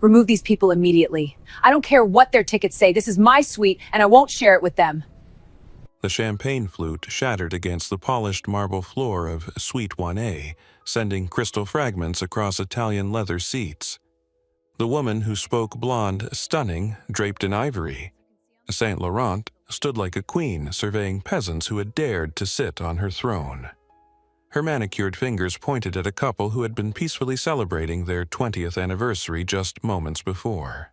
Remove these people immediately. I don't care what their tickets say. This is my suite, and I won't share it with them. The champagne flute shattered against the polished marble floor of Suite 1A, sending crystal fragments across Italian leather seats. The woman who spoke blonde, stunning, draped in ivory. Saint Laurent stood like a queen surveying peasants who had dared to sit on her throne. Her manicured fingers pointed at a couple who had been peacefully celebrating their 20th anniversary just moments before.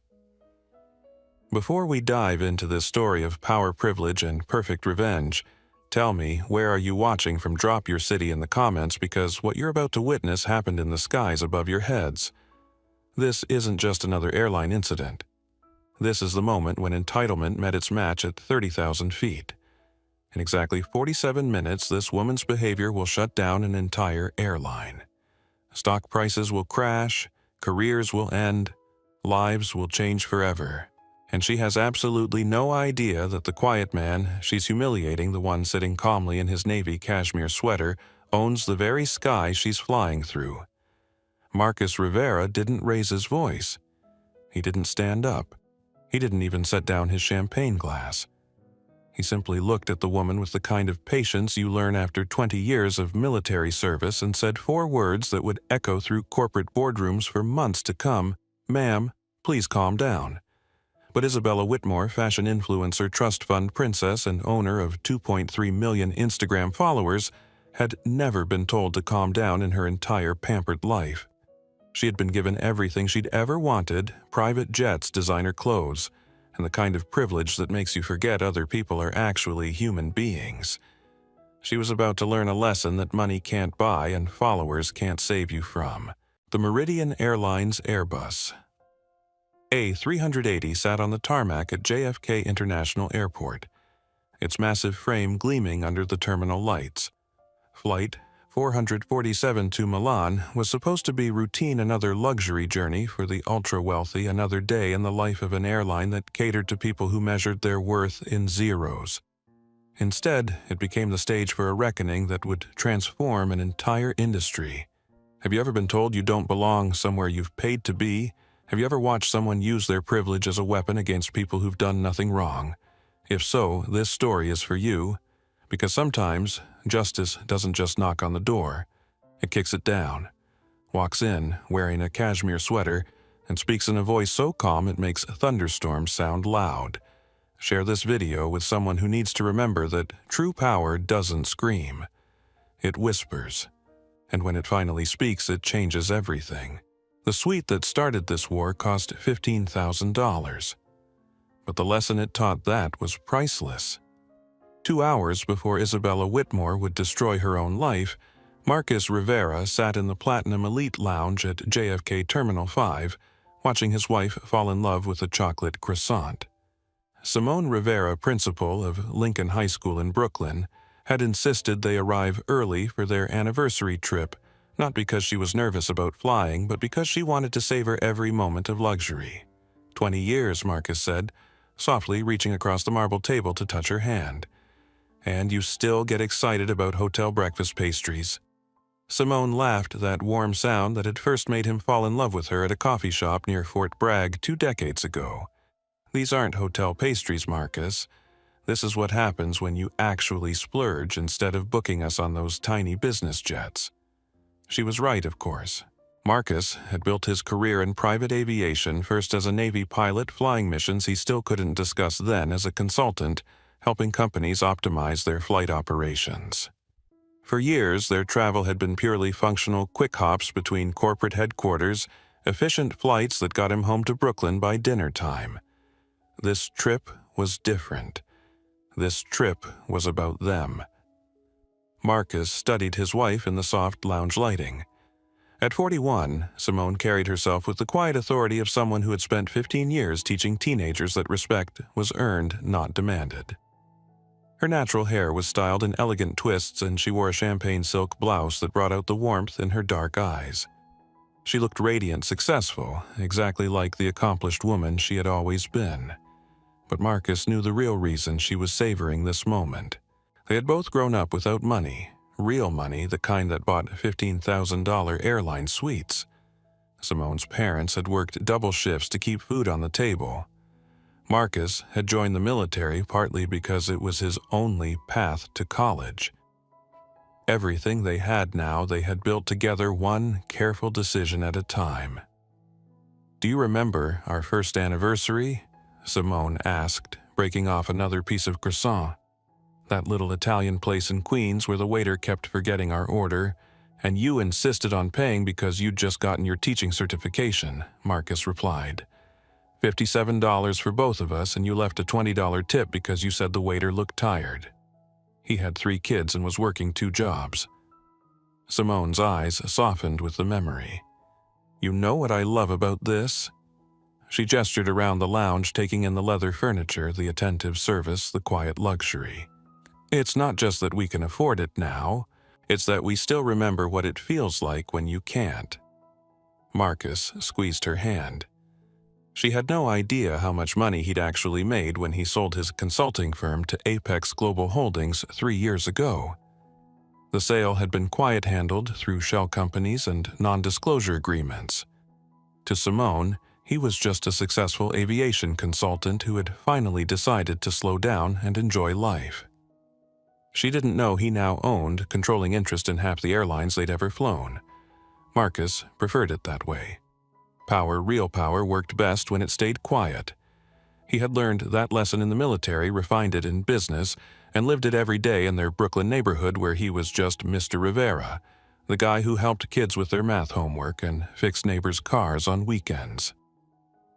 Before we dive into this story of power privilege and perfect revenge, tell me, where are you watching from? Drop your city in the comments, because what you're about to witness happened in the skies above your heads. This isn't just another airline incident. This is the moment when entitlement met its match at 30,000 feet. In exactly 47 minutes, this woman's behavior will shut down an entire airline. Stock prices will crash, careers will end, lives will change forever. And she has absolutely no idea that the quiet man she's humiliating, the one sitting calmly in his navy cashmere sweater, owns the very sky she's flying through. Marcus Rivera didn't raise his voice. He didn't stand up. He didn't even set down his champagne glass. He simply looked at the woman with the kind of patience you learn after 20 years of military service and said 4 words that would echo through corporate boardrooms for months to come: "Ma'am, please calm down." But Isabella Whitmore, fashion influencer, trust fund princess, and owner of 2.3 million Instagram followers, had never been told to calm down in her entire pampered life. She had been given everything she'd ever wanted: private jets, designer clothes, and the kind of privilege that makes you forget other people are actually human beings. She was about to learn a lesson that money can't buy and followers can't save you from. The Meridian Airlines Airbus A380 sat on the tarmac at JFK International Airport, its massive frame gleaming under the terminal lights. Flight 447 to Milan was supposed to be routine, another luxury journey for the ultra-wealthy, another day in the life of an airline that catered to people who measured their worth in zeros. Instead, it became the stage for a reckoning that would transform an entire industry. Have you ever been told you don't belong somewhere you've paid to be? Have you ever watched someone use their privilege as a weapon against people who've done nothing wrong? If so, this story is for you, because sometimes justice doesn't just knock on the door. It kicks it down, walks in wearing a cashmere sweater, and speaks in a voice so calm it makes thunderstorms sound loud. Share this video with someone who needs to remember that true power doesn't scream. It whispers, and when it finally speaks, it changes everything. The suite that started this war cost $15,000. But the lesson it taught that was priceless. 2 hours before Isabella Whitmore would destroy her own life, Marcus Rivera sat in the Platinum Elite Lounge at JFK Terminal 5, watching his wife fall in love with a chocolate croissant. Simone Rivera, principal of Lincoln High School in Brooklyn, had insisted they arrive early for their anniversary trip, not because she was nervous about flying, but because she wanted to savor every moment of luxury. 20 years, Marcus said, softly reaching across the marble table to touch her hand. And you still get excited about hotel breakfast pastries. Simone laughed, that warm sound that had first made him fall in love with her at a coffee shop near Fort Bragg 2 decades ago. These aren't hotel pastries, Marcus. This is what happens when you actually splurge instead of booking us on those tiny business jets. She was right, of course. Marcus had built his career in private aviation, first as a Navy pilot flying missions he still couldn't discuss, then as a consultant, helping companies optimize their flight operations. For years, their travel had been purely functional quick hops between corporate headquarters, efficient flights that got him home to Brooklyn by dinner time. This trip was different. This trip was about them. Marcus studied his wife in the soft lounge lighting. At 41, Simone carried herself with the quiet authority of someone who had spent 15 years teaching teenagers that respect was earned, not demanded. Her natural hair was styled in elegant twists, and she wore a champagne silk blouse that brought out the warmth in her dark eyes. She looked radiant, successful, exactly like the accomplished woman she had always been. But Marcus knew the real reason she was savoring this moment. They had both grown up without money, real money, the kind that bought $15,000 airline suites. Simone's parents had worked double shifts to keep food on the table. Marcus had joined the military partly because it was his only path to college. Everything they had now they had built together, one careful decision at a time. "Do you remember our first anniversary?" Simone asked, breaking off another piece of croissant. "That little Italian place in Queens where the waiter kept forgetting our order, and you insisted on paying because you'd just gotten your teaching certification," Marcus replied. $57 for both of us, and you left a $20 tip because you said the waiter looked tired. He had 3 kids and was working 2 jobs. Simone's eyes softened with the memory. "You know what I love about this?" She gestured around the lounge, taking in the leather furniture, the attentive service, the quiet luxury. "It's not just that we can afford it now, it's that we still remember what it feels like when you can't." Marcus squeezed her hand. She had no idea how much money he'd actually made when he sold his consulting firm to Apex Global Holdings 3 years ago. The sale had been quiet-handled through shell companies and non-disclosure agreements. To Simone, he was just a successful aviation consultant who had finally decided to slow down and enjoy life. She didn't know he now owned controlling interest in half the airlines they'd ever flown. Marcus preferred it that way. Power, real power, worked best when it stayed quiet. He had learned that lesson in the military, refined it in business, and lived it every day in their Brooklyn neighborhood where he was just Mr. Rivera, the guy who helped kids with their math homework and fixed neighbors' cars on weekends.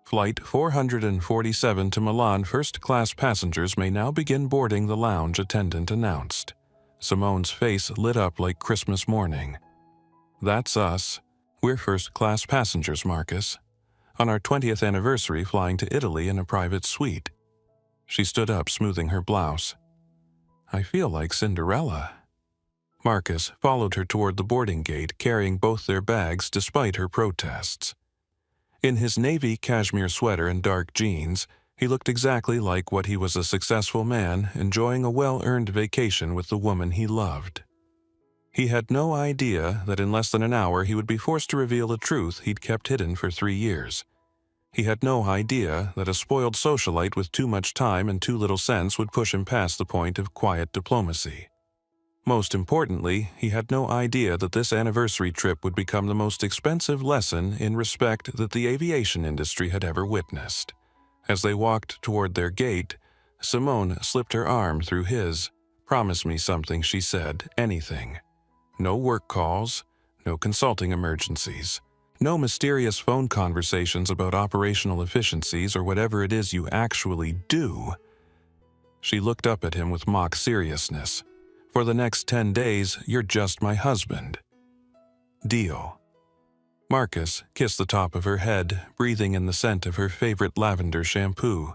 Flight 447 to Milan first-class passengers may now begin boarding, the lounge attendant announced. Simone's face lit up like Christmas morning. "That's us. We're first-class passengers, Marcus. On our 20th anniversary, flying to Italy in a private suite." She stood up, smoothing her blouse. "I feel like Cinderella." Marcus followed her toward the boarding gate, carrying both their bags despite her protests. In his navy cashmere sweater and dark jeans, he looked exactly like what he was, a successful man enjoying a well-earned vacation with the woman he loved. He had no idea that in less than an hour he would be forced to reveal a truth he'd kept hidden for 3 years. He had no idea that a spoiled socialite with too much time and too little sense would push him past the point of quiet diplomacy. Most importantly, he had no idea that this anniversary trip would become the most expensive lesson in respect that the aviation industry had ever witnessed. As they walked toward their gate, Simone slipped her arm through his. "Promise me something," she said, "anything. No work calls, no consulting emergencies, no mysterious phone conversations about operational efficiencies or whatever it is you actually do." She looked up at him with mock seriousness. "For the next 10 days, you're just my husband." "Deal." Marcus kissed the top of her head, breathing in the scent of her favorite lavender shampoo.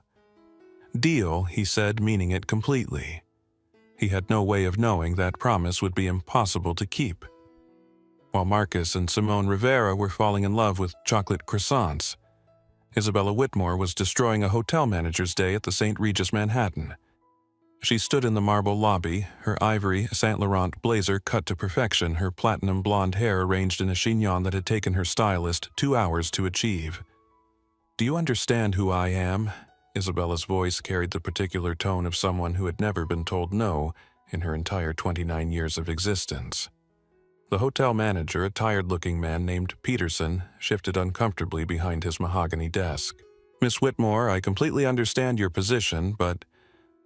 "Deal," he said, meaning it completely. He had no way of knowing that promise would be impossible to keep. While Marcus and Simone Rivera were falling in love with chocolate croissants, Isabella Whitmore was destroying a hotel manager's day at the St. Regis Manhattan. She stood in the marble lobby, her ivory Saint Laurent blazer cut to perfection, her platinum blonde hair arranged in a chignon that had taken her stylist 2 hours to achieve. "Do you understand who I am?" Isabella's voice carried the particular tone of someone who had never been told no in her entire 29 years of existence. The hotel manager, a tired-looking man named Peterson, shifted uncomfortably behind his mahogany desk. "Miss Whitmore, I completely understand your position, but..."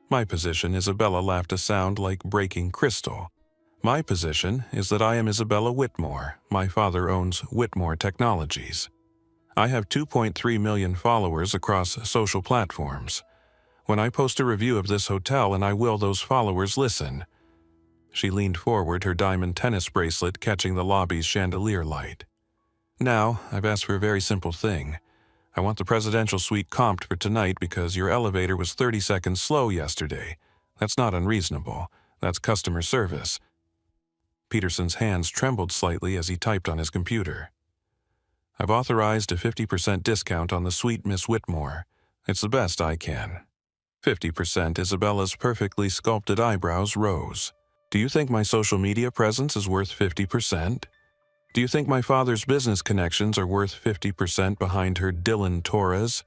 "My position," Isabella laughed, a sound like breaking crystal. "My position is that I am Isabella Whitmore. My father owns Whitmore Technologies. I have 2.3 million followers across social platforms. When I post a review of this hotel, and I will, those followers listen." She leaned forward, her diamond tennis bracelet catching the lobby's chandelier light. "Now, I've asked for a very simple thing. I want the presidential suite comped for tonight because your elevator was 30 seconds slow yesterday. That's not unreasonable. That's customer service." Peterson's hands trembled slightly as he typed on his computer. "I've authorized a 50% discount on the suite, Miss Whitmore. It's the best I can." 50%. Isabella's perfectly sculpted eyebrows rose. "Do you think my social media presence is worth 50%? Do you think my father's business connections are worth 50% behind her Dylan Torres?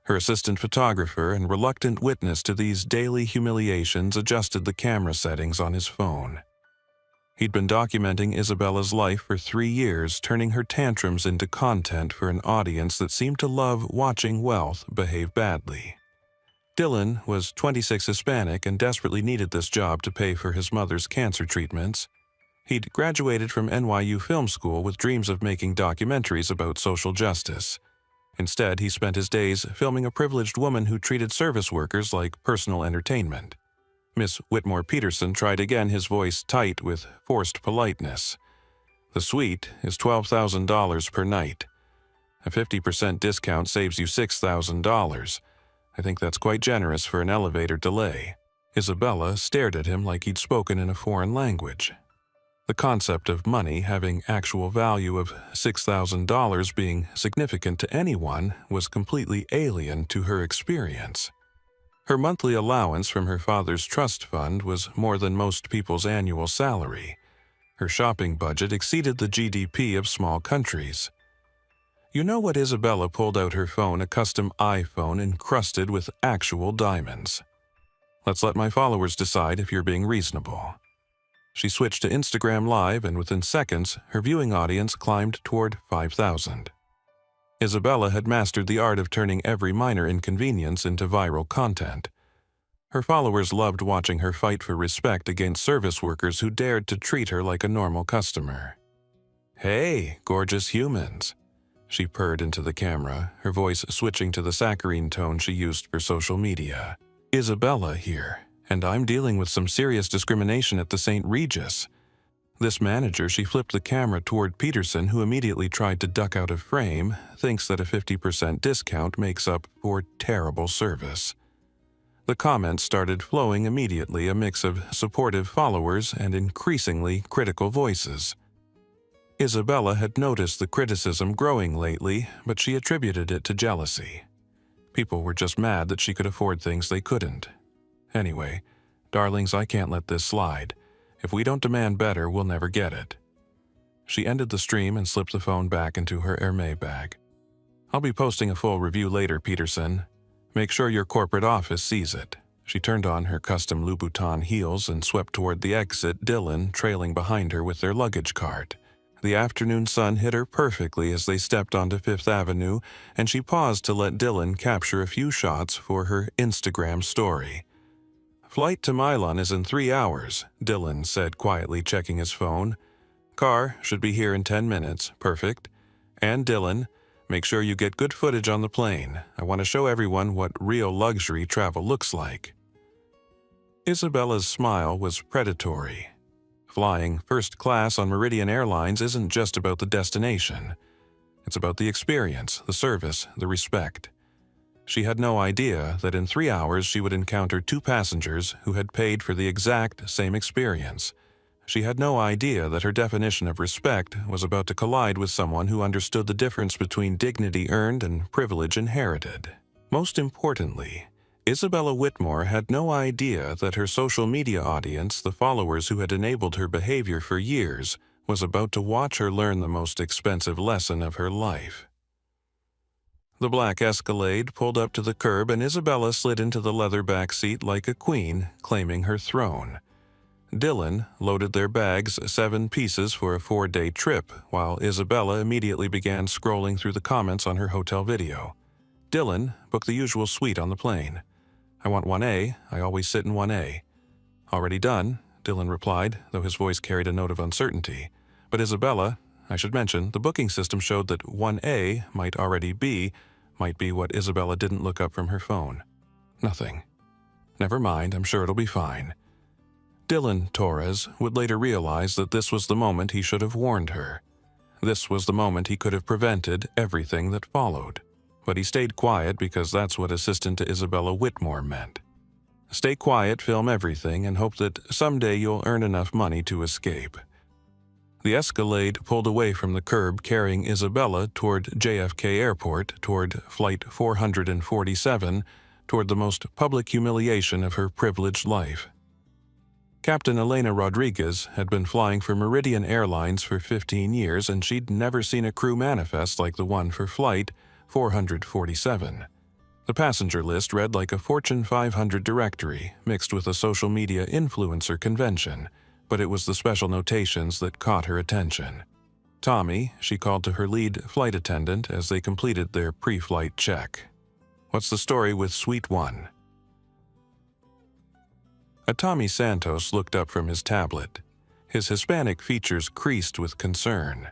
Her assistant photographer and reluctant witness to these daily humiliations adjusted the camera settings on his phone. He'd been documenting Isabella's life for 3 years, turning her tantrums into content for an audience that seemed to love watching wealth behave badly. Dylan was 26, Hispanic, and desperately needed this job to pay for his mother's cancer treatments. He'd graduated from NYU Film School with dreams of making documentaries about social justice. Instead, he spent his days filming a privileged woman who treated service workers like personal entertainment. Miss Whitmore Peterson tried again, his voice tight with forced politeness. The suite is $12,000 per night. A 50% discount saves you $6,000. I think that's quite generous for an elevator delay. Isabella stared at him like he'd spoken in a foreign language. The concept of money having actual value of $6,000 being significant to anyone was completely alien to her experience. Her monthly allowance from her father's trust fund was more than most people's annual salary. Her shopping budget exceeded the GDP of small countries. You know what? Isabella pulled out her phone, a custom iPhone encrusted with actual diamonds. Let's let my followers decide if you're being reasonable. She switched to Instagram Live, and within seconds, her viewing audience climbed toward 5,000. Isabella had mastered the art of turning every minor inconvenience into viral content. Her followers loved watching her fight for respect against service workers who dared to treat her like a normal customer. "Hey, gorgeous humans," she purred into the camera, her voice switching to the saccharine tone she used for social media. "Isabella here, and I'm dealing with some serious discrimination at the St. Regis." This manager, she flipped the camera toward Peterson, who immediately tried to duck out of frame, thinks that a 50% discount makes up for terrible service. The comments started flowing immediately, a mix of supportive followers and increasingly critical voices. Isabella had noticed the criticism growing lately, but she attributed it to jealousy. People were just mad that she could afford things they couldn't. Anyway, darlings, I can't let this slide. If we don't demand better, we'll never get it. She ended the stream and slipped the phone back into her Hermès bag. "I'll be posting a full review later, Peterson. Make sure your corporate office sees it." She turned on her custom Louboutin heels and swept toward the exit, Dylan trailing behind her with their luggage cart. The afternoon sun hit her perfectly as they stepped onto Fifth Avenue, and she paused to let Dylan capture a few shots for her Instagram story. "Flight to Milan is in 3 hours, Dylan said, quietly checking his phone. "Car should be here in 10 minutes, perfect. And Dylan, make sure you get good footage on the plane. I want to show everyone what real luxury travel looks like." Isabella's smile was predatory. Flying first class on Meridian Airlines isn't just about the destination. It's about the experience, the service, the respect. She had no idea that in 3 hours she would encounter 2 passengers who had paid for the exact same experience. She had no idea that her definition of respect was about to collide with someone who understood the difference between dignity earned and privilege inherited. Most importantly, Isabella Whitmore had no idea that her social media audience, the followers who had enabled her behavior for years, was about to watch her learn the most expensive lesson of her life. The black Escalade pulled up to the curb, and Isabella slid into the leather back seat like a queen, claiming her throne. Dylan loaded their bags, 7 pieces for a 4-day trip, while Isabella immediately began scrolling through the comments on her hotel video. Dylan booked the usual suite on the plane. "I want 1A, I always sit in 1A. "Already done," Dylan replied, though his voice carried a note of uncertainty. But Isabella, I should mention, the booking system showed that 1A might be what Isabella didn't look up from her phone. "Nothing. Never mind, I'm sure it'll be fine." Dylan Torres would later realize that this was the moment he should have warned her. This was the moment he could have prevented everything that followed. But he stayed quiet because that's what assistant to Isabella Whitmore meant. Stay quiet, film everything, and hope that someday you'll earn enough money to escape. The Escalade pulled away from the curb, carrying Isabella toward JFK Airport, toward Flight 447, toward the most public humiliation of her privileged life. Captain Elena Rodriguez had been flying for Meridian Airlines for 15 years, and she'd never seen a crew manifest like the one for Flight 447. The passenger list read like a Fortune 500 directory mixed with a social media influencer convention, but it was the special notations that caught her attention. Tommy, she called to her lead flight attendant as they completed their pre-flight check. "What's the story with Suite 1? A Tommy Santos looked up from his tablet. His Hispanic features creased with concern.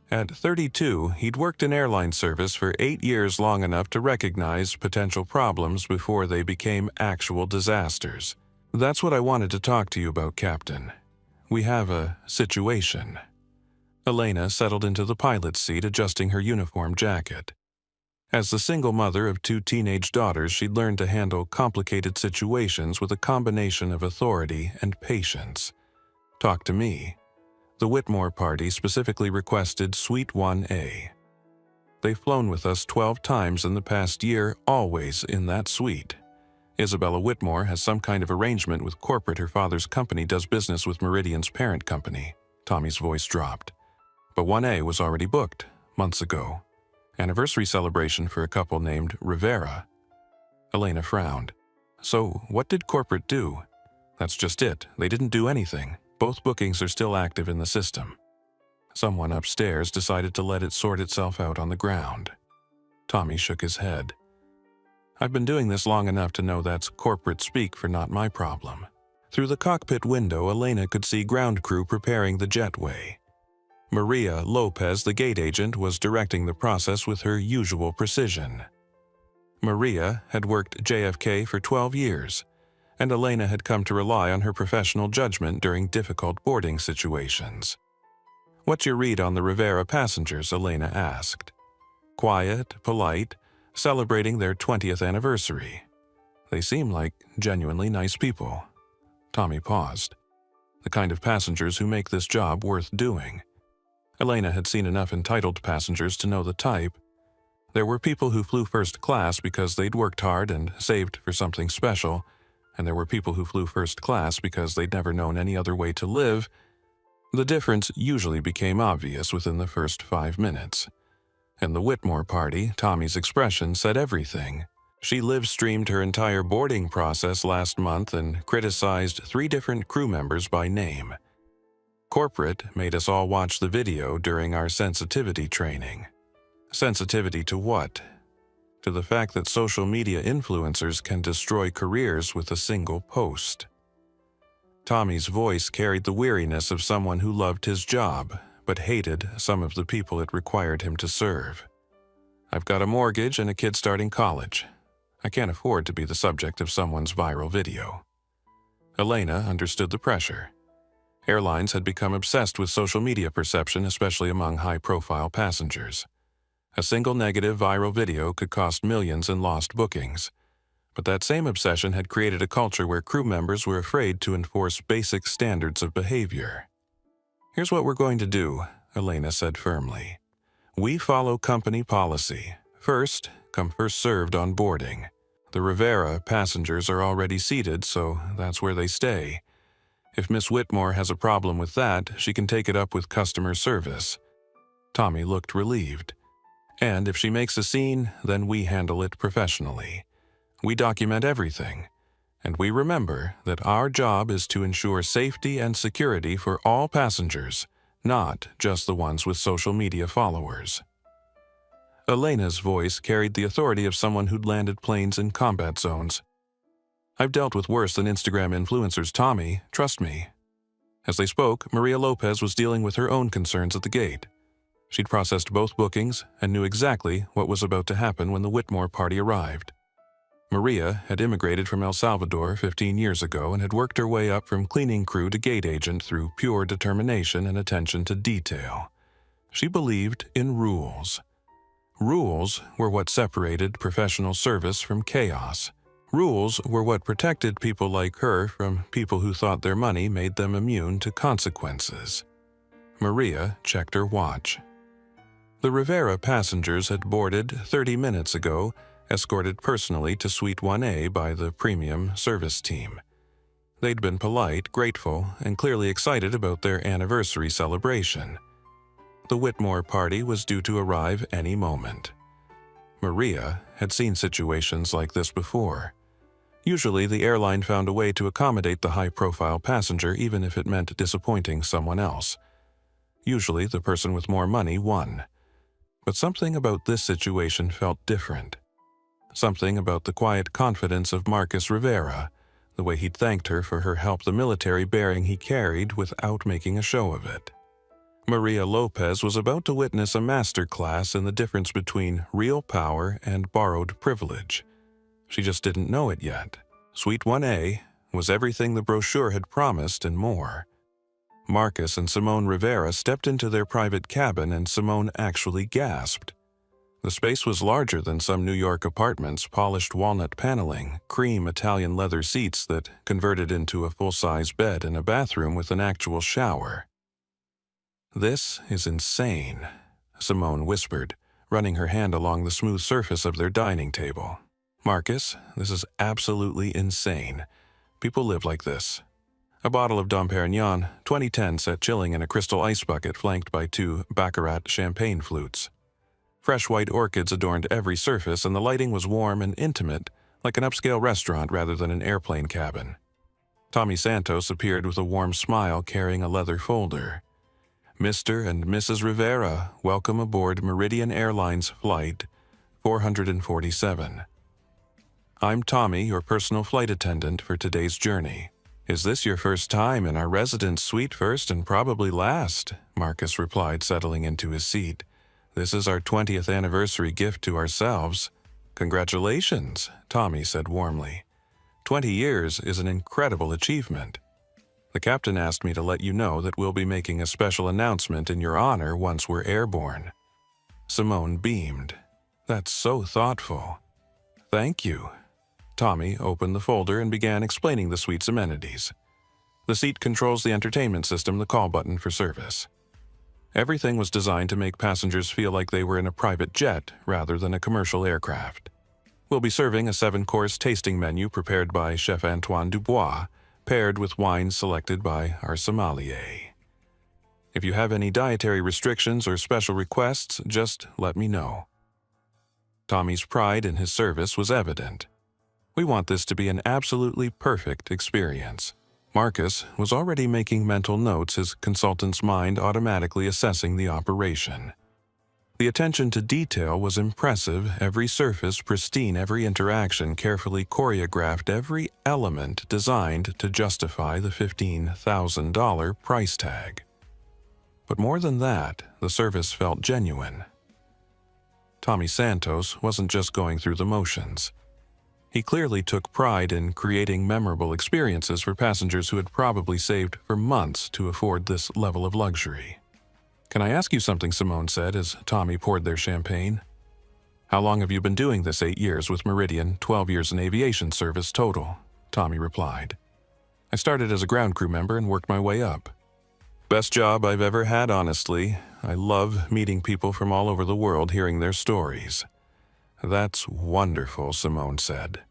At 32, he'd worked in airline service for 8 years, long enough to recognize potential problems before they became actual disasters. "That's what I wanted to talk to you about, Captain. We have a situation." Elena settled into the pilot's seat, adjusting her uniform jacket. As the single mother of 2 teenage daughters, she'd learned to handle complicated situations with a combination of authority and patience. "Talk to me." The Whitmore party specifically requested Suite 1A. "They've flown with us 12 times in the past year, always in that suite. Isabella Whitmore has some kind of arrangement with corporate. Her father's company does business with Meridian's parent company." Tommy's voice dropped. "But 1A was already booked, months ago. Anniversary celebration for a couple named Rivera." Elena frowned. "So, what did corporate do?" "That's just it. They didn't do anything. Both bookings are still active in the system." Someone upstairs decided to let it sort itself out on the ground. Tommy shook his head. "I've been doing this long enough to know that's corporate speak for not my problem." Through the cockpit window, Elena could see ground crew preparing the jetway. Maria Lopez, the gate agent, was directing the process with her usual precision. Maria had worked JFK for 12 years, and Elena had come to rely on her professional judgment during difficult boarding situations. "What's your read on the Rivera passengers?" Elena asked. "Quiet, polite, celebrating their 20th anniversary. They seem like genuinely nice people." Tommy paused. "The kind of passengers who make this job worth doing." Elena had seen enough entitled passengers to know the type. There were people who flew first class because they'd worked hard and saved for something special, and there were people who flew first class because they'd never known any other way to live. The difference usually became obvious within the first 5 minutes. In the Whitmore party, Tommy's expression said everything. She live-streamed her entire boarding process last month and criticized 3 different crew members by name. Corporate made us all watch the video during our sensitivity training. Sensitivity to what? To the fact that social media influencers can destroy careers with a single post. Tommy's voice carried the weariness of someone who loved his job, but hated some of the people it required him to serve. "I've got a mortgage and a kid starting college. I can't afford to be the subject of someone's viral video." Elena understood the pressure. Airlines had become obsessed with social media perception, especially among high-profile passengers. A single negative viral video could cost millions in lost bookings. But that same obsession had created a culture where crew members were afraid to enforce basic standards of behavior. "Here's what we're going to do," Elena said firmly. "We follow company policy. First, come first served on boarding. The Rivera passengers are already seated, so that's where they stay. If Miss Whitmore has a problem with that, she can take it up with customer service." Tommy looked relieved. "And if she makes a scene, then we handle it professionally. We document everything, and we remember that our job is to ensure safety and security for all passengers, not just the ones with social media followers." Elena's voice carried the authority of someone who'd landed planes in combat zones. "I've dealt with worse than Instagram influencers, Tommy, trust me." As they spoke, Maria Lopez was dealing with her own concerns at the gate. She'd processed both bookings and knew exactly what was about to happen when the Whitmore party arrived. Maria had immigrated from El Salvador 15 years ago and had worked her way up from cleaning crew to gate agent through pure determination and attention to detail. She believed in rules. Rules were what separated professional service from chaos. Rules were what protected people like her from people who thought their money made them immune to consequences. Maria checked her watch. The Rivera passengers had boarded 30 minutes ago, escorted personally to Suite 1A by the premium service team. They'd been polite, grateful, and clearly excited about their anniversary celebration. The Whitmore party was due to arrive any moment. Maria had seen situations like this before. Usually, the airline found a way to accommodate the high-profile passenger even if it meant disappointing someone else. Usually, the person with more money won. But something about this situation felt different. Something about the quiet confidence of Marcus Rivera, the way he'd thanked her for her help, the military bearing he carried without making a show of it. Maria Lopez was about to witness a master class in the difference between real power and borrowed privilege. She just didn't know it yet. Suite 1A was everything the brochure had promised and more. Marcus and Simone Rivera stepped into their private cabin and Simone actually gasped. The space was larger than some New York apartments, polished walnut paneling, cream Italian leather seats that converted into a full-size bed and a bathroom with an actual shower. "This is insane," Simone whispered, running her hand along the smooth surface of their dining table. "Marcus, this is absolutely insane. People live like this." A bottle of Dom Perignon, 2010, sat chilling in a crystal ice bucket flanked by 2 Baccarat champagne flutes. Fresh white orchids adorned every surface, and the lighting was warm and intimate, like an upscale restaurant rather than an airplane cabin. Tommy Santos appeared with a warm smile carrying a leather folder. "Mr. and Mrs. Rivera, welcome aboard Meridian Airlines Flight 447. I'm Tommy, your personal flight attendant for today's journey. Is this your first time in our residence suite? First and probably last," Marcus replied, settling into his seat. "This is our 20th anniversary gift to ourselves." "Congratulations," Tommy said warmly. 20 years is an incredible achievement. The captain asked me to let you know that we'll be making a special announcement in your honor once we're airborne. Simone beamed. "That's so thoughtful." "Thank you." Tommy opened the folder and began explaining the suite's amenities. The seat controls the entertainment system, the call button for service. Everything was designed to make passengers feel like they were in a private jet rather than a commercial aircraft. We'll be serving a 7-course tasting menu prepared by Chef Antoine Dubois, paired with wines selected by our sommelier. If you have any dietary restrictions or special requests, just let me know. Tommy's pride in his service was evident. "We want this to be an absolutely perfect experience." Marcus was already making mental notes, his consultant's mind automatically assessing the operation. The attention to detail was impressive, every surface pristine, every interaction carefully choreographed, every element designed to justify the $15,000 price tag. But more than that, the service felt genuine. Tommy Santos wasn't just going through the motions. He clearly took pride in creating memorable experiences for passengers who had probably saved for months to afford this level of luxury. "Can I ask you something?" Simone said as Tommy poured their champagne. "How long have you been doing this?" 8 years with Meridian, 12 years in aviation service total, Tommy replied. "I started as a ground crew member and worked my way up. Best job I've ever had, honestly. I love meeting people from all over the world, hearing their stories." "That's wonderful," Simone said.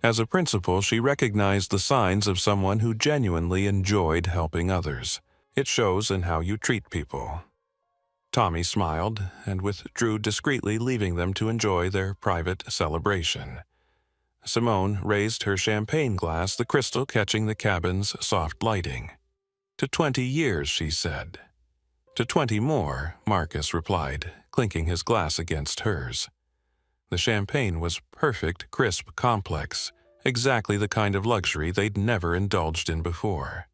As a principal, she recognized the signs of someone who genuinely enjoyed helping others. It shows in how you treat people. Tommy smiled and withdrew discreetly, leaving them to enjoy their private celebration. Simone raised her champagne glass, the crystal catching the cabin's soft lighting. "To 20 years, she said. "To 20 more, Marcus replied, clinking his glass against hers. The champagne was perfect, crisp, complex, exactly the kind of luxury they'd never indulged in before.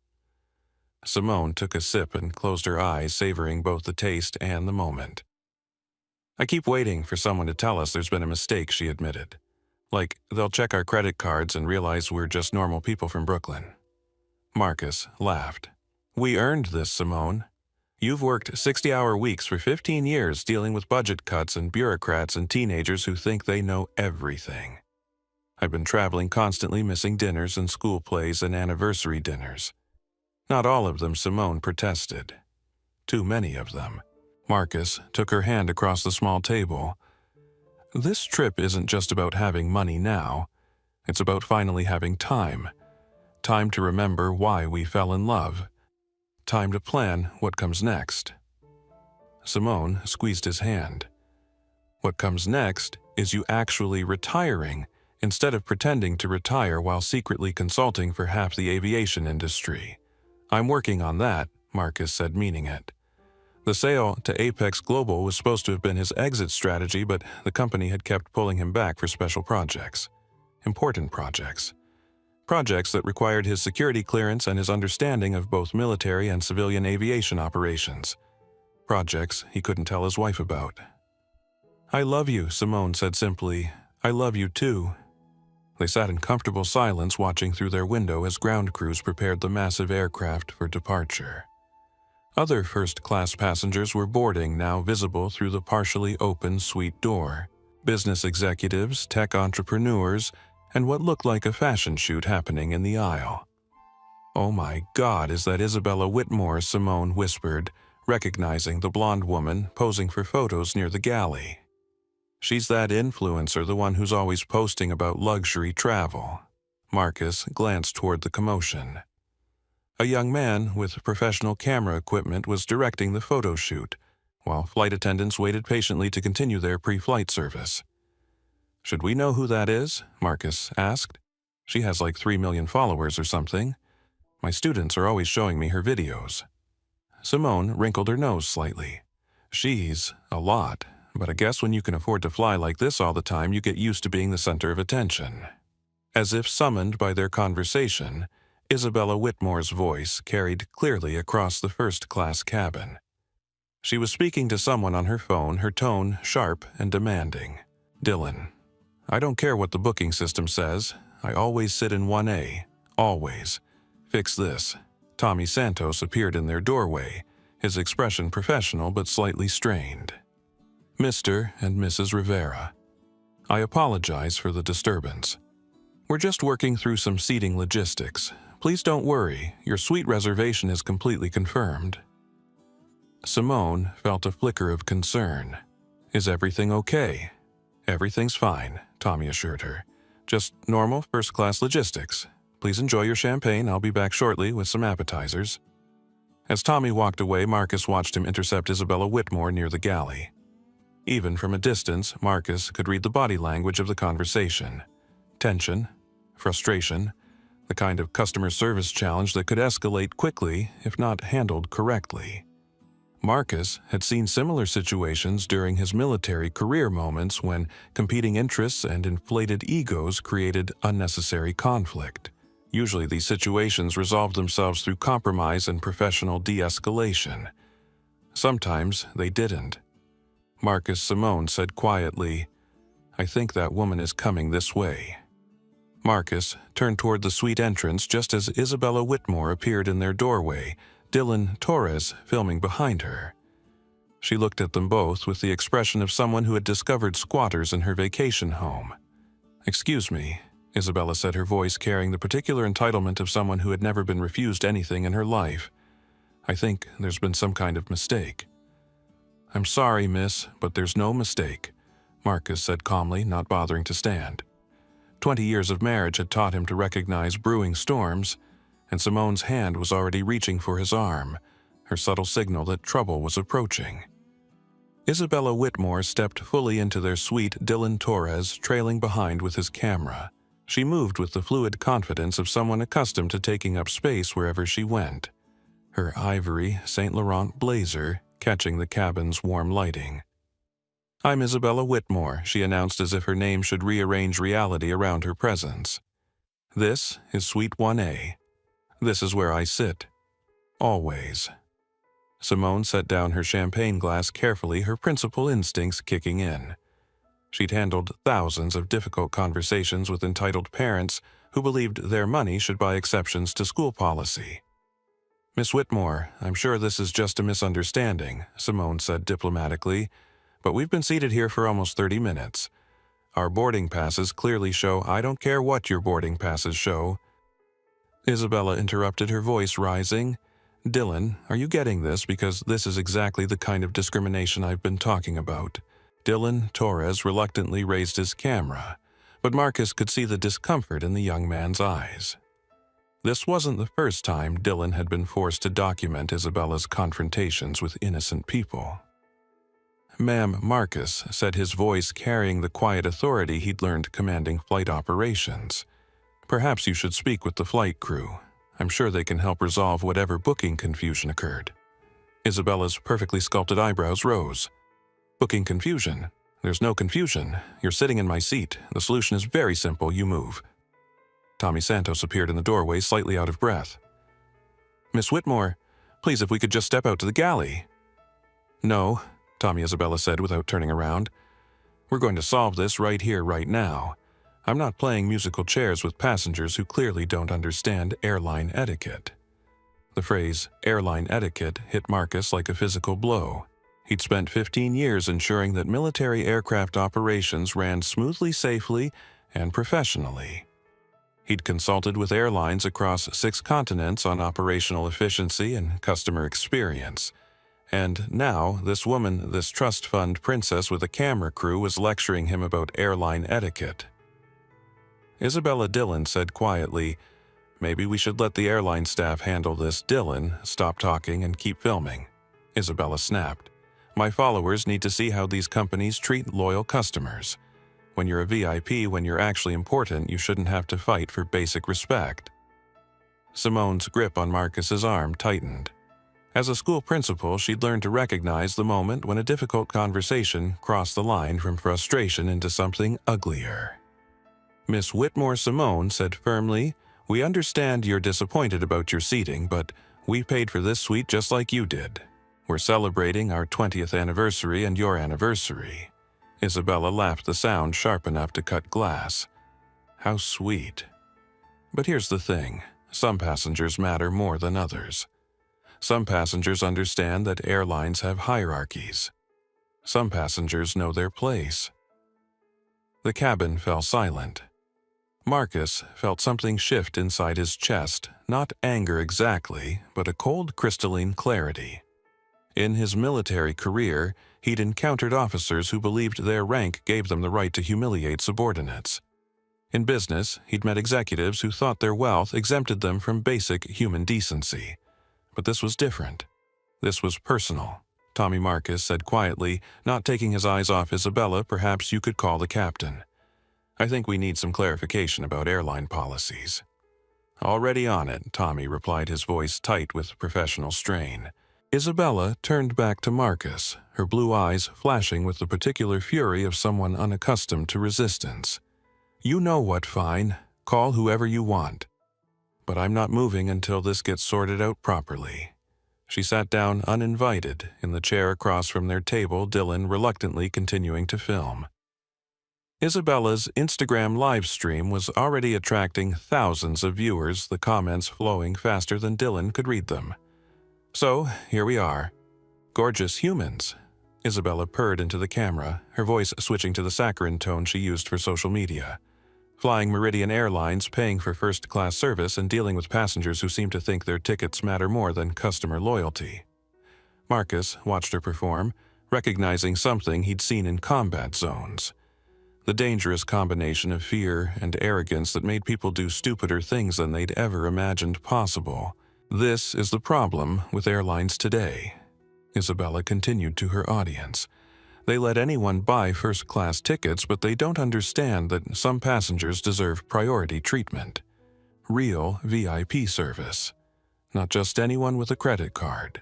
Simone took a sip and closed her eyes, savoring both the taste and the moment. "I keep waiting for someone to tell us there's been a mistake," she admitted. "Like, they'll check our credit cards and realize we're just normal people from Brooklyn." Marcus laughed. "We earned this, Simone. You've worked 60-hour weeks for 15 years dealing with budget cuts and bureaucrats and teenagers who think they know everything. I've been traveling constantly, missing dinners and school plays and anniversary dinners. Not all of them," Simone protested. "Too many of them." Marcus took her hand across the small table. "This trip isn't just about having money now. It's about finally having time. Time to remember why we fell in love. Time to plan what comes next. Simone squeezed his hand. What comes next is you actually retiring instead of pretending to retire while secretly consulting for half the aviation industry. I'm working on that, Marcus said, meaning it. The sale to Apex Global was supposed to have been his exit strategy, but the company had kept pulling him back for special projects. Important projects. Projects that required his security clearance and his understanding of both military and civilian aviation operations. Projects he couldn't tell his wife about. I love you, Simone said simply. I love you too. They sat in comfortable silence watching through their window as ground crews prepared the massive aircraft for departure. Other first-class passengers were boarding, now visible through the partially open suite door. Business executives, tech entrepreneurs, and what looked like a fashion shoot happening in the aisle. Oh my God, is that Isabella Whitmore, Simone whispered, recognizing the blonde woman posing for photos near the galley. She's that influencer, the one who's always posting about luxury travel. Marcus glanced toward the commotion. A young man with professional camera equipment was directing the photo shoot, while flight attendants waited patiently to continue their pre-flight service. Should we know who that is? Marcus asked. She has like 3 million followers or something. My students are always showing me her videos. Simone wrinkled her nose slightly. She's a lot, but I guess when you can afford to fly like this all the time, you get used to being the center of attention. As if summoned by their conversation, Isabella Whitmore's voice carried clearly across the first-class cabin. She was speaking to someone on her phone, her tone sharp and demanding. Dylan, I don't care what the booking system says. I always sit in 1A. Always. Fix this. Tommy Santos appeared in their doorway, his expression professional but slightly strained. Mr. and Mrs. Rivera, I apologize for the disturbance. We're just working through some seating logistics. Please don't worry, your suite reservation is completely confirmed. Simone felt a flicker of concern. Is everything okay? Everything's fine, Tommy assured her. Just normal first-class logistics. Please enjoy your champagne. I'll be back shortly with some appetizers. As Tommy walked away, Marcus watched him intercept Isabella Whitmore near the galley. Even from a distance, Marcus could read the body language of the conversation. Tension, frustration, the kind of customer service challenge that could escalate quickly if not handled correctly. Marcus had seen similar situations during his military career moments when competing interests and inflated egos created unnecessary conflict. Usually these situations resolved themselves through compromise and professional de-escalation. Sometimes they didn't. Marcus Simone said quietly, I think that woman is coming this way. Marcus turned toward the suite entrance just as Isabella Whitmore appeared in their doorway, Dylan Torres filming behind her. She looked at them both with the expression of someone who had discovered squatters in her vacation home. Excuse me, Isabella said, her voice carrying the particular entitlement of someone who had never been refused anything in her life. I think there's been some kind of mistake. I'm sorry, miss, but there's no mistake, Marcus said calmly, not bothering to stand. 20 years of marriage had taught him to recognize brewing storms, and Simone's hand was already reaching for his arm, her subtle signal that trouble was approaching. Isabella Whitmore stepped fully into their suite, Dylan Torres trailing behind with his camera. She moved with the fluid confidence of someone accustomed to taking up space wherever she went, her ivory Saint Laurent blazer catching the cabin's warm lighting. I'm Isabella Whitmore, she announced as if her name should rearrange reality around her presence. This is Suite 1A. This is where I sit. Always. Simone set down her champagne glass carefully, her principal instincts kicking in. She'd handled thousands of difficult conversations with entitled parents who believed their money should buy exceptions to school policy. Miss Whitmore, I'm sure this is just a misunderstanding, Simone said diplomatically, but we've been seated here for almost 30 minutes. Our boarding passes clearly show I don't care what your boarding passes show. Isabella interrupted, her voice rising. Dylan, are you getting this? Because this is exactly the kind of discrimination I've been talking about. Dylan Torres reluctantly raised his camera, but Marcus could see the discomfort in the young man's eyes. This wasn't the first time Dylan had been forced to document Isabella's confrontations with innocent people. "Ma'am," Marcus said, his voice carrying the quiet authority he'd learned commanding flight operations. "Perhaps you should speak with the flight crew. I'm sure they can help resolve whatever booking confusion occurred." Isabella's perfectly sculpted eyebrows rose. "Booking confusion? There's no confusion. You're sitting in my seat. The solution is very simple. You move." Tommy Santos appeared in the doorway, slightly out of breath. "Miss Whitmore, please, if we could just step out to the galley." "No," Tommy Isabella said without turning around. "We're going to solve this right here, right now. I'm not playing musical chairs with passengers who clearly don't understand airline etiquette." The phrase, airline etiquette, hit Marcus like a physical blow. He'd spent 15 years ensuring that military aircraft operations ran smoothly, safely, and professionally. He'd consulted with airlines across 6 continents on operational efficiency and customer experience. And now, this woman, this trust fund princess with a camera crew, was lecturing him about airline etiquette. Isabella Dillon said quietly, "Maybe we should let the airline staff handle this. Dillon, stop talking and keep filming." Isabella snapped. "My followers need to see how these companies treat loyal customers. When you're a VIP, when you're actually important, you shouldn't have to fight for basic respect." Simone's grip on Marcus's arm tightened. As a school principal, she'd learned to recognize the moment when a difficult conversation crossed the line from frustration into something uglier. Miss Whitmore Simone said firmly, "We understand you're disappointed about your seating, but we paid for this suite just like you did. We're celebrating our 20th anniversary and your anniversary." Isabella laughed, the sound sharp enough to cut glass. How sweet. But here's the thing. Some passengers matter more than others. Some passengers understand that airlines have hierarchies. Some passengers know their place. The cabin fell silent. Marcus felt something shift inside his chest, not anger exactly, but a cold crystalline clarity. In his military career, he'd encountered officers who believed their rank gave them the right to humiliate subordinates. In business, he'd met executives who thought their wealth exempted them from basic human decency. But this was different. This was personal. Tommy Marcus said quietly, not taking his eyes off Isabella. "Perhaps you could call the captain. I think we need some clarification about airline policies." "Already on it," Tommy replied, his voice tight with professional strain. Isabella turned back to Marcus, her blue eyes flashing with the particular fury of someone unaccustomed to resistance. "You know what, fine. Call whoever you want. But I'm not moving until this gets sorted out properly." She sat down uninvited in the chair across from their table, Dylan reluctantly continuing to film. Isabella's Instagram live stream was already attracting thousands of viewers, the comments flowing faster than Dylan could read them. "So, here we are. Gorgeous humans." Isabella purred into the camera, her voice switching to the saccharine tone she used for social media. "Flying Meridian Airlines, paying for first-class service, and dealing with passengers who seem to think their tickets matter more than customer loyalty." Marcus watched her perform, recognizing something he'd seen in combat zones. The dangerous combination of fear and arrogance that made people do stupider things than they'd ever imagined possible. "This is the problem with airlines today," Isabella continued to her audience. "They let anyone buy first-class tickets, but they don't understand that some passengers deserve priority treatment. Real VIP service. Not just anyone with a credit card."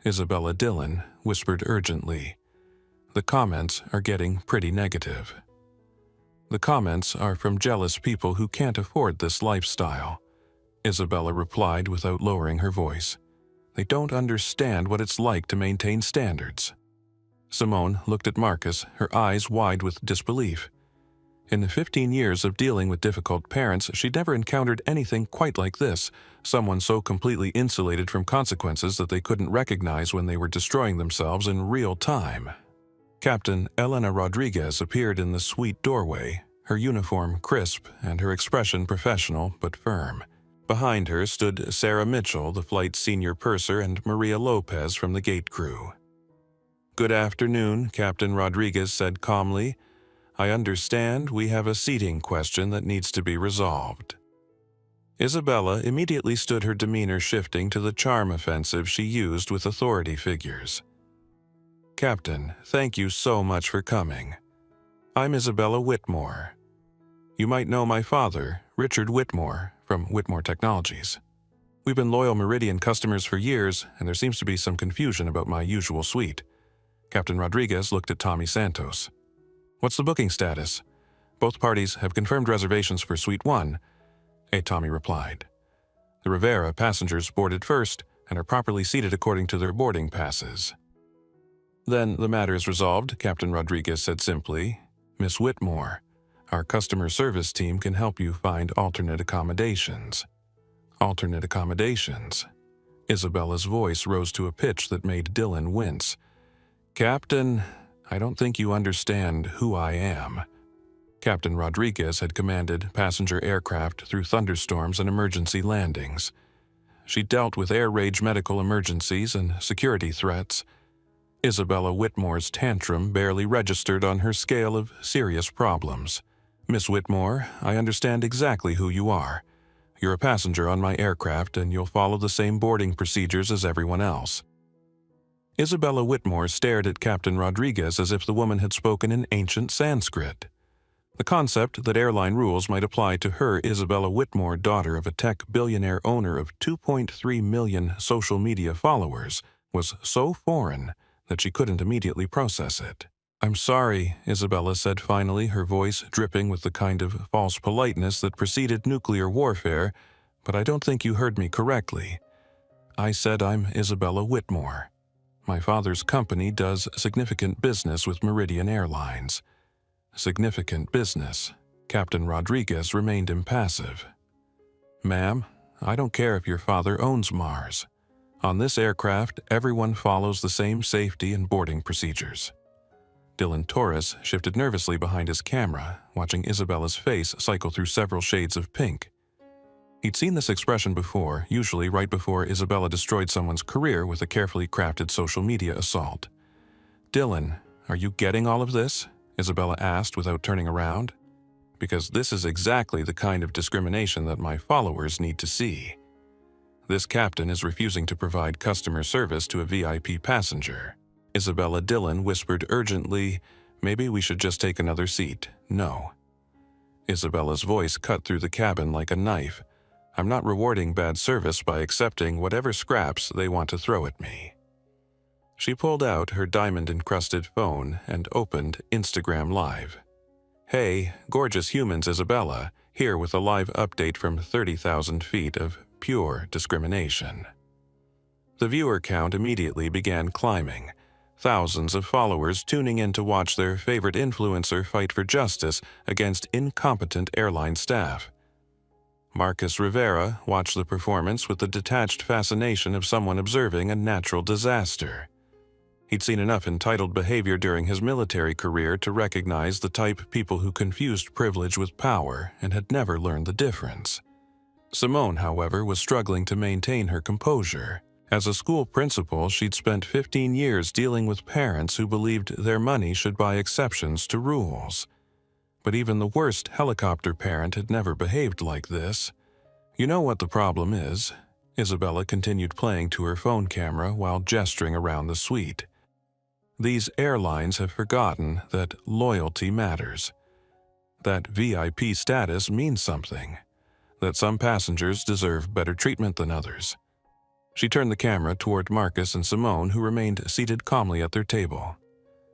Isabella Dillon whispered urgently, "The comments are getting pretty negative." "The comments are from jealous people who can't afford this lifestyle," Isabella replied without lowering her voice. "They don't understand what it's like to maintain standards." Simone looked at Marcus, her eyes wide with disbelief. In the 15 years of dealing with difficult parents, she'd never encountered anything quite like this, someone so completely insulated from consequences that they couldn't recognize when they were destroying themselves in real time. Captain Elena Rodriguez appeared in the suite doorway, her uniform crisp and her expression professional but firm. Behind her stood Sarah Mitchell, the flight's senior purser, and Maria Lopez from the gate crew. "Good afternoon," Captain Rodriguez said calmly. "I understand we have a seating question that needs to be resolved." Isabella immediately stood, her demeanor shifting to the charm offensive she used with authority figures. "Captain, thank you so much for coming. I'm Isabella Whitmore. You might know my father, Richard Whitmore, from Whitmore Technologies. We've been loyal Meridian customers for years, and there seems to be some confusion about my usual suite." Captain Rodriguez looked at Tommy Santos. "What's the booking status?" "Both parties have confirmed reservations for Suite 1, Tommy replied. "The Rivera passengers boarded first and are properly seated according to their boarding passes." "Then the matter is resolved," Captain Rodriguez said simply. "Miss Whitmore, our customer service team can help you find alternate accommodations." "Alternate accommodations?" Isabella's voice rose to a pitch that made Dylan wince. "Captain, I don't think you understand who I am." Captain Rodriguez had commanded passenger aircraft through thunderstorms and emergency landings. She dealt with air rage medical emergencies and security threats. Isabella Whitmore's tantrum barely registered on her scale of serious problems. "Miss Whitmore, I understand exactly who you are. You're a passenger on my aircraft and you'll follow the same boarding procedures as everyone else." Isabella Whitmore stared at Captain Rodriguez as if the woman had spoken in ancient Sanskrit. The concept that airline rules might apply to her, Isabella Whitmore, daughter of a tech billionaire owner of 2.3 million social media followers, was so foreign that she couldn't immediately process it. "I'm sorry," Isabella said finally, her voice dripping with the kind of false politeness that preceded nuclear warfare, "but I don't think you heard me correctly. I said I'm Isabella Whitmore. My father's company does significant business with Meridian Airlines." Significant business. Captain Rodriguez remained impassive. "Ma'am, I don't care if your father owns Mars. On this aircraft, everyone follows the same safety and boarding procedures." Dylan Torres shifted nervously behind his camera, watching Isabella's face cycle through several shades of pink. He'd seen this expression before, usually right before Isabella destroyed someone's career with a carefully crafted social media assault. "Dylan, are you getting all of this?" Isabella asked without turning around. "Because this is exactly the kind of discrimination that my followers need to see. This captain is refusing to provide customer service to a VIP passenger." Isabella Dylan whispered urgently, "Maybe we should just take another seat. No." Isabella's voice cut through the cabin like a knife. "I'm not rewarding bad service by accepting whatever scraps they want to throw at me." She pulled out her diamond-encrusted phone and opened Instagram Live. "Hey, gorgeous humans, Isabella, here with a live update from 30,000 feet of pure discrimination." The viewer count immediately began climbing, thousands of followers tuning in to watch their favorite influencer fight for justice against incompetent airline staff. Marcus Rivera watched the performance with the detached fascination of someone observing a natural disaster. He'd seen enough entitled behavior during his military career to recognize the type people who confused privilege with power and had never learned the difference. Simone, however, was struggling to maintain her composure. As a school principal, she'd spent 15 years dealing with parents who believed their money should buy exceptions to rules. But even the worst helicopter parent had never behaved like this. "You know what the problem is?" Isabella continued playing to her phone camera while gesturing around the suite. "These airlines have forgotten that loyalty matters. That VIP status means something. That some passengers deserve better treatment than others." She turned the camera toward Marcus and Simone, who remained seated calmly at their table.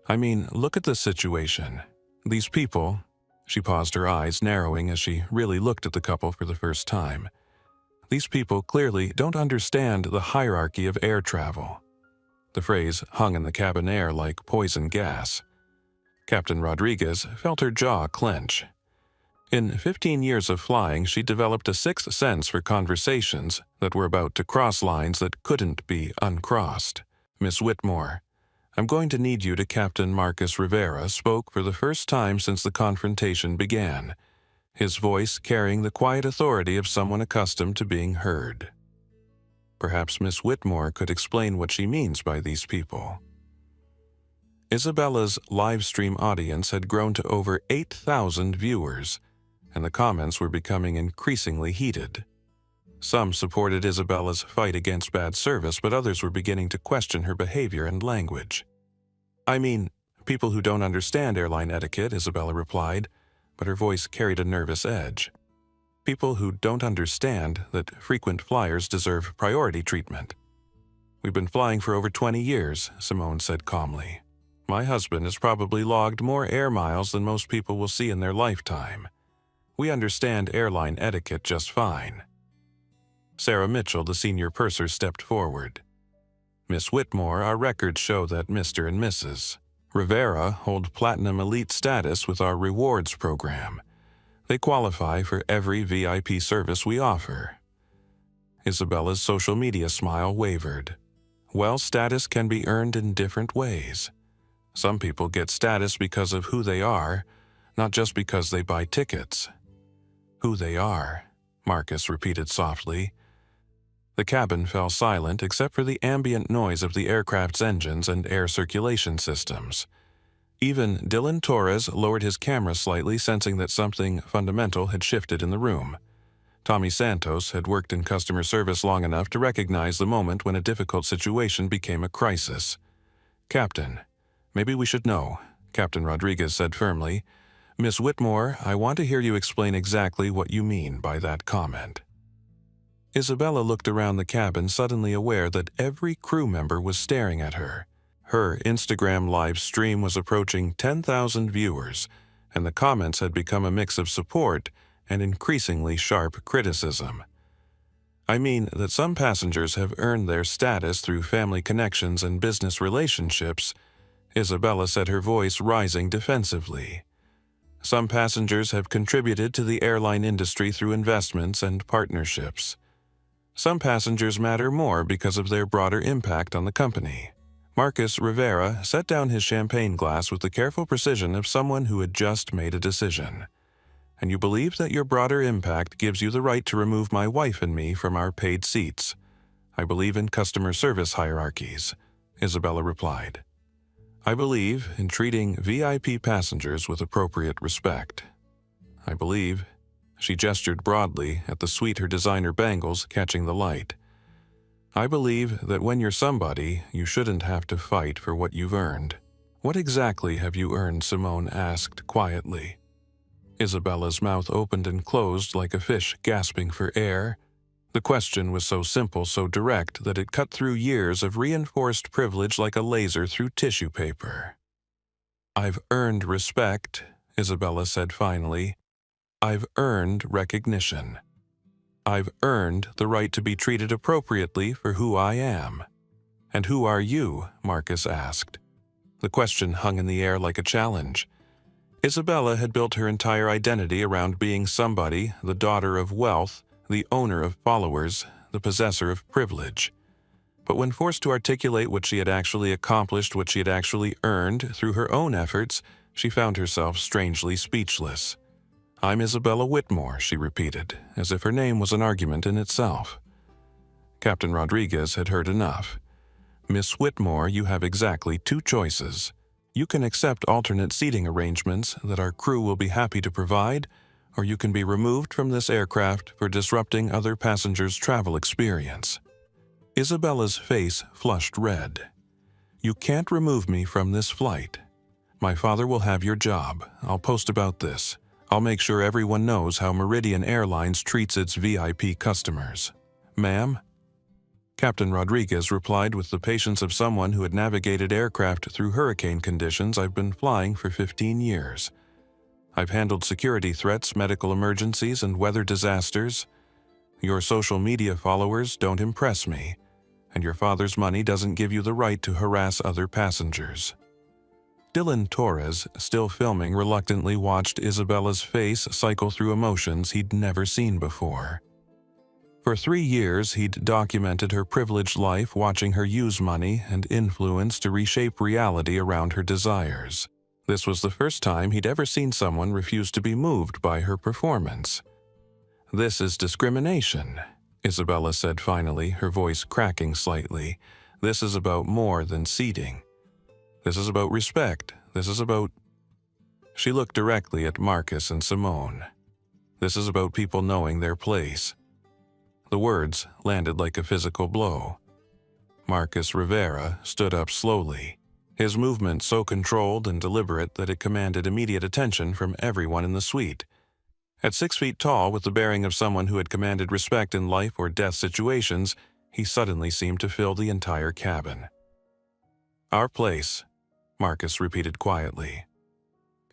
"I mean, look at this situation. These people—" She paused, her eyes narrowing as she really looked at the couple for the first time. "These people clearly don't understand the hierarchy of air travel." The phrase hung in the cabin air like poison gas. Captain Rodriguez felt her jaw clench. In 15 years of flying, she developed a sixth sense for conversations that were about to cross lines that couldn't be uncrossed. "Miss Whitmore, I'm going to need you to." Captain Marcus Rivera spoke for the first time since the confrontation began, his voice carrying the quiet authority of someone accustomed to being heard. Perhaps Miss Whitmore could explain what she means by these people. Isabella's live stream audience had grown to over 8,000 viewers, and the comments were becoming increasingly heated. Some supported Isabella's fight against bad service, but others were beginning to question her behavior and language. "I mean, people who don't understand airline etiquette," Isabella replied, but her voice carried a nervous edge. "People who don't understand that frequent flyers deserve priority treatment." "We've been flying for over 20 years, Simone said calmly. "My husband has probably logged more air miles than most people will see in their lifetime. We understand airline etiquette just fine." Sarah Mitchell, the senior purser, stepped forward. "Miss Whitmore, our records show that Mr. and Mrs. Rivera hold Platinum Elite status with our rewards program. They qualify for every VIP service we offer." Isabella's social media smile wavered. "Well, status can be earned in different ways. Some people get status because of who they are, not just because they buy tickets." "Who they are," Marcus repeated softly. The cabin fell silent except for the ambient noise of the aircraft's engines and air circulation systems. Even Dylan Torres lowered his camera slightly, sensing that something fundamental had shifted in the room. Tommy Santos had worked in customer service long enough to recognize the moment when a difficult situation became a crisis. "Captain, maybe we should know," Captain Rodriguez said firmly. "Miss Whitmore, I want to hear you explain exactly what you mean by that comment." Isabella looked around the cabin, suddenly aware that every crew member was staring at her. Her Instagram live stream was approaching 10,000 viewers, and the comments had become a mix of support and increasingly sharp criticism. "I mean that some passengers have earned their status through family connections and business relationships," Isabella said, her voice rising defensively. "Some passengers have contributed to the airline industry through investments and partnerships. Some passengers matter more because of their broader impact on the company." Marcus Rivera set down his champagne glass with the careful precision of someone who had just made a decision. "And you believe that your broader impact gives you the right to remove my wife and me from our paid seats. I believe in customer service hierarchies," Isabella replied. "I believe in treating VIP passengers with appropriate respect. I believe—" She gestured broadly at the suite her designer bangles catching the light. "I believe that when you're somebody, you shouldn't have to fight for what you've earned." "What exactly have you earned?" Simone asked quietly. Isabella's mouth opened and closed like a fish gasping for air. The question was so simple, so direct, that it cut through years of reinforced privilege like a laser through tissue paper. "I've earned respect," Isabella said finally. "I've earned recognition. I've earned the right to be treated appropriately for who I am." "And who are you?" Marcus asked. The question hung in the air like a challenge. Isabella had built her entire identity around being somebody, the daughter of wealth, the owner of followers, the possessor of privilege. But when forced to articulate what she had actually accomplished, what she had actually earned through her own efforts, she found herself strangely speechless. "I'm Isabella Whitmore," she repeated, as if her name was an argument in itself. Captain Rodriguez had heard enough. "Miss Whitmore, you have exactly two choices. You can accept alternate seating arrangements that our crew will be happy to provide, or you can be removed from this aircraft for disrupting other passengers' travel experience." Isabella's face flushed red. "You can't remove me from this flight. My father will have your job. I'll post about this. I'll make sure everyone knows how Meridian Airlines treats its VIP customers." "Ma'am?" Captain Rodriguez replied with the patience of someone who had navigated aircraft through hurricane conditions. "I've been flying for 15 years. I've handled security threats, medical emergencies, and weather disasters. Your social media followers don't impress me, and your father's money doesn't give you the right to harass other passengers." Dylan Torres, still filming, reluctantly watched Isabella's face cycle through emotions he'd never seen before. For 3 years, he'd documented her privileged life, watching her use money and influence to reshape reality around her desires. This was the first time he'd ever seen someone refuse to be moved by her performance. "This is discrimination," Isabella said finally, her voice cracking slightly. "This is about more than seating. This is about respect. This is about—" She looked directly at Marcus and Simone. "This is about people knowing their place." The words landed like a physical blow. Marcus Rivera stood up slowly, his movement so controlled and deliberate that it commanded immediate attention from everyone in the suite. At 6 feet tall, with the bearing of someone who had commanded respect in life or death situations, he suddenly seemed to fill the entire cabin. "Our place," Marcus repeated quietly.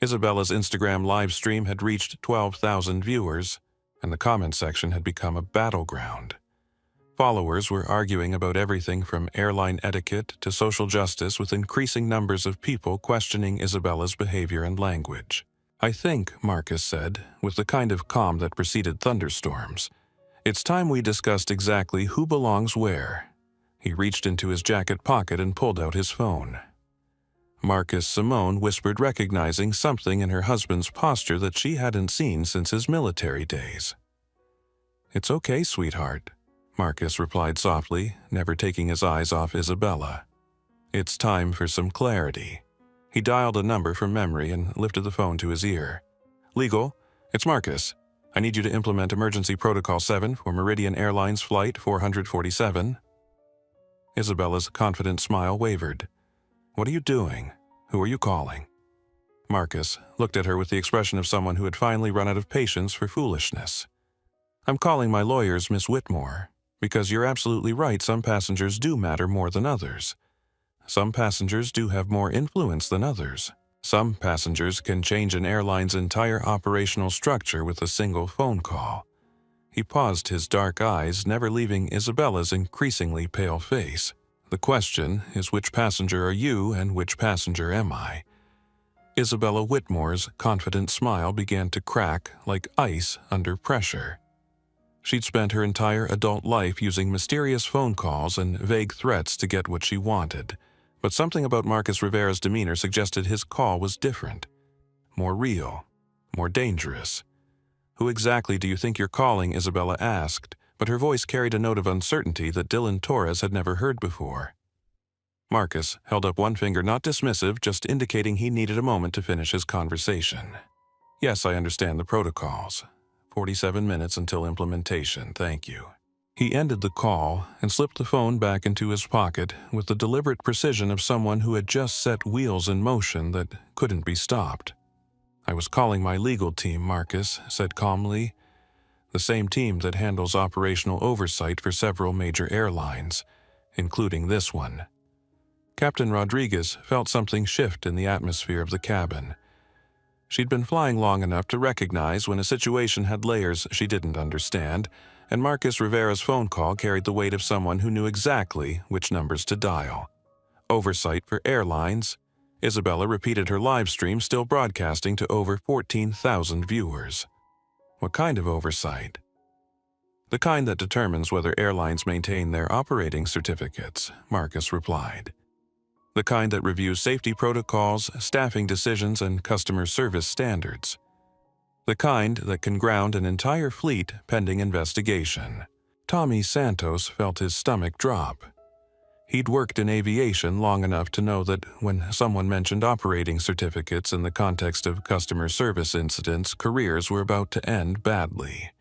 Isabella's Instagram live stream had reached 12,000 viewers, and the comment section had become a battleground. Followers were arguing about everything from airline etiquette to social justice, with increasing numbers of people questioning Isabella's behavior and language. "I think," Marcus said, with the kind of calm that preceded thunderstorms, "it's time we discussed exactly who belongs where." He reached into his jacket pocket and pulled out his phone. Marcus Simone whispered, recognizing something in her husband's posture that she hadn't seen since his military days. "It's okay, sweetheart," Marcus replied softly, never taking his eyes off Isabella. "It's time for some clarity." He dialed a number from memory and lifted the phone to his ear. "Legal, it's Marcus. I need you to implement Emergency Protocol 7 for Meridian Airlines Flight 447. Isabella's confident smile wavered. "What are you doing? Who are you calling?" Marcus looked at her with the expression of someone who had finally run out of patience for foolishness. "I'm calling my lawyers, Miss Whitmore, because you're absolutely right, some passengers do matter more than others. Some passengers do have more influence than others. Some passengers can change an airline's entire operational structure with a single phone call." He paused, his dark eyes never leaving Isabella's increasingly pale face. "The question is, which passenger are you and which passenger am I?" Isabella Whitmore's confident smile began to crack like ice under pressure. She'd spent her entire adult life using mysterious phone calls and vague threats to get what she wanted, but something about Marcus Rivera's demeanor suggested his call was different, more real, more dangerous. "Who exactly do you think you're calling?" Isabella asked, but her voice carried a note of uncertainty that Dylan Torres had never heard before. Marcus held up one finger, not dismissive, just indicating he needed a moment to finish his conversation. "Yes, I understand the protocols. 47 minutes until implementation, thank you." He ended the call and slipped the phone back into his pocket with the deliberate precision of someone who had just set wheels in motion that couldn't be stopped. "I was calling my legal team," Marcus said calmly. "The same team that handles operational oversight for several major airlines, including this one." Captain Rodriguez felt something shift in the atmosphere of the cabin. She'd been flying long enough to recognize when a situation had layers she didn't understand, and Marcus Rivera's phone call carried the weight of someone who knew exactly which numbers to dial. Oversight for airlines. Isabella repeated her live stream, still broadcasting to over 14,000 viewers. "What kind of oversight?" "The kind that determines whether airlines maintain their operating certificates," Marcus replied. "The kind that reviews safety protocols, staffing decisions, and customer service standards. The kind that can ground an entire fleet pending investigation." Tommy Santos felt his stomach drop. He'd worked in aviation long enough to know that when someone mentioned operating certificates in the context of customer service incidents, careers were about to end badly.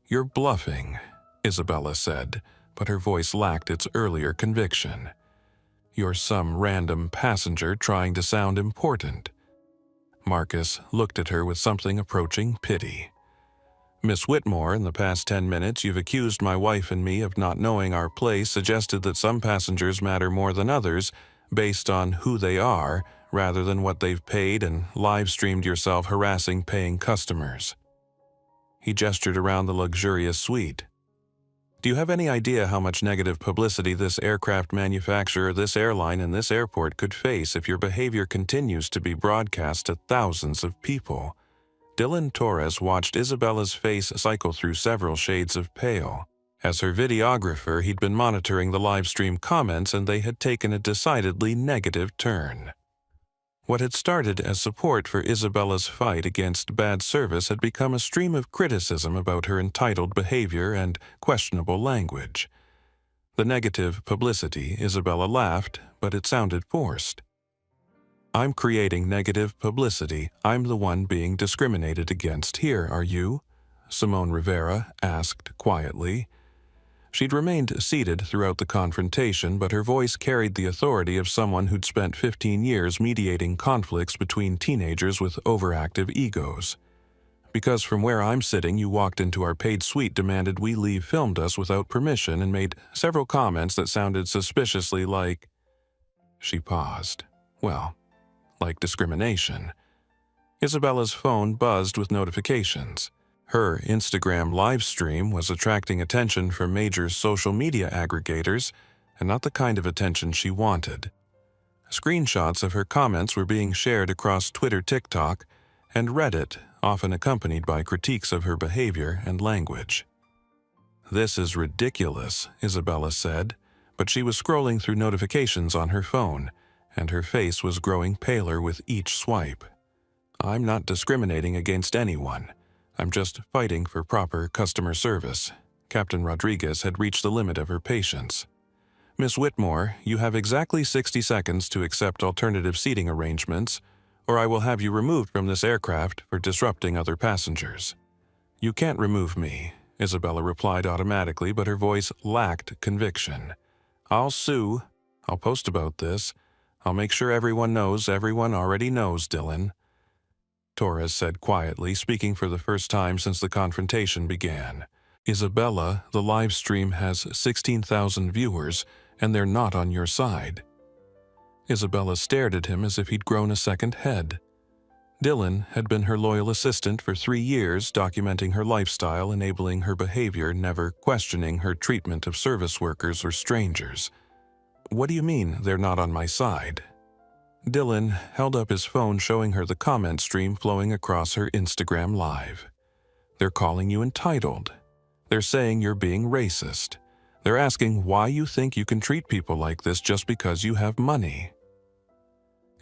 "You're bluffing," Isabella said, but her voice lacked its earlier conviction. "You're some random passenger trying to sound important." Marcus looked at her with something approaching pity. "Miss Whitmore, in the past 10 minutes you've accused my wife and me of not knowing our place, suggested that some passengers matter more than others based on who they are rather than what they've paid, and live-streamed yourself harassing paying customers." He gestured around the luxurious suite. "Do you have any idea how much negative publicity this aircraft manufacturer, this airline, and this airport could face if your behavior continues to be broadcast to thousands of people?" Dylan Torres watched Isabella's face cycle through several shades of pale. As her videographer, he'd been monitoring the live stream comments, and they had taken a decidedly negative turn. What had started as support for Isabella's fight against bad service had become a stream of criticism about her entitled behavior and questionable language. The negative publicity, Isabella laughed, but it sounded forced. "I'm creating negative publicity. I'm the one being discriminated against here, are you?" Simone Rivera asked quietly. She'd remained seated throughout the confrontation, but her voice carried the authority of someone who'd spent 15 years mediating conflicts between teenagers with overactive egos. "Because from where I'm sitting, you walked into our paid suite, demanded we leave, filmed us without permission, and made several comments that sounded suspiciously like—" She paused. "Well, like discrimination." Isabella's phone buzzed with notifications. Her Instagram live stream was attracting attention from major social media aggregators, and not the kind of attention she wanted. Screenshots of her comments were being shared across Twitter, TikTok, and Reddit, often accompanied by critiques of her behavior and language. "This is ridiculous," Isabella said, but she was scrolling through notifications on her phone, and her face was growing paler with each swipe. "I'm not discriminating against anyone. I'm just fighting for proper customer service." Captain Rodriguez had reached the limit of her patience. "Miss Whitmore, you have exactly 60 seconds to accept alternative seating arrangements, or I will have you removed from this aircraft for disrupting other passengers." "You can't remove me," Isabella replied automatically, but her voice lacked conviction. "I'll sue. I'll post about this. I'll make sure everyone knows everyone already knows, Dylan," Torres said quietly, speaking for the first time since the confrontation began. "Isabella, the live stream has 16,000 viewers, and they're not on your side." Isabella stared at him as if he'd grown a second head. Dylan had been her loyal assistant for 3 years, documenting her lifestyle, enabling her behavior, never questioning her treatment of service workers or strangers. "What do you mean, they're not on my side?" Dylan held up his phone, showing her the comment stream flowing across her Instagram live. "They're calling you entitled. They're saying you're being racist. They're asking why you think you can treat people like this just because you have money."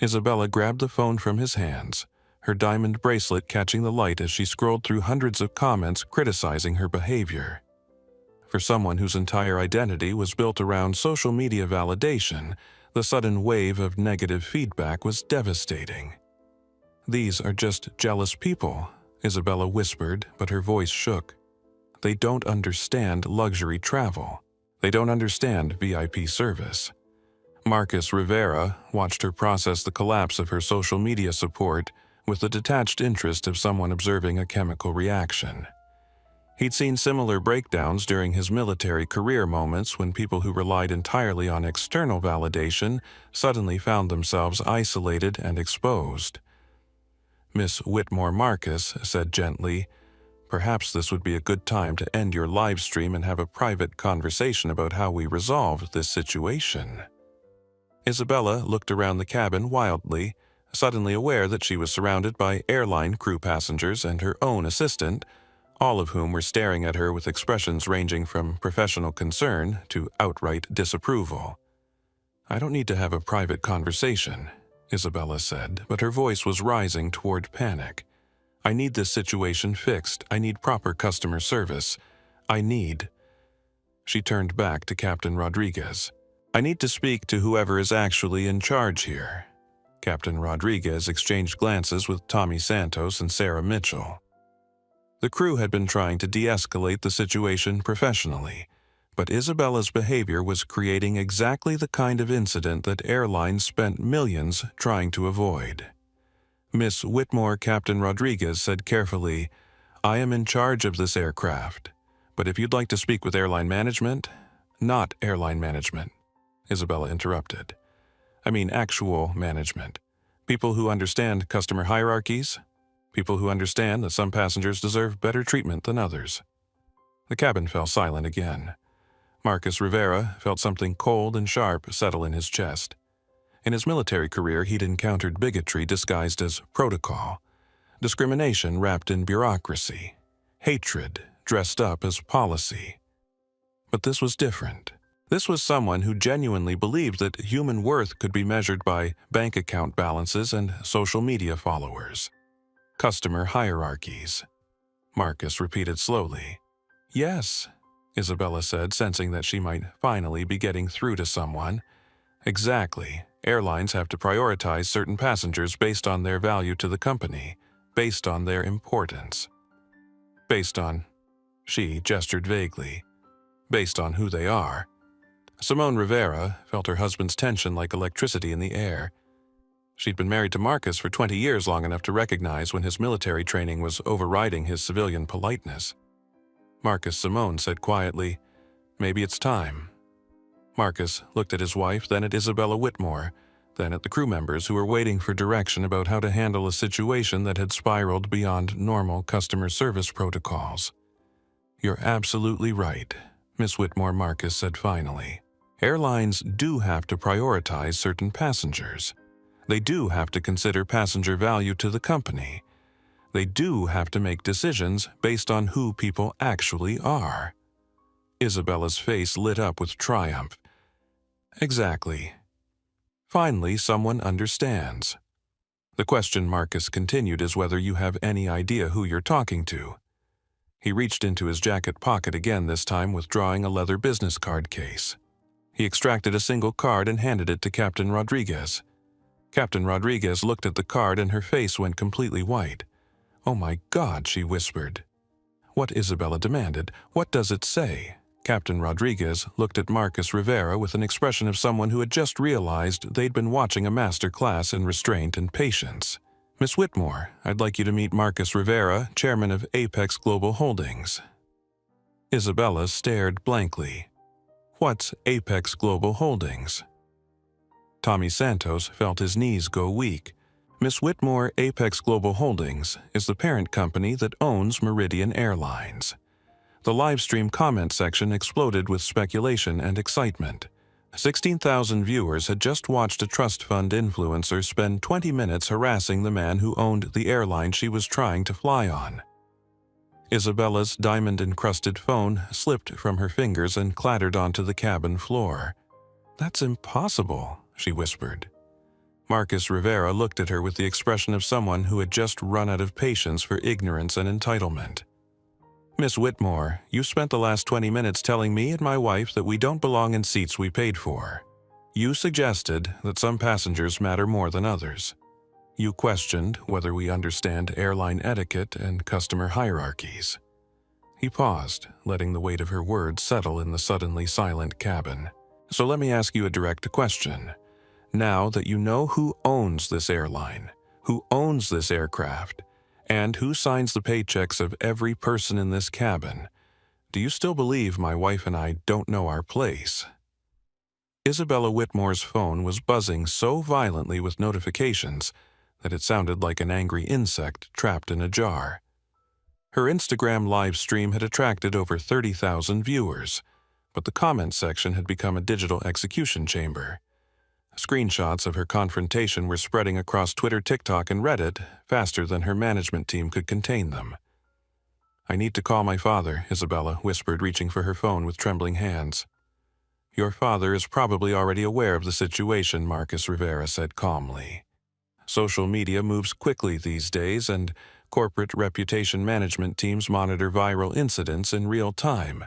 Isabella grabbed the phone from his hands, her diamond bracelet catching the light as she scrolled through hundreds of comments criticizing her behavior. For someone whose entire identity was built around social media validation, the sudden wave of negative feedback was devastating. "These are just jealous people," Isabella whispered, but her voice shook. "They don't understand luxury travel. They don't understand VIP service." Marcus Rivera watched her process the collapse of her social media support with the detached interest of someone observing a chemical reaction. He'd seen similar breakdowns during his military career moments when people who relied entirely on external validation suddenly found themselves isolated and exposed. Miss Whitmore, Marcus said gently, "Perhaps this would be a good time to end your live stream and have a private conversation about how we resolve this situation." Isabella looked around the cabin wildly, suddenly aware that she was surrounded by airline crew passengers and her own assistant, all of whom were staring at her with expressions ranging from professional concern to outright disapproval. "I don't need to have a private conversation," Isabella said, but her voice was rising toward panic. "I need this situation fixed. I need proper customer service. I need—" She turned back to Captain Rodriguez. "I need to speak to whoever is actually in charge here." Captain Rodriguez exchanged glances with Tommy Santos and Sarah Mitchell. The crew had been trying to de-escalate the situation professionally, but Isabella's behavior was creating exactly the kind of incident that Airline spent millions trying to avoid. "Miss Whitmore," Captain Rodriguez said carefully, "I am in charge of this aircraft, but if you'd like to speak with airline management—" "Not airline management," Isabella interrupted. "I mean actual management. People who understand customer hierarchies. People who understand that some passengers deserve better treatment than others." The cabin fell silent again. Marcus Rivera felt something cold and sharp settle in his chest. In his military career, he'd encountered bigotry disguised as protocol, discrimination wrapped in bureaucracy, hatred dressed up as policy. But this was different. This was someone who genuinely believed that human worth could be measured by bank account balances and social media followers. Customer hierarchies. Marcus repeated slowly. "Yes," Isabella said, sensing that she might finally be getting through to someone. "Exactly. Airlines have to prioritize certain passengers based on their value to the company, based on their importance. Based on—" She gestured vaguely. based on who they are. Simone Rivera felt her husband's tension like electricity in the air. She'd been married to Marcus for 20 years, long enough to recognize when his military training was overriding his civilian politeness. Marcus, Simone said quietly, "Maybe it's time." Marcus looked at his wife, then at Isabella Whitmore, then at the crew members who were waiting for direction about how to handle a situation that had spiraled beyond normal customer service protocols. "You're absolutely right," Miss Whitmore, Marcus said finally. "Airlines do have to prioritize certain passengers. They do have to consider passenger value to the company. They do have to make decisions based on who people actually are." Isabella's face lit up with triumph. "Exactly. Finally, someone understands. The question," Marcus continued, "is whether you have any idea who you're talking to." He reached into his jacket pocket again, this time withdrawing a leather business card case. He extracted a single card and handed it to Captain Rodriguez. Captain Rodriguez looked at the card and her face went completely white. "Oh my God," she whispered. "What?" Isabella demanded. "What does it say?" Captain Rodriguez looked at Marcus Rivera with an expression of someone who had just realized they'd been watching a master class in restraint and patience. "Miss Whitmore, I'd like you to meet Marcus Rivera, chairman of Apex Global Holdings." Isabella stared blankly. "What's Apex Global Holdings?" Tommy Santos felt his knees go weak. "Miss Whitmore, Apex Global Holdings is the parent company that owns Meridian Airlines." The livestream comment section exploded with speculation and excitement. 16,000 viewers had just watched a trust fund influencer spend 20 minutes harassing the man who owned the airline she was trying to fly on. Isabella's diamond-encrusted phone slipped from her fingers and clattered onto the cabin floor. "That's impossible," she whispered. Marcus Rivera looked at her with the expression of someone who had just run out of patience for ignorance and entitlement. "Miss Whitmore, you spent the last 20 minutes telling me and my wife that we don't belong in seats we paid for. You suggested that some passengers matter more than others. You questioned whether we understand airline etiquette and customer hierarchies." He paused, letting the weight of her words settle in the suddenly silent cabin. "So let me ask you a direct question. Now that you know who owns this airline, who owns this aircraft, and who signs the paychecks of every person in this cabin, do you still believe my wife and I don't know our place?" Isabella Whitmore's phone was buzzing so violently with notifications that it sounded like an angry insect trapped in a jar. Her Instagram live stream had attracted over 30,000 viewers, but the comment section had become a digital execution chamber. Screenshots of her confrontation were spreading across Twitter, TikTok, and Reddit faster than her management team could contain them. "I need to call my father," Isabella whispered, reaching for her phone with trembling hands. "Your father is probably already aware of the situation," Marcus Rivera said calmly. "Social media moves quickly these days, and corporate reputation management teams monitor viral incidents in real time."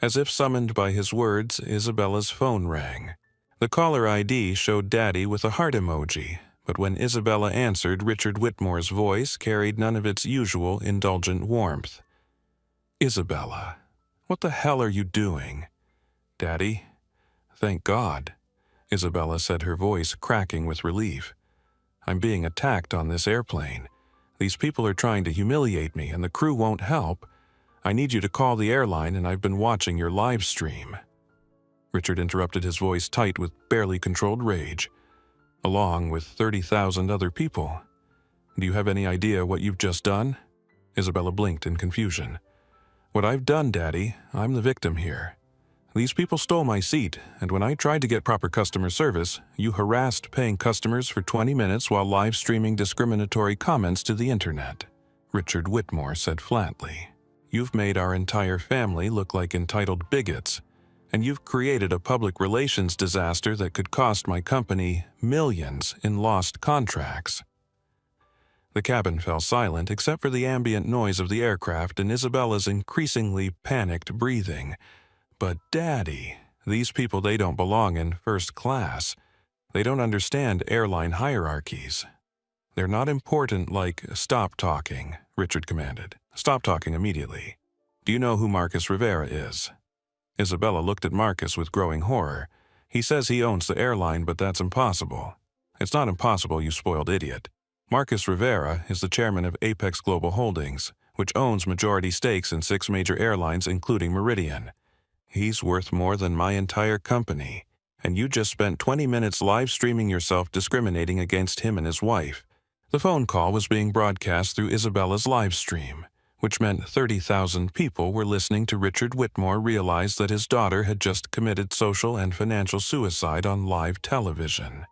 As if summoned by his words, Isabella's phone rang. The caller ID showed Daddy with a heart emoji, but when Isabella answered, Richard Whitmore's voice carried none of its usual indulgent warmth. "Isabella, what the hell are you doing?" "Daddy, thank God," Isabella said, her voice cracking with relief. "I'm being attacked on this airplane. These people are trying to humiliate me, and the crew won't help. I need you to call the airline, and I've been watching your live stream." Richard interrupted, his voice tight with barely controlled rage. "Along with 30,000 other people. Do you have any idea what you've just done?" Isabella blinked in confusion. "What I've done, Daddy, I'm the victim here. These people stole my seat, and when I tried to get proper customer service, you harassed paying customers for 20 minutes while live streaming discriminatory comments to the internet," Richard Whitmore said flatly. "You've made our entire family look like entitled bigots, and you've created a public relations disaster that could cost my company millions in lost contracts." The cabin fell silent except for the ambient noise of the aircraft and Isabella's increasingly panicked breathing. "But Daddy, these people, they don't belong in first class. They don't understand airline hierarchies. They're not important like—" "Stop talking," Richard commanded. "Stop talking immediately. Do you know who Marcus Rivera is?" Isabella looked at Marcus with growing horror. He says he owns the airline, but that's impossible. It's not impossible, you spoiled idiot. Marcus Rivera is the chairman of Apex Global Holdings, which owns majority stakes in 6 major airlines, including Meridian. He's worth more than my entire company, and you just spent 20 minutes live streaming yourself discriminating against him and his wife. The phone call was being broadcast through Isabella's live stream, which meant 30,000 people were listening to Richard Whitmore realize that his daughter had just committed social and financial suicide on live television.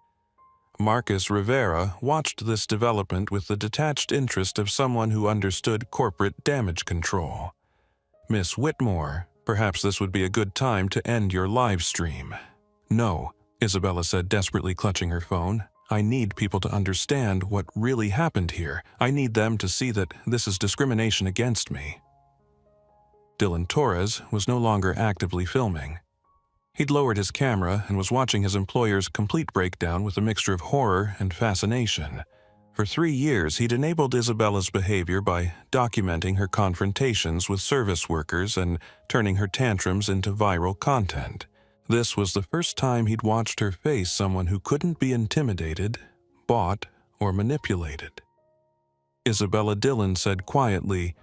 Marcus Rivera watched this development with the detached interest of someone who understood corporate damage control. Miss Whitmore, perhaps this would be a good time to end your live stream. No, Isabella said, desperately clutching her phone. I need people to understand what really happened here. I need them to see that this is discrimination against me. Dylan Torres was no longer actively filming. He'd lowered his camera and was watching his employer's complete breakdown with a mixture of horror and fascination. For 3 years, he'd enabled Isabella's behavior by documenting her confrontations with service workers and turning her tantrums into viral content. This was the first time he'd watched her face someone who couldn't be intimidated, bought, or manipulated. Isabella Dillon said quietly,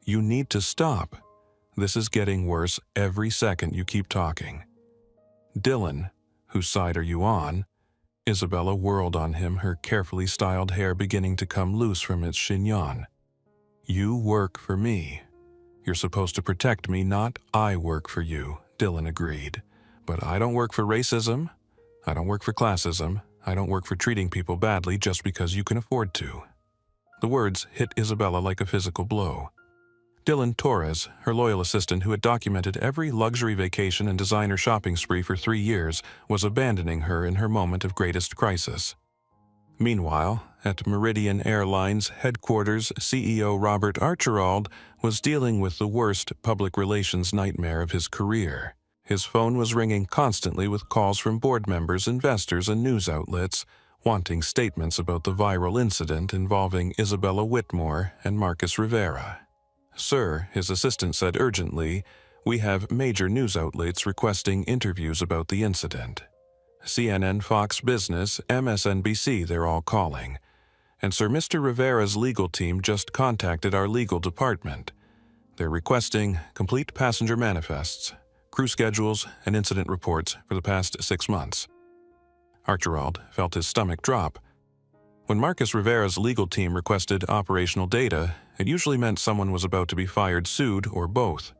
"You need to stop. This is getting worse every second you keep talking." Dillon, whose side are you on? Isabella whirled on him, her carefully styled hair beginning to come loose from its chignon. You work for me. You're supposed to protect me, not I work for you, Dillon agreed. But I don't work for racism. I don't work for classism. I don't work for treating people badly just because you can afford to. The words hit Isabella like a physical blow. Dylan Torres, her loyal assistant who had documented every luxury vacation and designer shopping spree for 3 years, was abandoning her in her moment of greatest crisis. Meanwhile, at Meridian Airlines headquarters, CEO Robert Archibald was dealing with the worst public relations nightmare of his career. His phone was ringing constantly with calls from board members, investors, and news outlets, wanting statements about the viral incident involving Isabella Whitmore and Marcus Rivera. Sir, his assistant said urgently, we have major news outlets requesting interviews about the incident. CNN, Fox Business, MSNBC, they're all calling. And Sir, Mr. Rivera's legal team just contacted our legal department. They're requesting complete passenger manifests, crew schedules, and incident reports for the past 6 months. Archibald felt his stomach drop. When Marcus Rivera's legal team requested operational data, it usually meant someone was about to be fired, sued, or both.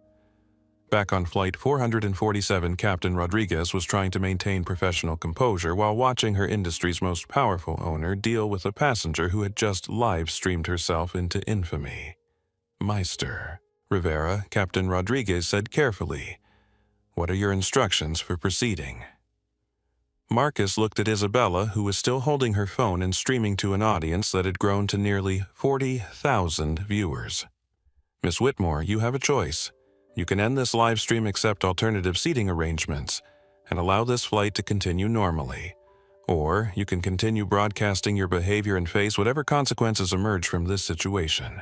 Back on Flight 447, Captain Rodriguez was trying to maintain professional composure while watching her industry's most powerful owner deal with a passenger who had just live-streamed herself into infamy. Meister, Rivera, Captain Rodriguez said carefully, "What are your instructions for proceeding?" Marcus looked at Isabella, who was still holding her phone and streaming to an audience that had grown to nearly 40,000 viewers. Miss Whitmore, you have a choice. You can end this live stream, accept alternative seating arrangements, and allow this flight to continue normally. Or you can continue broadcasting your behavior and face whatever consequences emerge from this situation.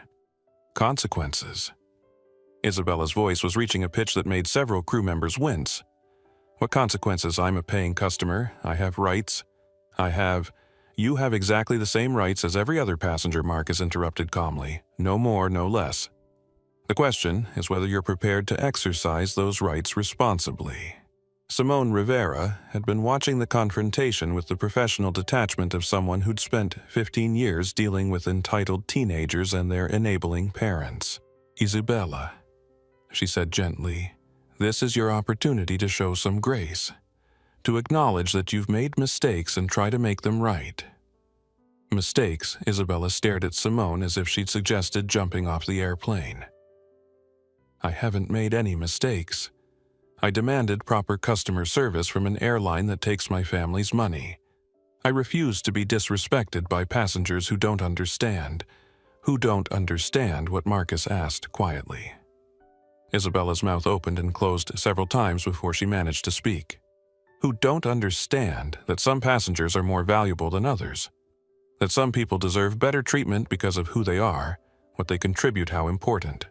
Consequences. Isabella's voice was reaching a pitch that made several crew members wince. What consequences? I'm a paying customer. I have rights. You have exactly the same rights as every other passenger, Marcus interrupted calmly. No more, no less. The question is whether you're prepared to exercise those rights responsibly. Simone Rivera had been watching the confrontation with the professional detachment of someone who'd spent 15 years dealing with entitled teenagers and their enabling parents. Isabella, she said gently, this is your opportunity to show some grace, to acknowledge that you've made mistakes and try to make them right. Mistakes? Isabella stared at Simone as if she'd suggested jumping off the airplane. I haven't made any mistakes. I demanded proper customer service from an airline that takes my family's money. I refuse to be disrespected by passengers who don't understand what Marcus asked quietly. Isabella's mouth opened and closed several times before she managed to speak. Who don't understand that some passengers are more valuable than others, that some people deserve better treatment because of who they are, what they contribute, how important.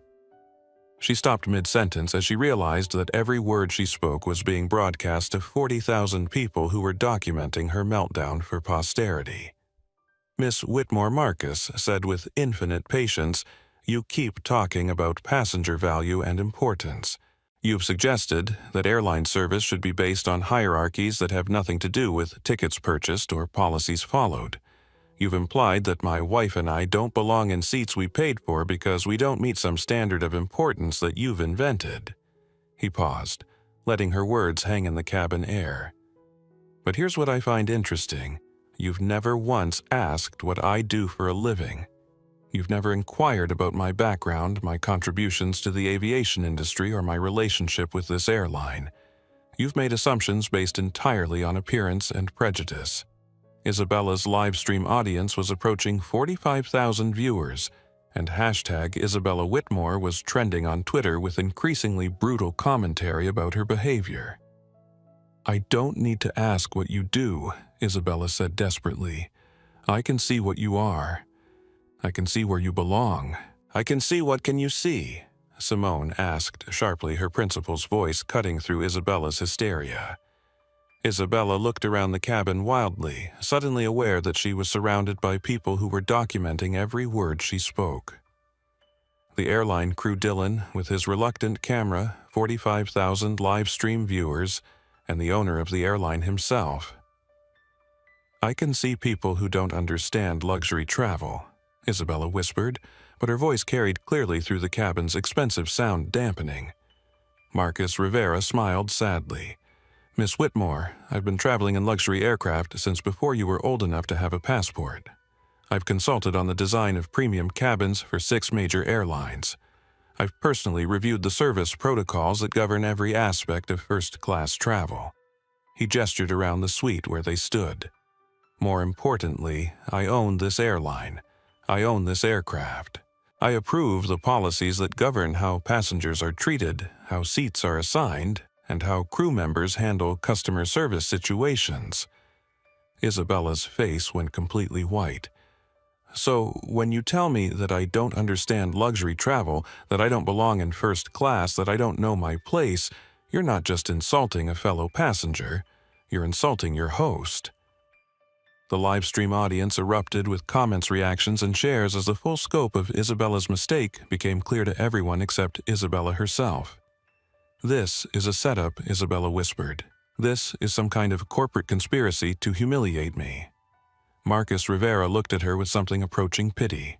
She stopped mid-sentence as she realized that every word she spoke was being broadcast to 40,000 people who were documenting her meltdown for posterity. Miss Whitmore Marcus said with infinite patience, "You keep talking about passenger value and importance. You've suggested that airline service should be based on hierarchies that have nothing to do with tickets purchased or policies followed. You've implied that my wife and I don't belong in seats we paid for because we don't meet some standard of importance that you've invented." He paused, letting her words hang in the cabin air. "But here's what I find interesting. You've never once asked what I do for a living. You've never inquired about my background, my contributions to the aviation industry, or my relationship with this airline. You've made assumptions based entirely on appearance and prejudice." Isabella's live stream audience was approaching 45,000 viewers, and hashtag Isabella Whitmore was trending on Twitter with increasingly brutal commentary about her behavior. "I don't need to ask what you do," Isabella said desperately. "I can see what you are. I can see where you belong." "I can see what can you see?" Simone asked sharply, her principal's voice cutting through Isabella's hysteria. Isabella looked around the cabin wildly, suddenly aware that she was surrounded by people who were documenting every word she spoke. The airline crew Dylan, with his reluctant camera, 45,000 live stream viewers, and the owner of the airline himself. "I can see people who don't understand luxury travel," Isabella whispered, but her voice carried clearly through the cabin's expensive sound dampening. Marcus Rivera smiled sadly. "Miss Whitmore, I've been traveling in luxury aircraft since before you were old enough to have a passport. I've consulted on the design of premium cabins for 6 major airlines. I've personally reviewed the service protocols that govern every aspect of first-class travel." He gestured around the suite where they stood. "More importantly, I own this airline. I own this aircraft. I approve the policies that govern how passengers are treated, how seats are assigned, and how crew members handle customer service situations." Isabella's face went completely white. "So, when you tell me that I don't understand luxury travel, that I don't belong in first class, that I don't know my place, you're not just insulting a fellow passenger, you're insulting your host." The live stream audience erupted with comments, reactions, and shares as the full scope of Isabella's mistake became clear to everyone except Isabella herself. "This is a setup," Isabella whispered. "This is some kind of corporate conspiracy to humiliate me." Marcus Rivera looked at her with something approaching pity.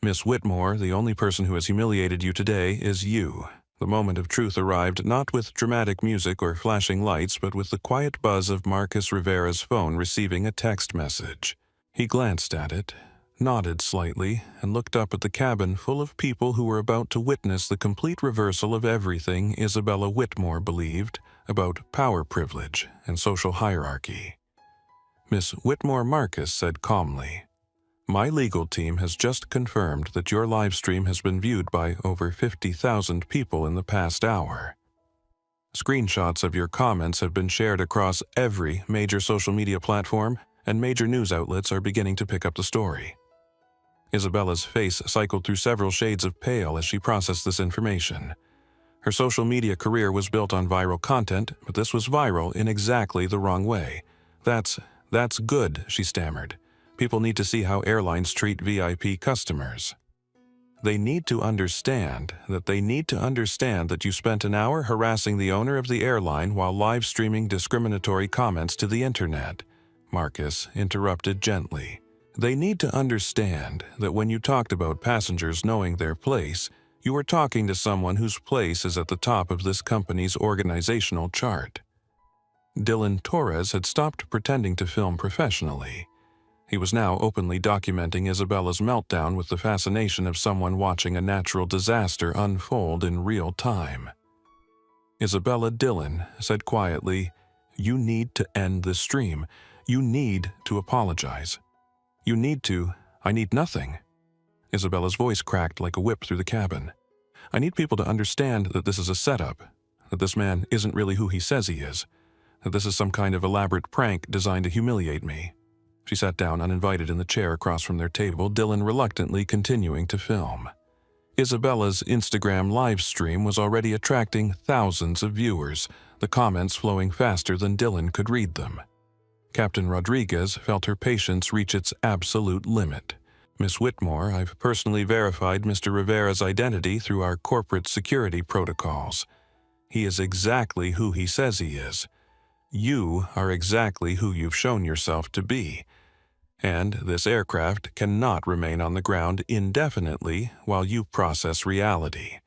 "Miss Whitmore, the only person who has humiliated you today is you." The moment of truth arrived not with dramatic music or flashing lights, but with the quiet buzz of Marcus Rivera's phone receiving a text message. He glanced at it, nodded slightly, and looked up at the cabin full of people who were about to witness the complete reversal of everything Isabella Whitmore believed about power privilege and social hierarchy. Miss Whitmore Marcus said calmly, "My legal team has just confirmed that your live stream has been viewed by over 50,000 people in the past hour. Screenshots of your comments have been shared across every major social media platform, and major news outlets are beginning to pick up the story." Isabella's face cycled through several shades of pale as she processed this information. Her social media career was built on viral content, but this was viral in exactly the wrong way. That's good," she stammered. "People need to see how airlines treat VIP customers. They need to understand that you spent an hour harassing the owner of the airline while live streaming discriminatory comments to the internet," Marcus interrupted gently. "They need to understand that when you talked about passengers knowing their place, you were talking to someone whose place is at the top of this company's organizational chart." Dylan Torres had stopped pretending to film professionally. He was now openly documenting Isabella's meltdown with the fascination of someone watching a natural disaster unfold in real time. Isabella Dylan said quietly, "You need to end this stream. You need to apologize. You need to—" "I need nothing." Isabella's voice cracked like a whip through the cabin. "I need people to understand that this is a setup, that this man isn't really who he says he is, that this is some kind of elaborate prank designed to humiliate me." She sat down uninvited in the chair across from their table, Dylan reluctantly continuing to film. Isabella's Instagram live stream was already attracting thousands of viewers, the comments flowing faster than Dylan could read them. Captain Rodriguez felt her patience reach its absolute limit. Miss Whitmore, I've personally verified Mr. Rivera's identity through our corporate security protocols. He is exactly who he says he is. You are exactly who you've shown yourself to be. And this aircraft cannot remain on the ground indefinitely while you process reality.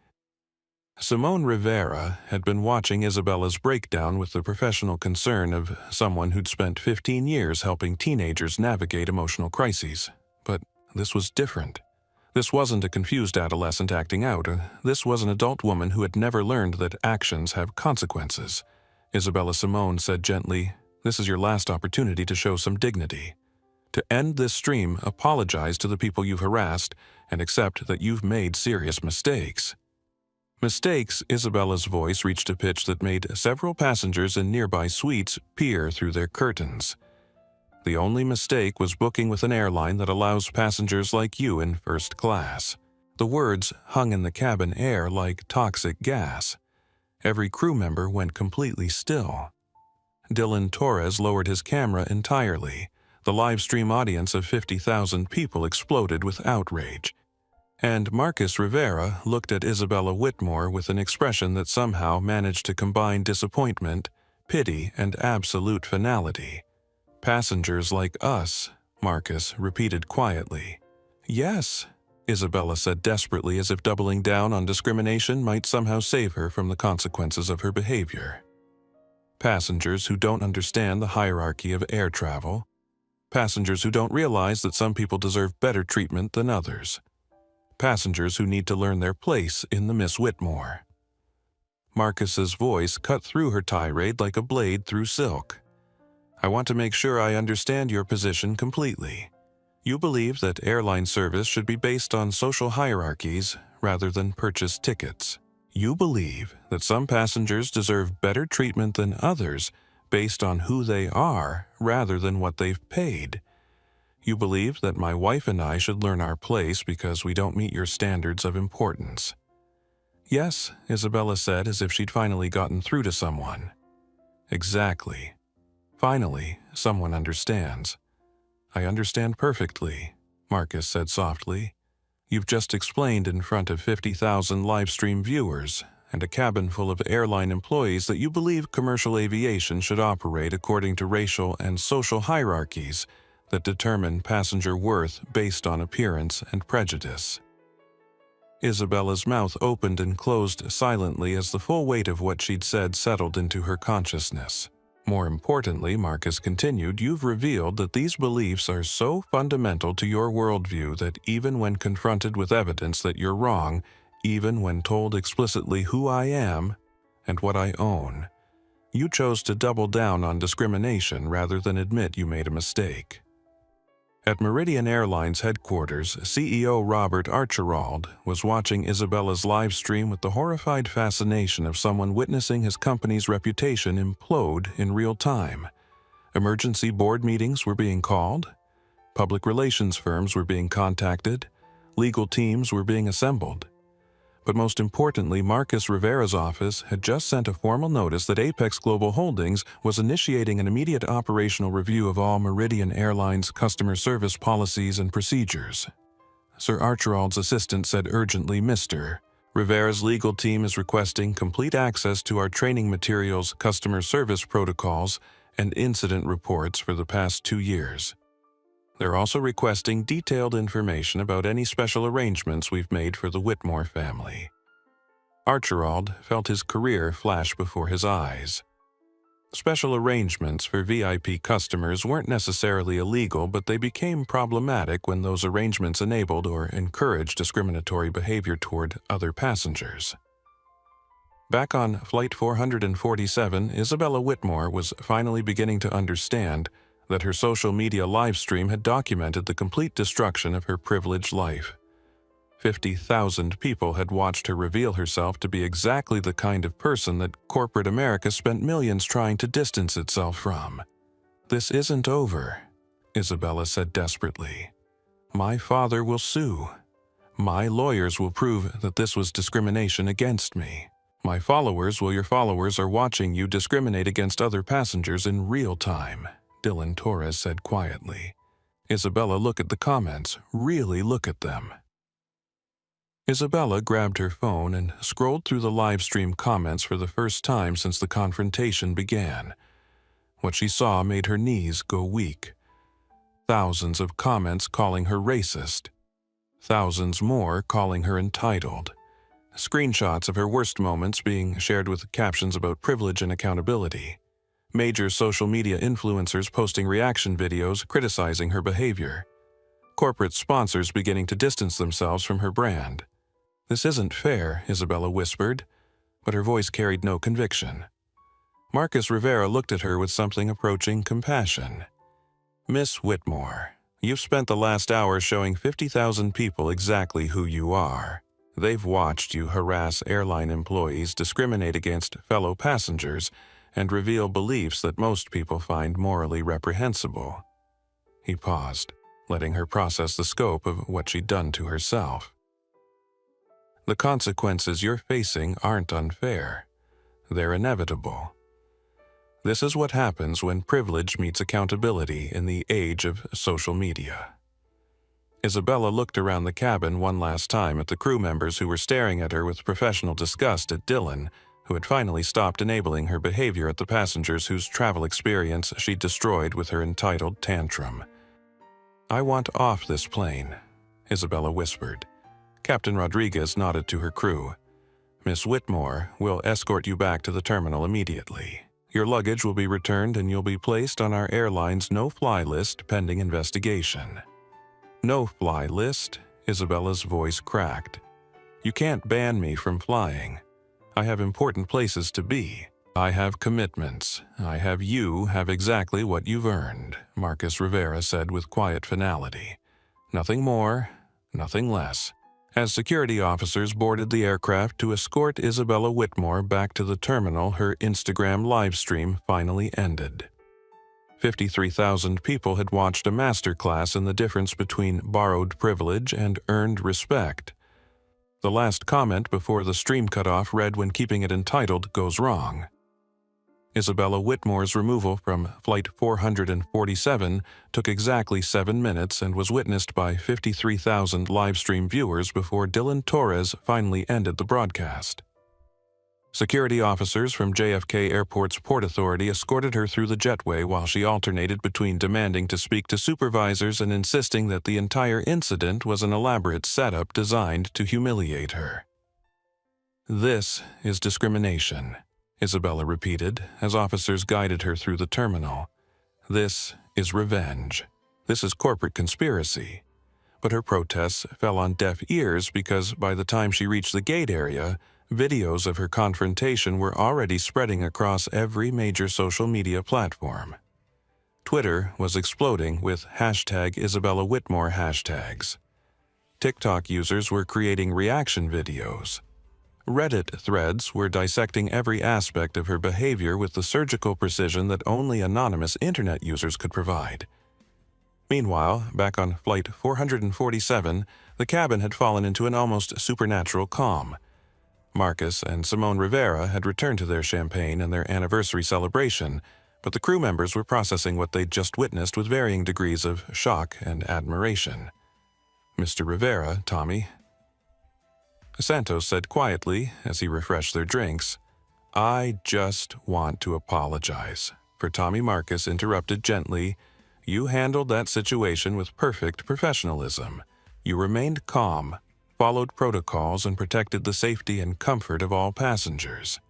Simone Rivera had been watching Isabella's breakdown with the professional concern of someone who'd spent 15 years helping teenagers navigate emotional crises. But this was different. This wasn't a confused adolescent acting out. This was an adult woman who had never learned that actions have consequences. Isabella Simone said gently, "This is your last opportunity to show some dignity. To end this stream, apologize to the people you've harassed and accept that you've made serious mistakes." Mistakes, Isabella's voice reached a pitch that made several passengers in nearby suites peer through their curtains. The only mistake was booking with an airline that allows passengers like you in first class. The words hung in the cabin air like toxic gas. Every crew member went completely still. Dylan Torres lowered his camera entirely. The live stream audience of 50,000 people exploded with outrage. And Marcus Rivera looked at Isabella Whitmore with an expression that somehow managed to combine disappointment, pity, and absolute finality. "Passengers like us," Marcus repeated quietly. "Yes," Isabella said desperately, as if doubling down on discrimination might somehow save her from the consequences of her behavior. "Passengers who don't understand the hierarchy of air travel. Passengers who don't realize that some people deserve better treatment than others. Passengers who need to learn their place in the Miss Whitmore." Marcus's voice cut through her tirade like a blade through silk. "I want to make sure I understand your position completely. You believe that airline service should be based on social hierarchies rather than purchased tickets. You believe that some passengers deserve better treatment than others based on who they are rather than what they've paid. You believe that my wife and I should learn our place because we don't meet your standards of importance." "Yes," Isabella said, as if she'd finally gotten through to someone. "Exactly. Finally, someone understands." "I understand perfectly," Marcus said softly. "You've just explained in front of 50,000 live stream viewers and a cabin full of airline employees that you believe commercial aviation should operate according to racial and social hierarchies that determine passenger worth based on appearance and prejudice." Isabella's mouth opened and closed silently as the full weight of what she'd said settled into her consciousness. "More importantly," Marcus continued, "you've revealed that these beliefs are so fundamental to your worldview that even when confronted with evidence that you're wrong, even when told explicitly who I am and what I own, you chose to double down on discrimination rather than admit you made a mistake." At Meridian Airlines headquarters, CEO Robert Archibald was watching Isabella's live stream with the horrified fascination of someone witnessing his company's reputation implode in real time. Emergency board meetings were being called, public relations firms were being contacted, legal teams were being assembled. But most importantly, Marcus Rivera's office had just sent a formal notice that Apex Global Holdings was initiating an immediate operational review of all Meridian Airlines customer service policies and procedures. Sir Archibald's assistant said urgently, "Mr. Rivera's legal team is requesting complete access to our training materials, customer service protocols, and incident reports for the past 2 years. They're also requesting detailed information about any special arrangements we've made for the Whitmore family." Archibald felt his career flash before his eyes. Special arrangements for VIP customers weren't necessarily illegal, but they became problematic when those arrangements enabled or encouraged discriminatory behavior toward other passengers. Back on Flight 447, Isabella Whitmore was finally beginning to understand that her social media live stream had documented the complete destruction of her privileged life. 50,000 people had watched her reveal herself to be exactly the kind of person that corporate America spent millions trying to distance itself from. "This isn't over," Isabella said desperately. "My father will sue. My lawyers will prove that this was discrimination against me. My followers will your followers are watching you discriminate against other passengers in real time, Dylan Torres said quietly. Isabella, look at the comments. Really look at them. Isabella grabbed her phone and scrolled through the live stream comments for the first time since the confrontation began. What she saw made her knees go weak. Thousands of comments calling her racist. Thousands more calling her entitled. Screenshots of her worst moments being shared with captions about privilege and accountability. Major social media influencers posting reaction videos criticizing her behavior. Corporate sponsors beginning to distance themselves from her brand. This isn't fair, Isabella whispered, but her voice carried no conviction. Marcus Rivera looked at her with something approaching compassion. Miss Whitmore, you've spent the last hour showing 50,000 people exactly who you are. They've watched you harass airline employees, discriminate against fellow passengers, and reveal beliefs that most people find morally reprehensible. He paused, letting her process the scope of what she'd done to herself. The consequences you're facing aren't unfair. They're inevitable. This is what happens when privilege meets accountability in the age of social media. Isabella looked around the cabin one last time at the crew members who were staring at her with professional disgust at Dylan, who had finally stopped enabling her behavior at the passengers whose travel experience she destroyed with her entitled tantrum. I want off this plane, Isabella whispered. Captain Rodriguez nodded to her crew. Miss Whitmore will escort you back to the terminal immediately. Your luggage will be returned and you'll be placed on our airline's no-fly list pending investigation. No-fly list? Isabella's voice cracked. You can't ban me from flying. I have important places to be. I have commitments. You have exactly what you've earned, Marcus Rivera said with quiet finality. Nothing more, nothing less. As security officers boarded the aircraft to escort Isabella Whitmore back to the terminal, her Instagram livestream finally ended. 53,000 people had watched a masterclass in the difference between borrowed privilege and earned respect. The last comment before the stream cut off read, "When keeping it entitled goes wrong." Isabella Whitmore's removal from Flight 447 took exactly 7 minutes and was witnessed by 53,000 livestream viewers before Dylan Torres finally ended the broadcast. Security officers from JFK Airport's Port Authority escorted her through the jetway while she alternated between demanding to speak to supervisors and insisting that the entire incident was an elaborate setup designed to humiliate her. This is discrimination, Isabella repeated as officers guided her through the terminal. This is revenge. This is corporate conspiracy. But her protests fell on deaf ears because by the time she reached the gate area, videos of her confrontation were already spreading across every major social media platform. Twitter was exploding with #Isabella Whitmore hashtags. TikTok users were creating reaction videos. Reddit threads were dissecting every aspect of her behavior with the surgical precision that only anonymous internet users could provide. Meanwhile, back on Flight 447, the cabin had fallen into an almost supernatural calm. Marcus and Simone Rivera had returned to their champagne and their anniversary celebration, but the crew members were processing what they'd just witnessed with varying degrees of shock and admiration. "Mr. Rivera, Tommy," Santos said quietly as he refreshed their drinks, "I just want to apologize." For Tommy Marcus interrupted gently, "You handled that situation with perfect professionalism. You remained calm, followed protocols, and protected the safety and comfort of all passengers.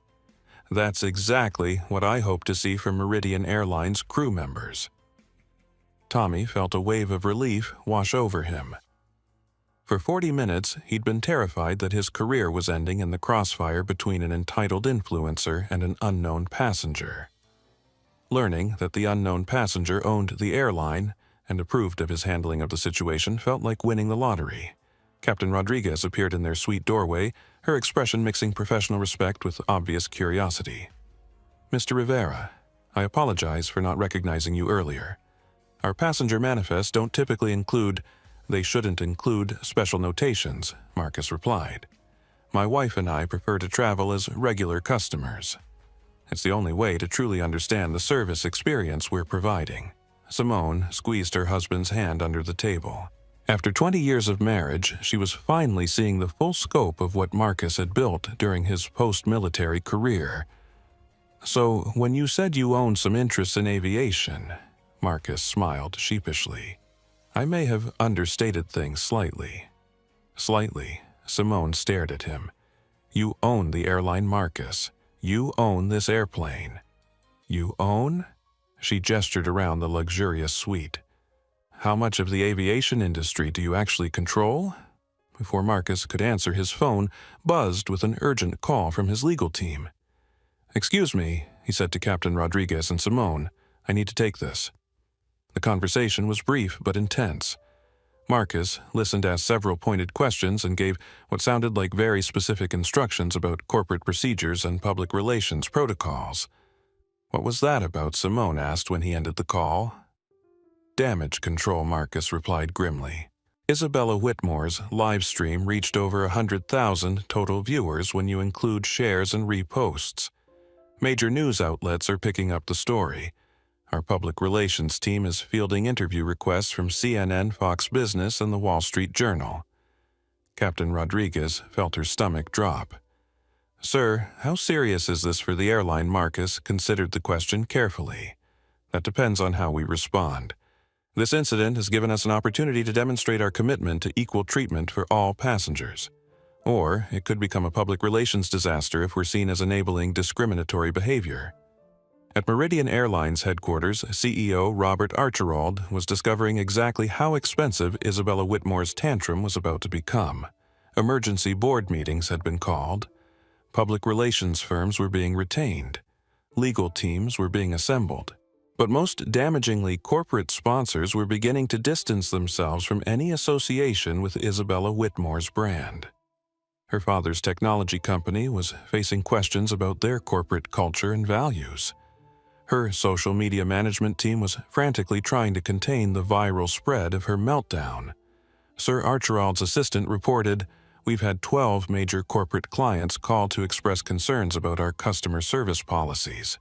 That's exactly what I hope to see from Meridian Airlines crew members." Tommy felt a wave of relief wash over him. For 40 minutes, he'd been terrified that his career was ending in the crossfire between an entitled influencer and an unknown passenger. Learning that the unknown passenger owned the airline and approved of his handling of the situation felt like winning the lottery. Captain Rodriguez appeared in their suite doorway, her expression mixing professional respect with obvious curiosity. "Mr. Rivera, I apologize for not recognizing you earlier. Our passenger manifests don't typically include They shouldn't include special notations, Marcus replied. My wife and I prefer to travel as regular customers. It's the only way to truly understand the service experience we're providing. Simone squeezed her husband's hand under the table. After 20 years of marriage, she was finally seeing the full scope of what Marcus had built during his post-military career. So, when you said you owned some interests in aviation, Marcus smiled sheepishly. I may have understated things slightly. Slightly, Simone stared at him. You own the airline, Marcus. You own this airplane. You own? She gestured around the luxurious suite. How much of the aviation industry do you actually control? Before Marcus could answer, his phone buzzed with an urgent call from his legal team. Excuse me, he said to Captain Rodriguez and Simone. I need to take this. The conversation was brief but intense. Marcus listened, asked several pointed questions, and gave what sounded like very specific instructions about corporate procedures and public relations protocols. What was that about? Simone asked when he ended the call. Damage control, Marcus replied grimly. Isabella Whitmore's live stream reached over 100,000 total viewers when you include shares and reposts. Major news outlets are picking up the story. Our public relations team is fielding interview requests from CNN, Fox Business, and the Wall Street Journal. Captain Rodriguez felt her stomach drop. Sir, how serious is this for the airline? Marcus considered the question carefully. That depends on how we respond. This incident has given us an opportunity to demonstrate our commitment to equal treatment for all passengers. Or it could become a public relations disaster if we're seen as enabling discriminatory behavior. At Meridian Airlines headquarters, CEO Robert Archibald was discovering exactly how expensive Isabella Whitmore's tantrum was about to become. Emergency board meetings had been called. Public relations firms were being retained. Legal teams were being assembled. But most damagingly, corporate sponsors were beginning to distance themselves from any association with Isabella Whitmore's brand. Her father's technology company was facing questions about their corporate culture and values. Her social media management team was frantically trying to contain the viral spread of her meltdown. Sir Archibald's assistant reported, "We've had 12 major corporate clients call to express concerns about our customer service policies.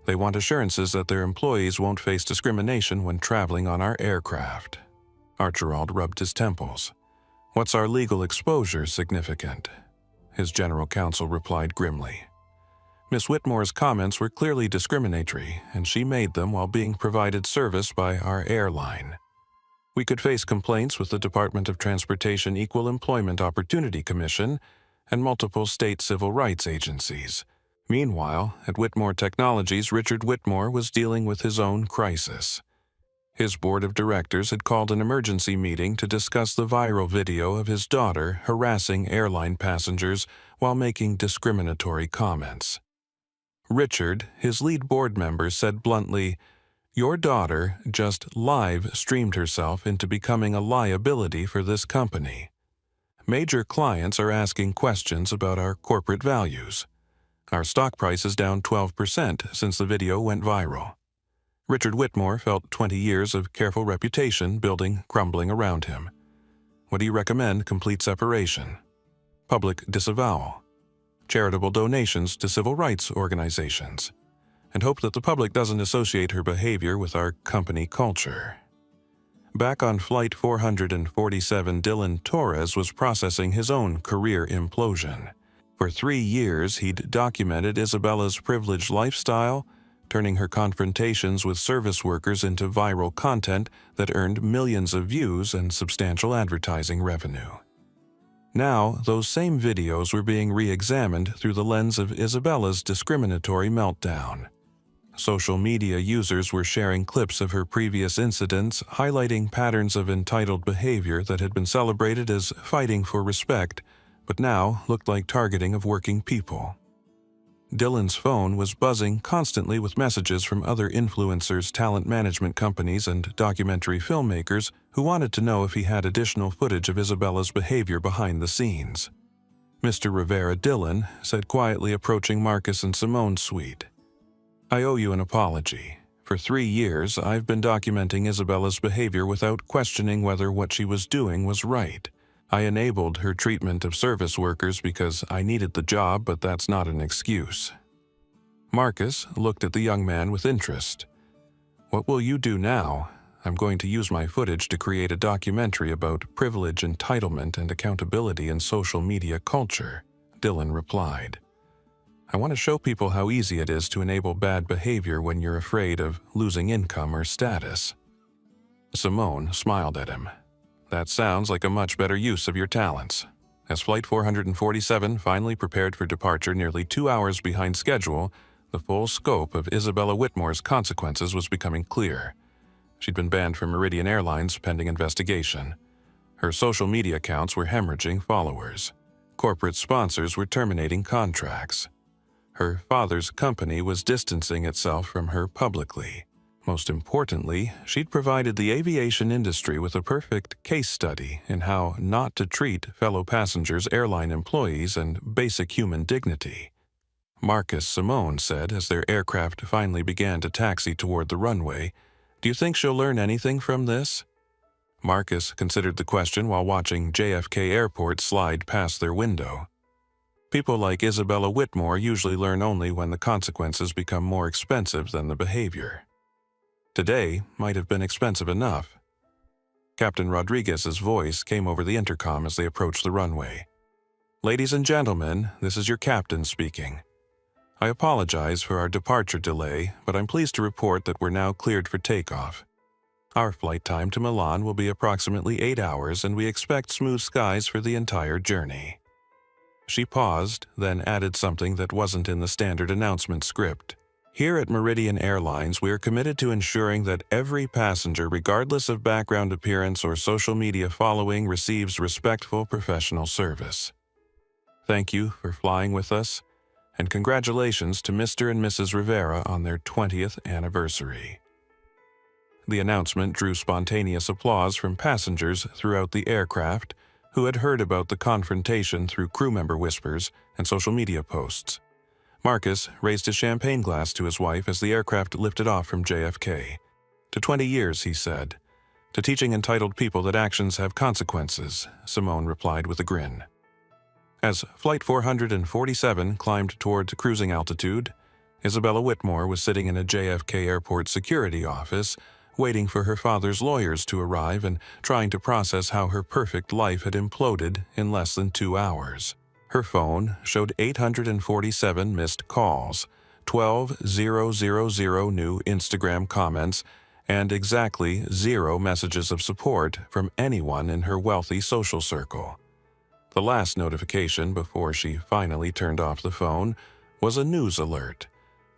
They want assurances that their employees won't face discrimination when traveling on our aircraft." Archibald rubbed his temples. "What's our legal exposure significant?" His general counsel replied grimly. Miss Whitmore's comments were clearly discriminatory, and she made them while being provided service by our airline. We could face complaints with the Department of Transportation Equal Employment Opportunity Commission and multiple state civil rights agencies. Meanwhile, at Whitmore Technologies, Richard Whitmore was dealing with his own crisis. His board of directors had called an emergency meeting to discuss the viral video of his daughter harassing airline passengers while making discriminatory comments. Richard, his lead board member, said bluntly, "Your daughter just live streamed herself into becoming a liability for this company. Major clients are asking questions about our corporate values. Our stock price is down 12% since the video went viral." Richard Whitmore felt 20 years of careful reputation building crumbling around him. What do you recommend? Complete separation? Public disavowal? Charitable donations to civil rights organizations? And hope that the public doesn't associate her behavior with our company culture. Back on Flight 447, Dylan Torres was processing his own career implosion. For 3 years, he'd documented Isabella's privileged lifestyle, turning her confrontations with service workers into viral content that earned millions of views and substantial advertising revenue. Now, those same videos were being re-examined through the lens of Isabella's discriminatory meltdown. Social media users were sharing clips of her previous incidents, highlighting patterns of entitled behavior that had been celebrated as fighting for respect, but now looked like targeting of working people. Dylan's phone was buzzing constantly with messages from other influencers, talent management companies, and documentary filmmakers who wanted to know if he had additional footage of Isabella's behavior behind the scenes. Mr. Rivera Dylan said quietly, approaching Marcus and Simone's suite, "I owe you an apology. For 3 years, I've been documenting Isabella's behavior without questioning whether what she was doing was right. I enabled her treatment of service workers because I needed the job, but that's not an excuse. Marcus looked at the young man with interest. What will you do now? I'm going to use my footage to create a documentary about privilege, entitlement, and accountability in social media culture, Dylan replied. I want to show people how easy it is to enable bad behavior when you're afraid of losing income or status. Simone smiled at him. That sounds like a much better use of your talents. As Flight 447 finally prepared for departure nearly 2 hours behind schedule, the full scope of Isabella Whitmore's consequences was becoming clear. She'd been banned from Meridian Airlines pending investigation. Her social media accounts were hemorrhaging followers. Corporate sponsors were terminating contracts. Her father's company was distancing itself from her publicly. Most importantly, she'd provided the aviation industry with a perfect case study in how not to treat fellow passengers, airline employees, and basic human dignity. Marcus Simone said as their aircraft finally began to taxi toward the runway, "Do you think she'll learn anything from this?" Marcus considered the question while watching JFK Airport slide past their window. People like Isabella Whitmore usually learn only when the consequences become more expensive than the behavior. Today might have been expensive enough. Captain Rodriguez's voice came over the intercom as they approached the runway. "Ladies and gentlemen, this is your captain speaking. I apologize for our departure delay, but I'm pleased to report that we're now cleared for takeoff. Our flight time to Milan will be approximately 8 hours, and we expect smooth skies for the entire journey." She paused, then added something that wasn't in the standard announcement script. "Here at Meridian Airlines, we are committed to ensuring that every passenger, regardless of background appearance or social media following, receives respectful professional service. Thank you for flying with us, and congratulations to Mr. and Mrs. Rivera on their 20th anniversary." The announcement drew spontaneous applause from passengers throughout the aircraft who had heard about the confrontation through crew member whispers and social media posts. Marcus raised his champagne glass to his wife as the aircraft lifted off from JFK. "To 20 years," he said. "To teaching entitled people that actions have consequences," Simone replied with a grin. As Flight 447 climbed toward cruising altitude, Isabella Whitmore was sitting in a JFK Airport security office, waiting for her father's lawyers to arrive and trying to process how her perfect life had imploded in less than 2 hours. Her phone showed 847 missed calls, 12,000 new Instagram comments, and exactly 0 messages of support from anyone in her wealthy social circle. The last notification before she finally turned off the phone was a news alert.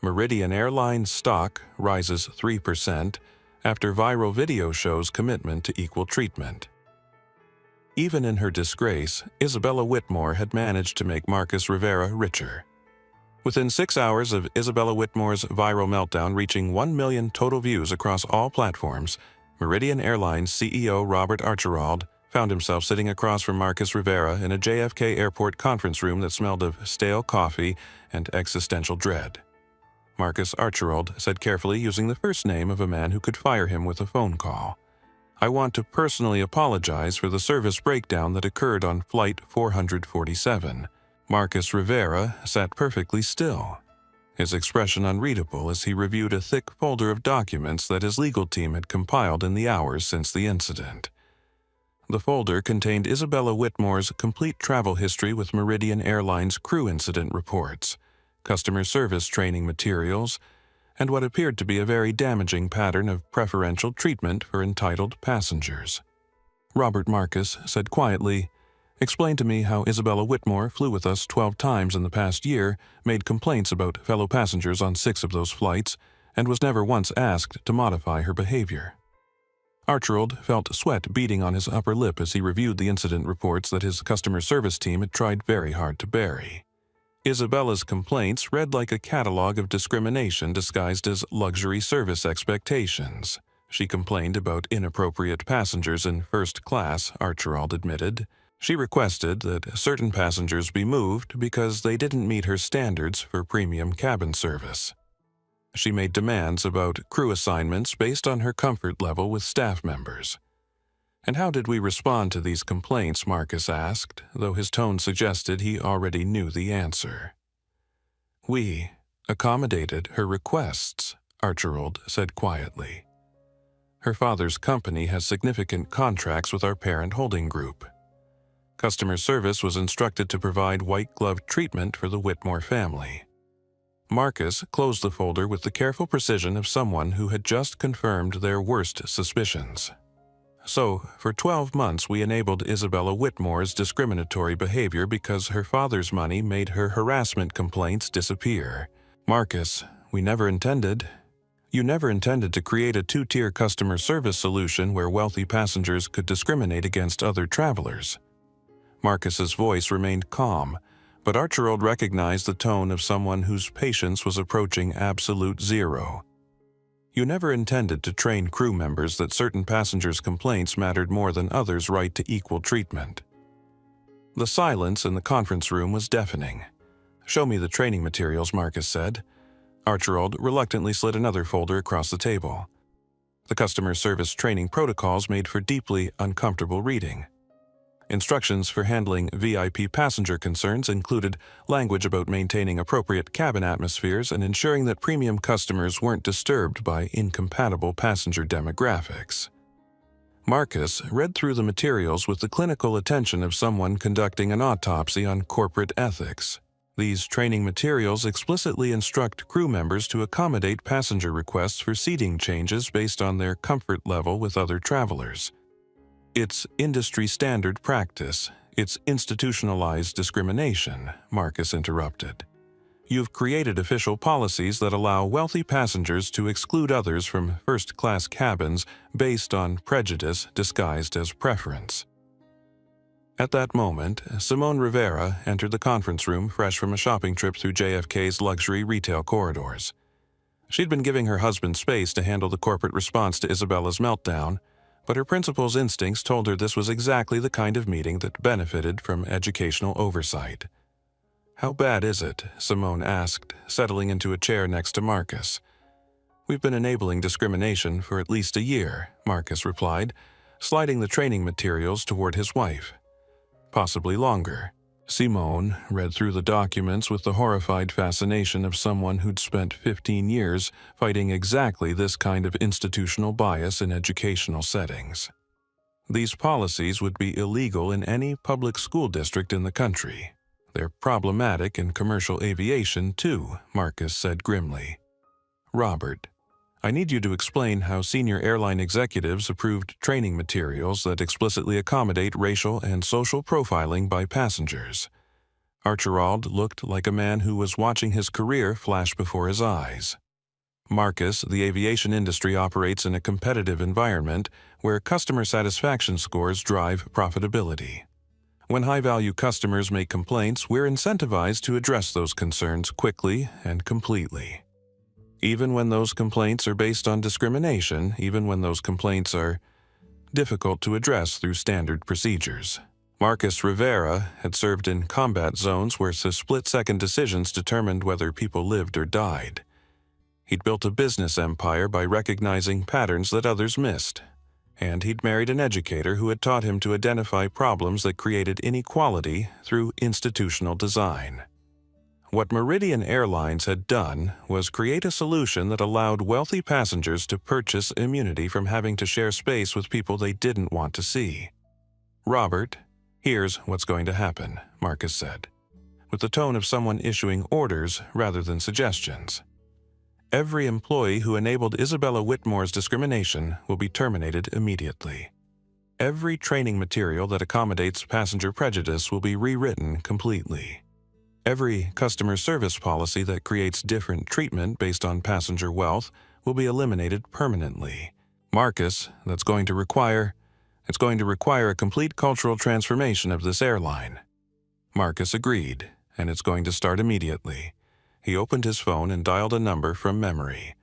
Meridian Airlines stock rises 3% after viral video shows commitment to equal treatment. Even in her disgrace, Isabella Whitmore had managed to make Marcus Rivera richer. Within 6 hours of Isabella Whitmore's viral meltdown reaching 1 million total views across all platforms, Meridian Airlines CEO Robert Archibald found himself sitting across from Marcus Rivera in a JFK Airport conference room that smelled of stale coffee and existential dread. Marcus Archibald said carefully, using the first name of a man who could fire him with a phone call, "I want to personally apologize for the service breakdown that occurred on Flight 447. Marcus Rivera sat perfectly still, his expression unreadable as he reviewed a thick folder of documents that his legal team had compiled in the hours since the incident. The folder contained Isabella Whitmore's complete travel history with Meridian Airlines crew incident reports, customer service training materials, and what appeared to be a very damaging pattern of preferential treatment for entitled passengers. Robert Marcus said quietly, "Explain to me how Isabella Whitmore flew with us 12 times in the past year, made complaints about fellow passengers on 6 of those flights, and was never once asked to modify her behavior." Archibald felt sweat beading on his upper lip as he reviewed the incident reports that his customer service team had tried very hard to bury. Isabella's complaints read like a catalog of discrimination disguised as luxury service expectations. She complained about inappropriate passengers in first class, Archibald admitted. She requested that certain passengers be moved because they didn't meet her standards for premium cabin service. She made demands about crew assignments based on her comfort level with staff members. "And how did we respond to these complaints?" Marcus asked, though his tone suggested he already knew the answer. "We accommodated her requests," Archibald said quietly. "Her father's company has significant contracts with our parent holding group. Customer service was instructed to provide white-glove treatment for the Whitmore family." Marcus closed the folder with the careful precision of someone who had just confirmed their worst suspicions. "So, for 12 months we enabled Isabella Whitmore's discriminatory behavior because her father's money made her harassment complaints disappear. Marcus, you never intended to create a two-tier customer service solution where wealthy passengers could discriminate against other travelers." Marcus's voice remained calm, but Archibald recognized the tone of someone whose patience was approaching absolute zero. "You never intended to train crew members that certain passengers' complaints mattered more than others' right to equal treatment." The silence in the conference room was deafening. "Show me the training materials," Marcus said. Archibald reluctantly slid another folder across the table. The customer service training protocols made for deeply uncomfortable reading. Instructions for handling VIP passenger concerns included language about maintaining appropriate cabin atmospheres and ensuring that premium customers weren't disturbed by incompatible passenger demographics. Marcus read through the materials with the clinical attention of someone conducting an autopsy on corporate ethics. These training materials explicitly instruct crew members to accommodate passenger requests for seating changes based on their comfort level with other travelers. "It's industry standard practice. It's institutionalized discrimination," Marcus interrupted. "You've created official policies that allow wealthy passengers to exclude others from first-class cabins based on prejudice disguised as preference." At that moment, Simone Rivera entered the conference room fresh from a shopping trip through JFK's luxury retail corridors. She'd been giving her husband space to handle the corporate response to Isabella's meltdown, but her principal's instincts told her this was exactly the kind of meeting that benefited from educational oversight. "How bad is it?" Simone asked, settling into a chair next to Marcus. "We've been enabling discrimination for at least a year," Marcus replied, sliding the training materials toward his wife. "Possibly longer." Simone read through the documents with the horrified fascination of someone who'd spent 15 years fighting exactly this kind of institutional bias in educational settings. These policies would be illegal in any public school district in the country. "They're problematic in commercial aviation, too," Marcus said grimly. "Robert, I need you to explain how senior airline executives approved training materials that explicitly accommodate racial and social profiling by passengers." Archibald looked like a man who was watching his career flash before his eyes. "Marcus, the aviation industry operates in a competitive environment where customer satisfaction scores drive profitability. When high-value customers make complaints, we're incentivized to address those concerns quickly and completely. Even when those complaints are based on discrimination, even when those complaints are difficult to address through standard procedures." Marcus Rivera had served in combat zones where split-second decisions determined whether people lived or died. He'd built a business empire by recognizing patterns that others missed, and he'd married an educator who had taught him to identify problems that created inequality through institutional design. What Meridian Airlines had done was create a solution that allowed wealthy passengers to purchase immunity from having to share space with people they didn't want to see. "Robert, here's what's going to happen," Marcus said, with the tone of someone issuing orders rather than suggestions. "Every employee who enabled Isabella Whitmore's discrimination will be terminated immediately. Every training material that accommodates passenger prejudice will be rewritten completely. Every customer service policy that creates different treatment based on passenger wealth will be eliminated permanently. Marcus, it's going to require a complete cultural transformation of this airline." Marcus agreed, "and it's going to start immediately." He opened his phone and dialed a number from memory.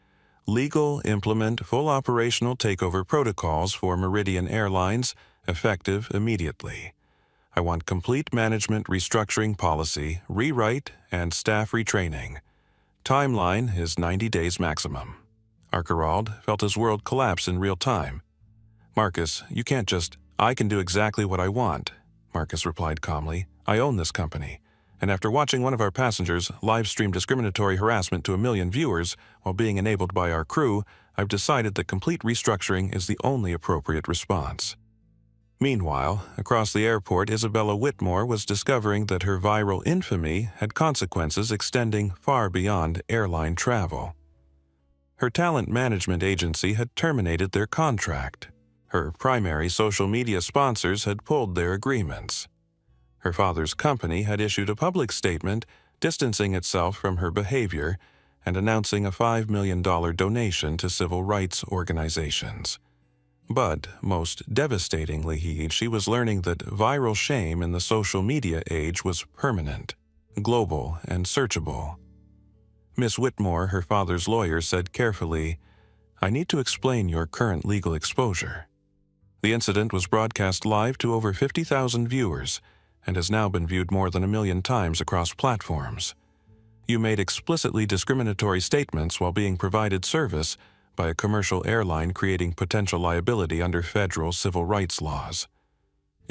"Legal implement full operational takeover protocols for Meridian Airlines, effective immediately. I want complete management restructuring policy, rewrite, and staff retraining. timeline is 90 days maximum. Archibald felt his world collapse in real time. Marcus, you can't just, I can do exactly what I want, Marcus replied calmly. I own this company. And after watching one of our passengers live stream discriminatory harassment to 1 million viewers while being enabled by our crew, I've decided that complete restructuring is the only appropriate response. Meanwhile, across the airport, Isabella Whitmore was discovering that her viral infamy had consequences extending far beyond airline travel. Her talent management agency had terminated their contract. Her primary social media sponsors had pulled their agreements. Her father's company had issued a public statement distancing itself from her behavior and announcing a $5 million donation to civil rights organizations. But, most devastatingly, she was learning that viral shame in the social media age was permanent, global, and searchable. Miss Whitmore, her father's lawyer, said carefully, I need to explain your current legal exposure. The incident was broadcast live to over 50,000 viewers and has now been viewed more than 1 million times across platforms. You made explicitly discriminatory statements while being provided service by a commercial airline, creating potential liability under federal civil rights laws.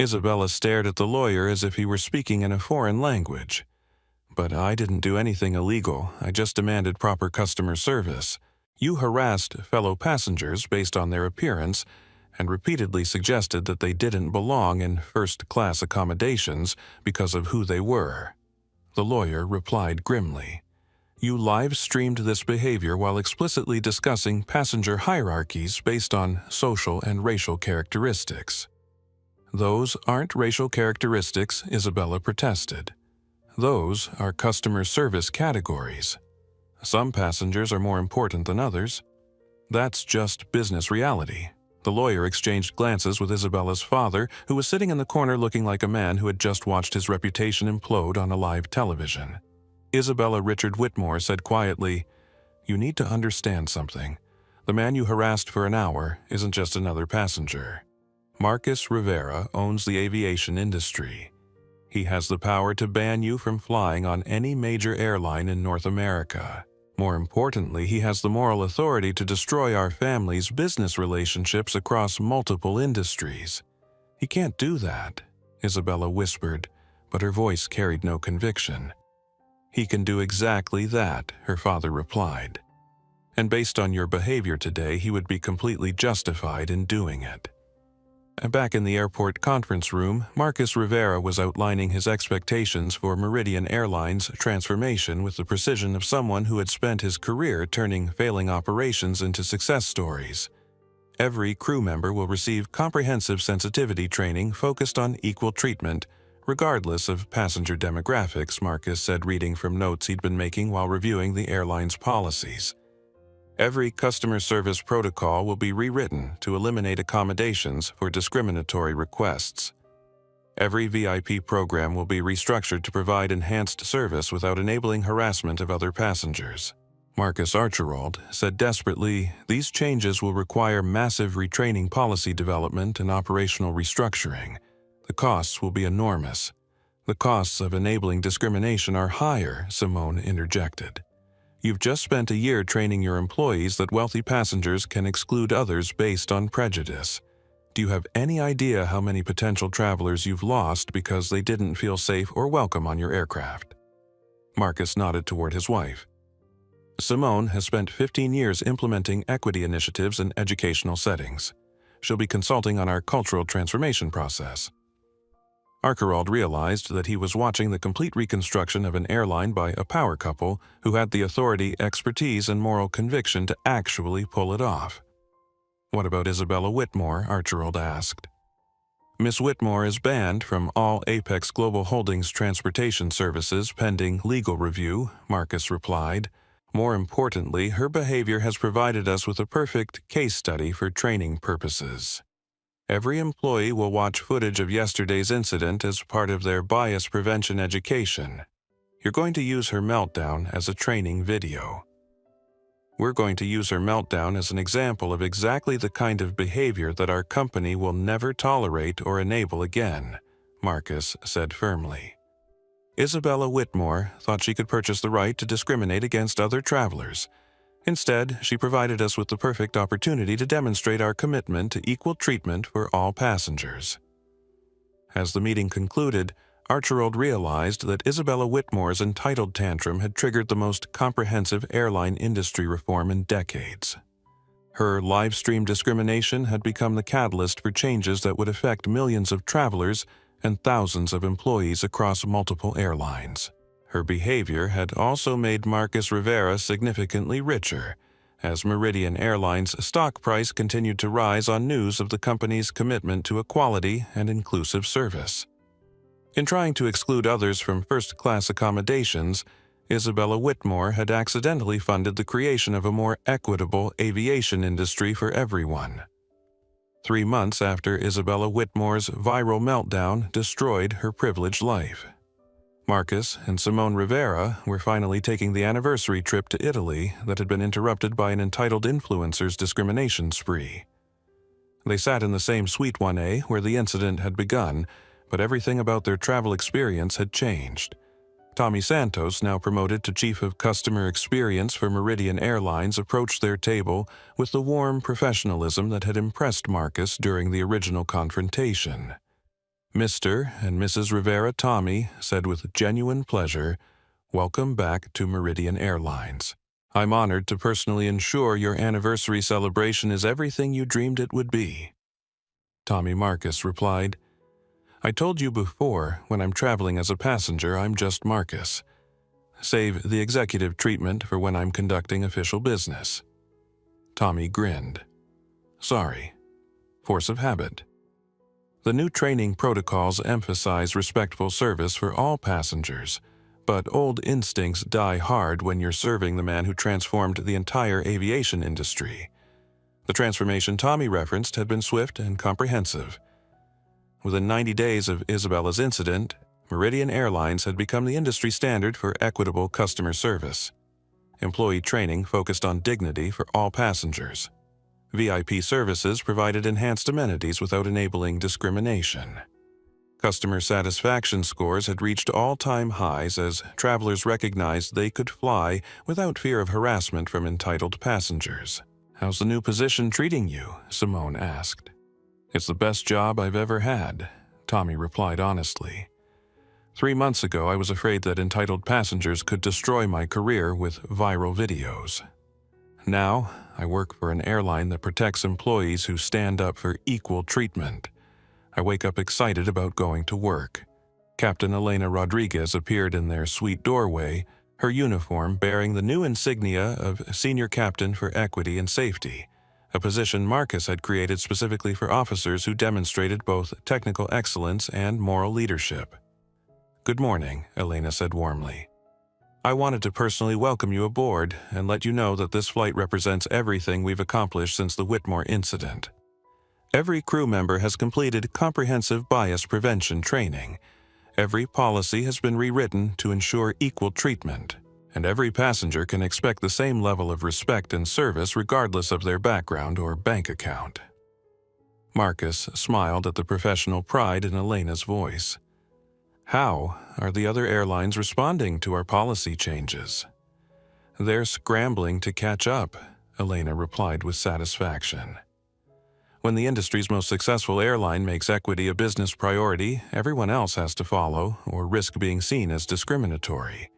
Isabella stared at the lawyer as if he were speaking in a foreign language. But I didn't do anything illegal. I just demanded proper customer service. You harassed fellow passengers based on their appearance and repeatedly suggested that they didn't belong in first-class accommodations because of who they were. The lawyer replied grimly. You live-streamed this behavior while explicitly discussing passenger hierarchies based on social and racial characteristics. Those aren't racial characteristics, Isabella protested. Those are customer service categories. Some passengers are more important than others. That's just business reality. The lawyer exchanged glances with Isabella's father, who was sitting in the corner looking like a man who had just watched his reputation implode on a live television. Isabella Richard Whitmore said quietly, You need to understand something. The man you harassed for an hour isn't just another passenger. Marcus Rivera owns the aviation industry. He has the power to ban you from flying on any major airline in North America. More importantly, he has the moral authority to destroy our family's business relationships across multiple industries. He can't do that, Isabella whispered, but her voice carried no conviction. He can do exactly that, her father replied. And based on your behavior today, he would be completely justified in doing it. Back in the airport conference room, Marcus Rivera was outlining his expectations for Meridian Airlines' transformation with the precision of someone who had spent his career turning failing operations into success stories. Every crew member will receive comprehensive sensitivity training focused on equal treatment, regardless of passenger demographics, Marcus said, reading from notes he'd been making while reviewing the airline's policies. Every customer service protocol will be rewritten to eliminate accommodations for discriminatory requests. Every VIP program will be restructured to provide enhanced service without enabling harassment of other passengers. Marcus Archibald said desperately, these changes will require massive retraining, policy development, and operational restructuring. The costs will be enormous. The costs of enabling discrimination are higher, Simone interjected. You've just spent a year training your employees that wealthy passengers can exclude others based on prejudice. Do you have any idea how many potential travelers you've lost because they didn't feel safe or welcome on your aircraft? Marcus nodded toward his wife. Simone has spent 15 years implementing equity initiatives in educational settings. She'll be consulting on our cultural transformation process. Archibald realized that he was watching the complete reconstruction of an airline by a power couple who had the authority, expertise, and moral conviction to actually pull it off. What about Isabella Whitmore? Archibald asked. Miss Whitmore is banned from all Apex Global Holdings transportation services pending legal review, Marcus replied. More importantly, her behavior has provided us with a perfect case study for training purposes. Every employee will watch footage of yesterday's incident as part of their bias prevention education. You're going to use her meltdown as a training video. We're going to use her meltdown as an example of exactly the kind of behavior that our company will never tolerate or enable again, Marcus said firmly. Isabella Whitmore thought she could purchase the right to discriminate against other travelers. Instead, she provided us with the perfect opportunity to demonstrate our commitment to equal treatment for all passengers. As the meeting concluded, Archibald realized that Isabella Whitmore's entitled tantrum had triggered the most comprehensive airline industry reform in decades. Her live-stream discrimination had become the catalyst for changes that would affect millions of travelers and thousands of employees across multiple airlines. Her behavior had also made Marcus Rivera significantly richer, as Meridian Airlines' stock price continued to rise on news of the company's commitment to equality and inclusive service. In trying to exclude others from first-class accommodations, Isabella Whitmore had accidentally funded the creation of a more equitable aviation industry for everyone. 3 months after Isabella Whitmore's viral meltdown destroyed her privileged life, Marcus and Simone Rivera were finally taking the anniversary trip to Italy that had been interrupted by an entitled influencer's discrimination spree. They sat in the same Suite 1A where the incident had begun, but everything about their travel experience had changed. Tommy Santos, now promoted to Chief of Customer Experience for Meridian Airlines, approached their table with the warm professionalism that had impressed Marcus during the original confrontation. Mr. and Mrs. Rivera Tommy said with genuine pleasure, "Welcome back to Meridian Airlines. I'm honored to personally ensure your anniversary celebration is everything you dreamed it would be." Tommy Marcus replied, "I told you before, when I'm traveling as a passenger, I'm just Marcus. Save the executive treatment for when I'm conducting official business." Tommy grinned. "Sorry. Force of habit." The new training protocols emphasize respectful service for all passengers, but old instincts die hard when you're serving the man who transformed the entire aviation industry. The transformation Tommy referenced had been swift and comprehensive. Within 90 days of Isabella's incident, Meridian Airlines had become the industry standard for equitable customer service. Employee training focused on dignity for all passengers. VIP services provided enhanced amenities without enabling discrimination. Customer satisfaction scores had reached all-time highs as travelers recognized they could fly without fear of harassment from entitled passengers. "How's the new position treating you?" Simone asked. "It's the best job I've ever had," Tommy replied honestly. 3 months ago, I was afraid that entitled passengers could destroy my career with viral videos. Now, I work for an airline that protects employees who stand up for equal treatment. I wake up excited about going to work. Captain Elena Rodriguez appeared in their suite doorway, her uniform bearing the new insignia of Senior Captain for Equity and Safety, a position Marcus had created specifically for officers who demonstrated both technical excellence and moral leadership. "Good morning," Elena said warmly. "I wanted to personally welcome you aboard and let you know that this flight represents everything we've accomplished since the Whitmore incident. Every crew member has completed comprehensive bias prevention training. Every policy has been rewritten to ensure equal treatment, and every passenger can expect the same level of respect and service regardless of their background or bank account." Marcus smiled at the professional pride in Elena's voice. "How are the other airlines responding to our policy changes?" "They're scrambling to catch up," Elena replied with satisfaction. When the industry's most successful airline makes equity a business priority, everyone else has to follow or risk being seen as discriminatory.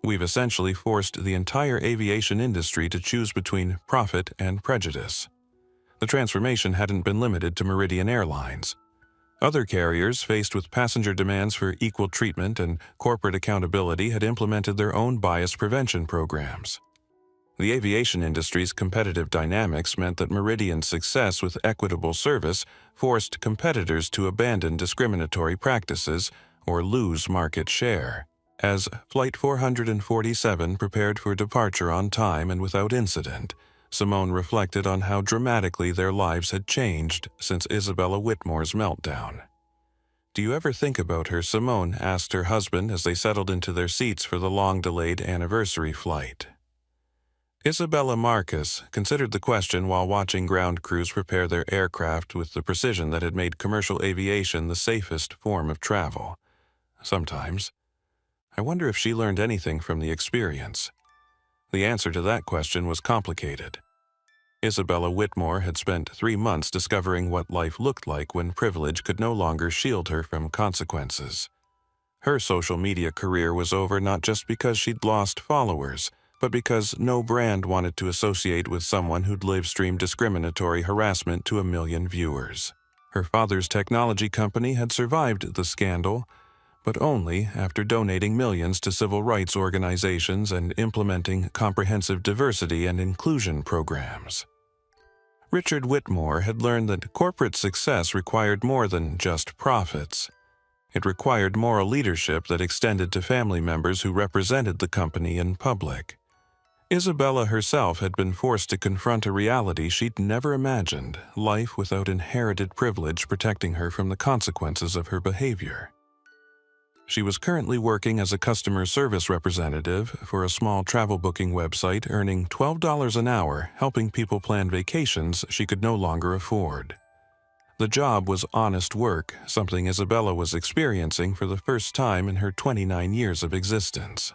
We've essentially forced the entire aviation industry to choose between profit and prejudice. The transformation hadn't been limited to Meridian Airlines. Other carriers, faced with passenger demands for equal treatment and corporate accountability, had implemented their own bias prevention programs. The aviation industry's competitive dynamics meant that Meridian's success with equitable service forced competitors to abandon discriminatory practices or lose market share. As Flight 447 prepared for departure on time and without incident, Simone reflected on how dramatically their lives had changed since Isabella Whitmore's meltdown. "Do you ever think about her?" Simone asked her husband as they settled into their seats for the long-delayed anniversary flight. Isabella Marcus considered the question while watching ground crews prepare their aircraft with the precision that had made commercial aviation the safest form of travel. "Sometimes. I wonder if she learned anything from the experience. The answer to that question was complicated. Isabella Whitmore had spent 3 months discovering what life looked like when privilege could no longer shield her from consequences. Her social media career was over not just because she'd lost followers, but because no brand wanted to associate with someone who'd live-streamed discriminatory harassment to 1 million viewers. Her father's technology company had survived the scandal, but only after donating millions to civil rights organizations and implementing comprehensive diversity and inclusion programs. Richard Whitmore had learned that corporate success required more than just profits. It required moral leadership that extended to family members who represented the company in public. Isabella herself had been forced to confront a reality she'd never imagined, life without inherited privilege protecting her from the consequences of her behavior. She was currently working as a customer service representative for a small travel booking website, earning $12 an hour, helping people plan vacations she could no longer afford. The job was honest work, something Isabella was experiencing for the first time in her 29 years of existence.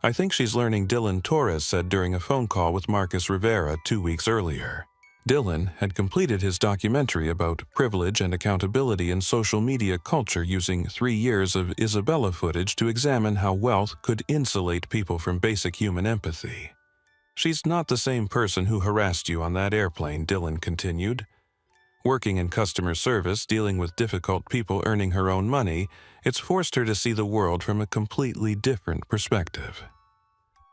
"I think she's learning," Dylan Torres said during a phone call with Marcus Rivera 2 weeks earlier. Dylan had completed his documentary about privilege and accountability in social media culture using 3 years of Isabella footage to examine how wealth could insulate people from basic human empathy. "She's not the same person who harassed you on that airplane," Dylan continued. Working in customer service, dealing with difficult people, earning her own money, it's forced her to see the world from a completely different perspective.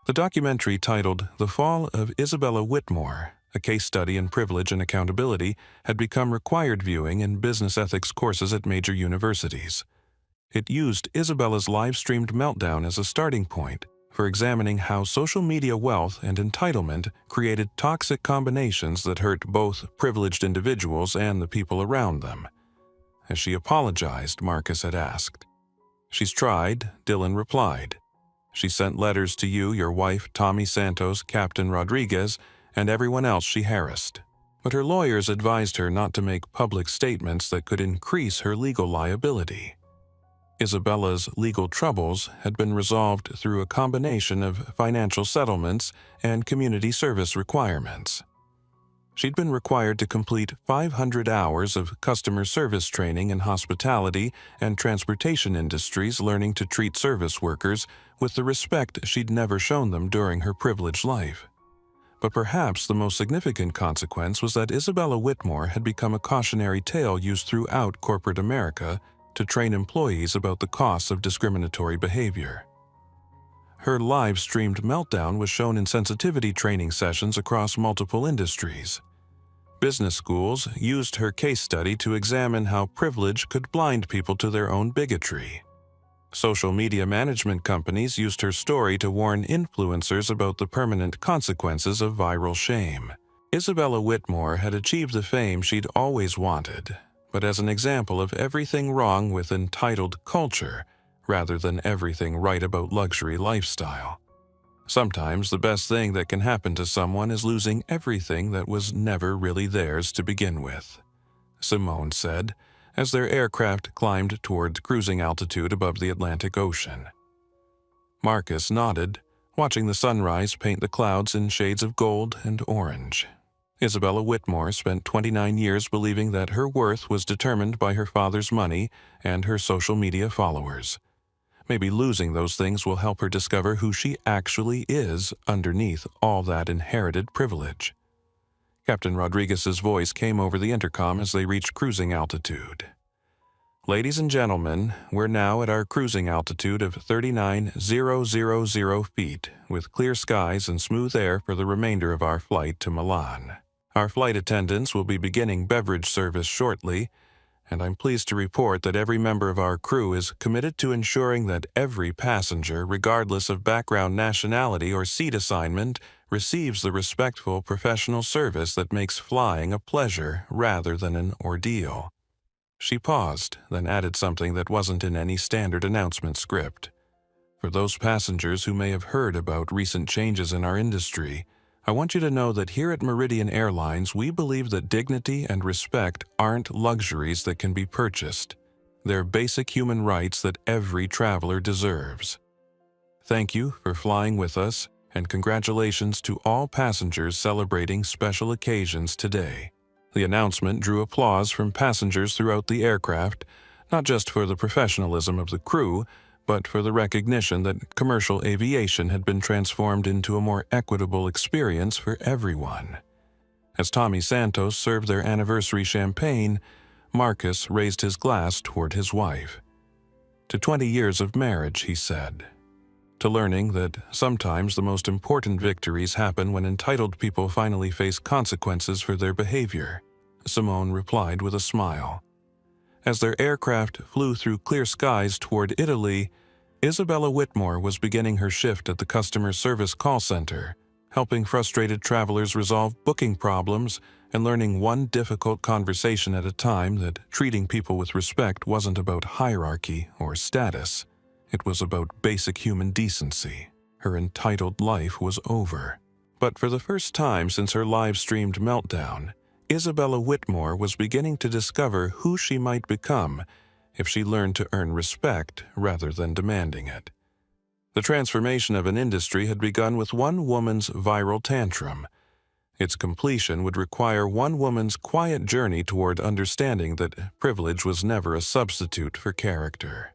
The documentary, titled The Fall of Isabella Whitmore, a case study in privilege and accountability, had become required viewing in business ethics courses at major universities. It used Isabella's live-streamed meltdown as a starting point for examining how social media wealth and entitlement created toxic combinations that hurt both privileged individuals and the people around them. As she apologized, Marcus had asked. "She's tried," Dylan replied. "She sent letters to you, your wife, Tommy Santos, Captain Rodriguez, and everyone else she harassed. But her lawyers advised her not to make public statements that could increase her legal liability." Isabella's legal troubles had been resolved through a combination of financial settlements and community service requirements. She'd been required to complete 500 hours of customer service training in hospitality and transportation industries, learning to treat service workers with the respect she'd never shown them during her privileged life. But perhaps the most significant consequence was that Isabella Whitmore had become a cautionary tale used throughout corporate America to train employees about the costs of discriminatory behavior. Her live-streamed meltdown was shown in sensitivity training sessions across multiple industries. Business schools used her case study to examine how privilege could blind people to their own bigotry. Social media management companies used her story to warn influencers about the permanent consequences of viral shame. Isabella Whitmore had achieved the fame she'd always wanted, but as an example of everything wrong with entitled culture, rather than everything right about luxury lifestyle. Sometimes the best thing that can happen to someone is losing everything that was never really theirs to begin with, Simone said, as their aircraft climbed toward cruising altitude above the Atlantic Ocean. Marcus nodded, watching the sunrise paint the clouds in shades of gold and orange. Isabella Whitmore spent 29 years believing that her worth was determined by her father's money and her social media followers. Maybe losing those things will help her discover who she actually is underneath all that inherited privilege. Captain Rodriguez's voice came over the intercom as they reached cruising altitude. "Ladies and gentlemen, we're now at our cruising altitude of 39,000 feet, with clear skies and smooth air for the remainder of our flight to Milan. Our flight attendants will be beginning beverage service shortly, and I'm pleased to report that every member of our crew is committed to ensuring that every passenger, regardless of background, nationality, or seat assignment, receives the respectful professional service that makes flying a pleasure rather than an ordeal." She paused, then added something that wasn't in any standard announcement script. "For those passengers who may have heard about recent changes in our industry, I want you to know that here at Meridian Airlines, we believe that dignity and respect aren't luxuries that can be purchased. They're basic human rights that every traveler deserves. Thank you for flying with us, and congratulations to all passengers celebrating special occasions today. The announcement drew applause from passengers throughout the aircraft, not just for the professionalism of the crew, but for the recognition that commercial aviation had been transformed into a more equitable experience for everyone. As Tommy Santos served their anniversary champagne, Marcus raised his glass toward his wife. To 20 years of marriage, he said. To learning that sometimes the most important victories happen when entitled people finally face consequences for their behavior, Simone replied with a smile. As their aircraft flew through clear skies toward Italy, Isabella Whitmore was beginning her shift at the customer service call center, helping frustrated travelers resolve booking problems and learning one difficult conversation at a time that treating people with respect wasn't about hierarchy or status. It was about basic human decency. Her entitled life was over. But for the first time since her live-streamed meltdown, Isabella Whitmore was beginning to discover who she might become if she learned to earn respect rather than demanding it. The transformation of an industry had begun with one woman's viral tantrum. Its completion would require one woman's quiet journey toward understanding that privilege was never a substitute for character.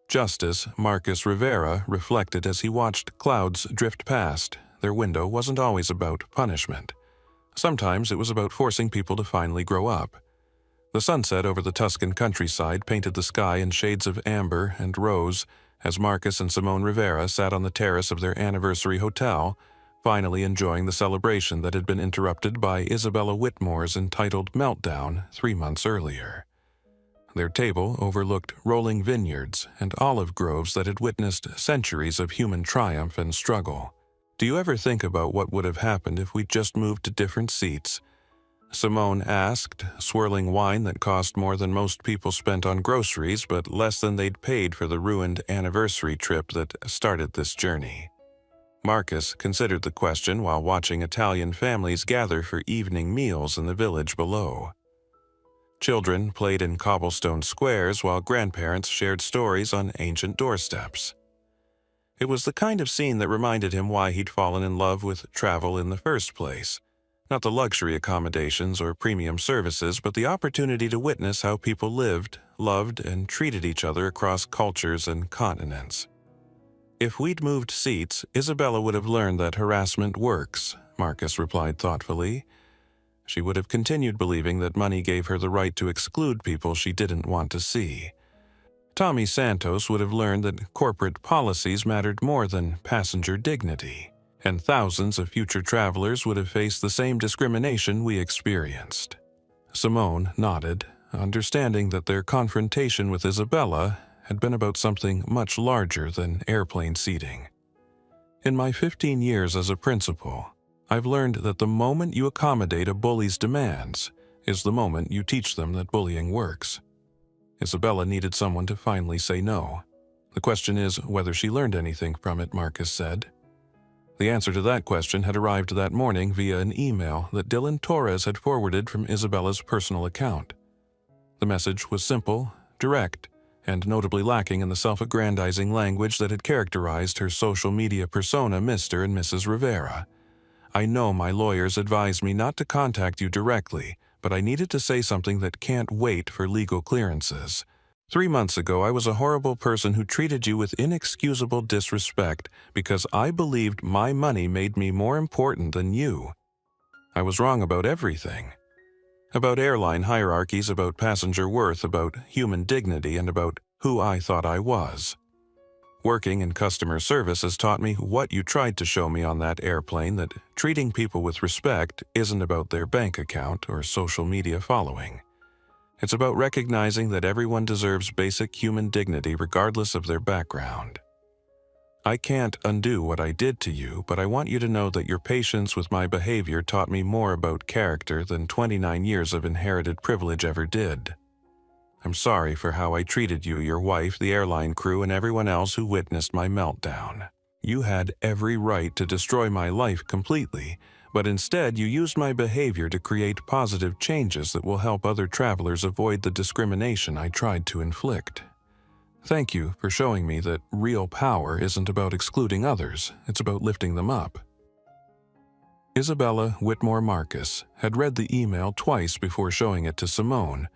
Justice Marcus Rivera reflected as he watched clouds drift past. Their window wasn't always about punishment. Sometimes it was about forcing people to finally grow up. The sunset over the Tuscan countryside painted the sky in shades of amber and rose as Marcus and Simone Rivera sat on the terrace of their anniversary hotel, finally enjoying the celebration that had been interrupted by Isabella Whitmore's entitled meltdown 3 months earlier. Their table overlooked rolling vineyards and olive groves that had witnessed centuries of human triumph and struggle. "Do you ever think about what would have happened if we just moved to different seats?" Simone asked, swirling wine that cost more than most people spent on groceries but less than they'd paid for the ruined anniversary trip that started this journey. Marcus considered the question while watching Italian families gather for evening meals in the village below. Children played in cobblestone squares while grandparents shared stories on ancient doorsteps. It was the kind of scene that reminded him why he'd fallen in love with travel in the first place. Not the luxury accommodations or premium services, but the opportunity to witness how people lived, loved, and treated each other across cultures and continents. "If we'd moved seats, Isabella would have learned that harassment works," Marcus replied thoughtfully. She would have continued believing that money gave her the right to exclude people she didn't want to see. Tommy Santos would have learned that corporate policies mattered more than passenger dignity, and thousands of future travelers would have faced the same discrimination we experienced. Simone nodded, understanding that their confrontation with Isabella had been about something much larger than airplane seating. "In my 15 years as a principal, I've learned that the moment you accommodate a bully's demands is the moment you teach them that bullying works." Isabella needed someone to finally say no. The question is whether she learned anything from it, Marcus said. The answer to that question had arrived that morning via an email that Dylan Torres had forwarded from Isabella's personal account. The message was simple, direct, and notably lacking in the self-aggrandizing language that had characterized her social media persona, Mr. and Mrs. Rivera. "I know my lawyers advised me not to contact you directly, but I needed to say something that can't wait for legal clearances. 3 months ago, I was a horrible person who treated you with inexcusable disrespect because I believed my money made me more important than you. I was wrong about everything. About airline hierarchies, about passenger worth, about human dignity, and about who I thought I was. Working in customer service has taught me what you tried to show me on that airplane, that treating people with respect isn't about their bank account or social media following. It's about recognizing that everyone deserves basic human dignity regardless of their background. I can't undo what I did to you, but I want you to know that your patience with my behavior taught me more about character than 29 years of inherited privilege ever did. I'm sorry for how I treated you, your wife, the airline crew, and everyone else who witnessed my meltdown. You had every right to destroy my life completely, but instead you used my behavior to create positive changes that will help other travelers avoid the discrimination I tried to inflict. Thank you for showing me that real power isn't about excluding others, it's about lifting them up. Isabella Whitmore Marcus had read the email twice before showing it to Simone,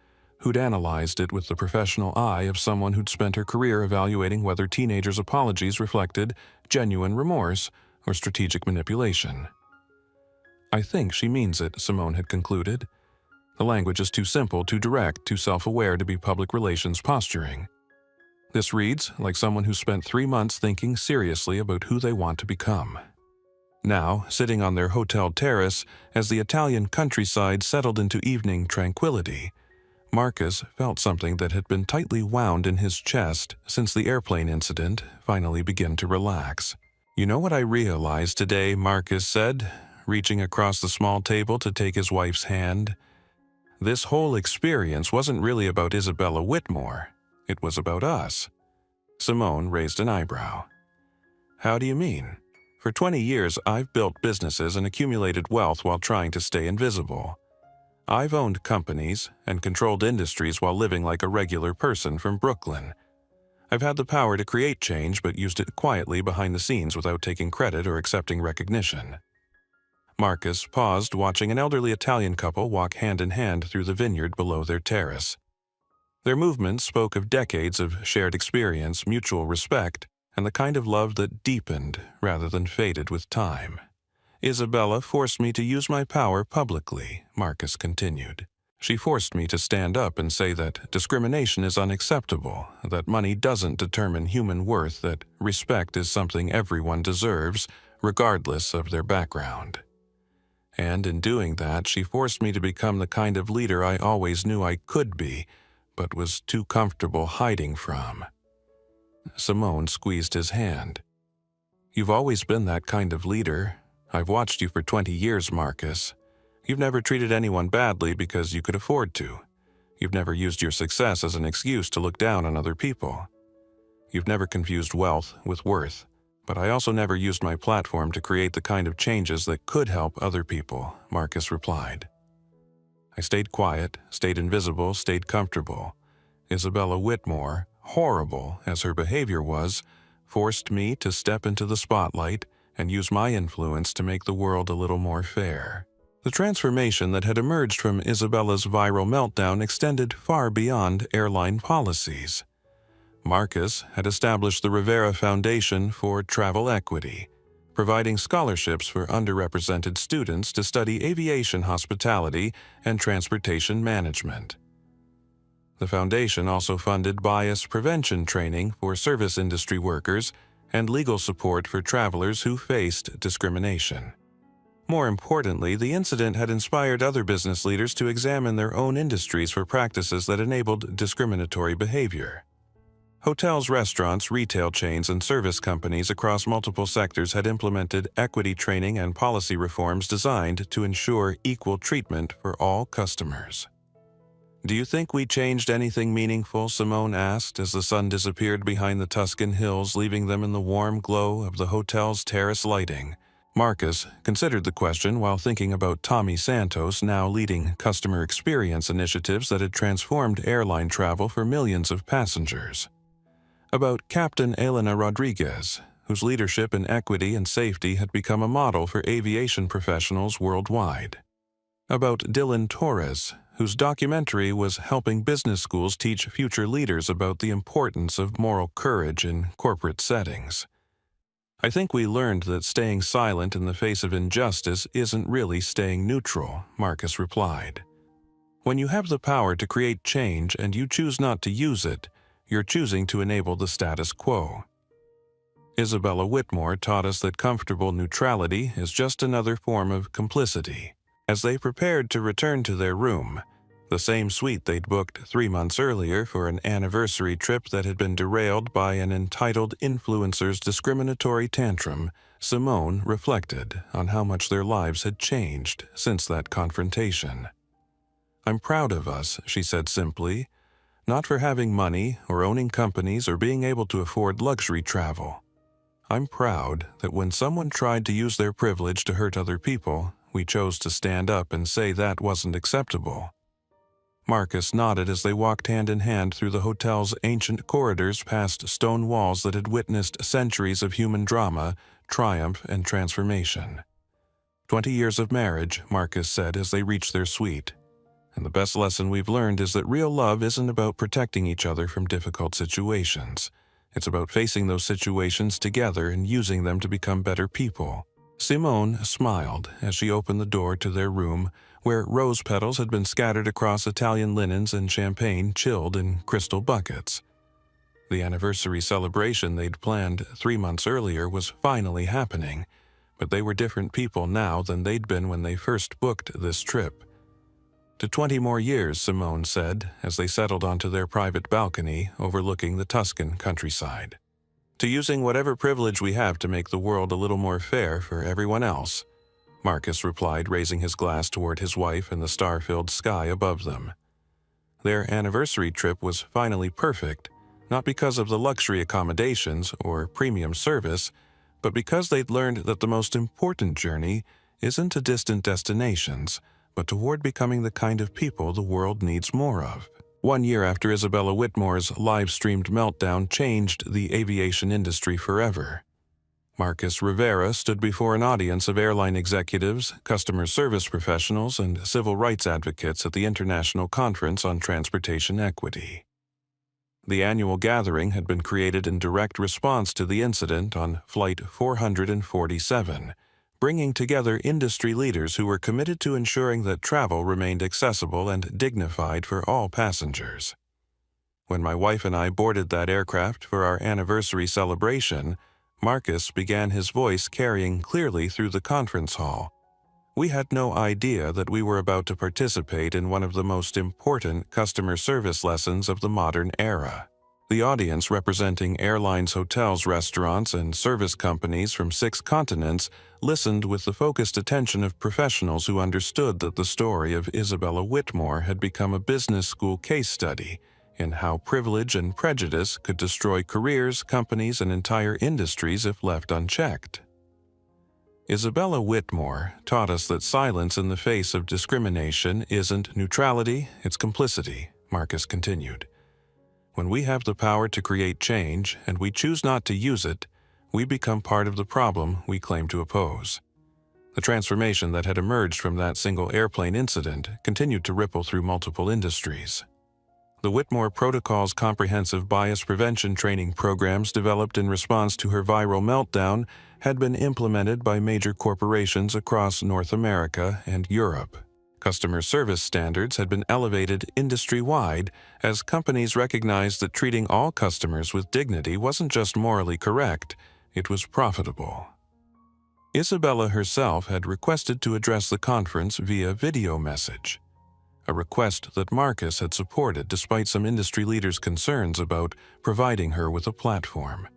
who'd analyzed it with the professional eye of someone who'd spent her career evaluating whether teenagers' apologies reflected genuine remorse or strategic manipulation. I think she means it, Simone had concluded. The language is too simple, too direct, too self-aware to be public relations posturing. This reads like someone who spent 3 months thinking seriously about who they want to become. Now, sitting on their hotel terrace as the Italian countryside settled into evening tranquility, Marcus felt something that had been tightly wound in his chest since the airplane incident finally began to relax. "You know what I realized today," Marcus said, reaching across the small table to take his wife's hand. "This whole experience wasn't really about Isabella Whitmore. It was about us." Simone raised an eyebrow. "How do you mean?" "For 20 years, I've built businesses and accumulated wealth while trying to stay invisible. I've owned companies and controlled industries while living like a regular person from Brooklyn. I've had the power to create change but used it quietly behind the scenes without taking credit or accepting recognition." Marcus paused, watching an elderly Italian couple walk hand in hand through the vineyard below their terrace. Their movements spoke of decades of shared experience, mutual respect, and the kind of love that deepened rather than faded with time. "Isabella forced me to use my power publicly," Marcus continued. "She forced me to stand up and say that discrimination is unacceptable, that money doesn't determine human worth, that respect is something everyone deserves, regardless of their background. And in doing that, she forced me to become the kind of leader I always knew I could be, but was too comfortable hiding from." Simone squeezed his hand. "You've always been that kind of leader. I've watched you for 20 years, Marcus. You've never treated anyone badly because you could afford to. You've never used your success as an excuse to look down on other people. You've never confused wealth with worth. But I also never used my platform to create the kind of changes that could help other people," Marcus replied. "I stayed quiet, stayed invisible, stayed comfortable. Isabella Whitmore, horrible as her behavior was, forced me to step into the spotlight and use my influence to make the world a little more fair." The transformation that had emerged from Isabella's viral meltdown extended far beyond airline policies. Marcus had established the Rivera Foundation for Travel Equity, providing scholarships for underrepresented students to study aviation hospitality and transportation management. The foundation also funded bias prevention training for service industry workers and legal support for travelers who faced discrimination. More importantly, the incident had inspired other business leaders to examine their own industries for practices that enabled discriminatory behavior. Hotels, restaurants, retail chains, and service companies across multiple sectors had implemented equity training and policy reforms designed to ensure equal treatment for all customers. "Do you think we changed anything meaningful?" Simone asked as the sun disappeared behind the Tuscan hills, leaving them in the warm glow of the hotel's terrace lighting. Marcus considered the question while thinking about Tommy Santos, now leading customer experience initiatives that had transformed airline travel for millions of passengers. About Captain Elena Rodriguez, whose leadership in equity and safety had become a model for aviation professionals worldwide. About Dylan Torres, whose documentary was helping business schools teach future leaders about the importance of moral courage in corporate settings. "I think we learned that staying silent in the face of injustice isn't really staying neutral," Marcus replied. "When you have the power to create change and you choose not to use it, you're choosing to enable the status quo." Isabella Whitmore taught us that comfortable neutrality is just another form of complicity. As they prepared to return to their room, the same suite they'd booked 3 months earlier for an anniversary trip that had been derailed by an entitled influencer's discriminatory tantrum, Simone reflected on how much their lives had changed since that confrontation. "I'm proud of us," she said simply, "not for having money or owning companies or being able to afford luxury travel. I'm proud that when someone tried to use their privilege to hurt other people, we chose to stand up and say that wasn't acceptable." Marcus nodded as they walked hand in hand through the hotel's ancient corridors past stone walls that had witnessed centuries of human drama, triumph, and transformation. 20 years of marriage, Marcus said as they reached their suite. And the best lesson we've learned is that real love isn't about protecting each other from difficult situations. It's about facing those situations together and using them to become better people. Simone smiled as she opened the door to their room, where rose petals had been scattered across Italian linens and champagne chilled in crystal buckets. The anniversary celebration they'd planned 3 months earlier was finally happening, but they were different people now than they'd been when they first booked this trip. To 20 more years, Simone said, as they settled onto their private balcony overlooking the Tuscan countryside. To using whatever privilege we have to make the world a little more fair for everyone else, Marcus replied, raising his glass toward his wife and the star-filled sky above them. Their anniversary trip was finally perfect, not because of the luxury accommodations or premium service, but because they'd learned that the most important journey isn't to distant destinations, but toward becoming the kind of people the world needs more of. 1 year after Isabella Whitmore's live-streamed meltdown changed the aviation industry forever, Marcus Rivera stood before an audience of airline executives, customer service professionals, and civil rights advocates at the International Conference on Transportation Equity. The annual gathering had been created in direct response to the incident on Flight 447, bringing together industry leaders who were committed to ensuring that travel remained accessible and dignified for all passengers. When my wife and I boarded that aircraft for our anniversary celebration, Marcus began, his voice carrying clearly through the conference hall. We had no idea that we were about to participate in one of the most important customer service lessons of the modern era. The audience, representing airlines, hotels, restaurants, and service companies from 6 continents, listened with the focused attention of professionals who understood that the story of Isabella Whitmore had become a business school case study in how privilege and prejudice could destroy careers, companies, and entire industries if left unchecked. Isabella Whitmore taught us that silence in the face of discrimination isn't neutrality, it's complicity, Marcus continued. When we have the power to create change and we choose not to use it, we become part of the problem we claim to oppose. The transformation that had emerged from that single airplane incident continued to ripple through multiple industries. The Whitmore Protocol's comprehensive bias prevention training programs developed in response to her viral meltdown had been implemented by major corporations across North America and Europe. Customer service standards had been elevated industry-wide as companies recognized that treating all customers with dignity wasn't just morally correct, it was profitable. Isabella herself had requested to address the conference via video message, a request that Marcus had supported despite some industry leaders' concerns about providing her with a platform.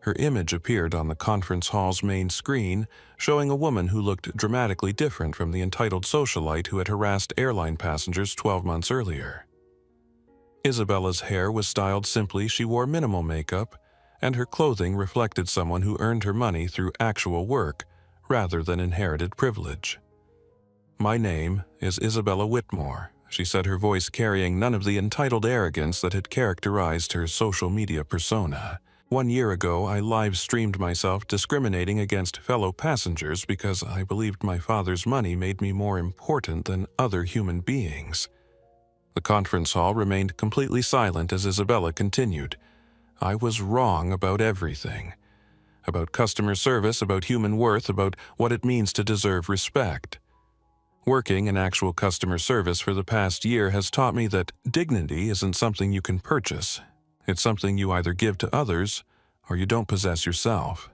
Her image appeared on the conference hall's main screen, showing a woman who looked dramatically different from the entitled socialite who had harassed airline passengers 12 months earlier. Isabella's hair was styled simply, she wore minimal makeup, and her clothing reflected someone who earned her money through actual work rather than inherited privilege. "My name is Isabella Whitmore," she said, her voice carrying none of the entitled arrogance that had characterized her social media persona. 1 year ago, I live-streamed myself discriminating against fellow passengers because I believed my father's money made me more important than other human beings. The conference hall remained completely silent as Isabella continued. I was wrong about everything. About customer service, about human worth, about what it means to deserve respect. Working in actual customer service for the past year has taught me that dignity isn't something you can purchase. It's something you either give to others or you don't possess yourself.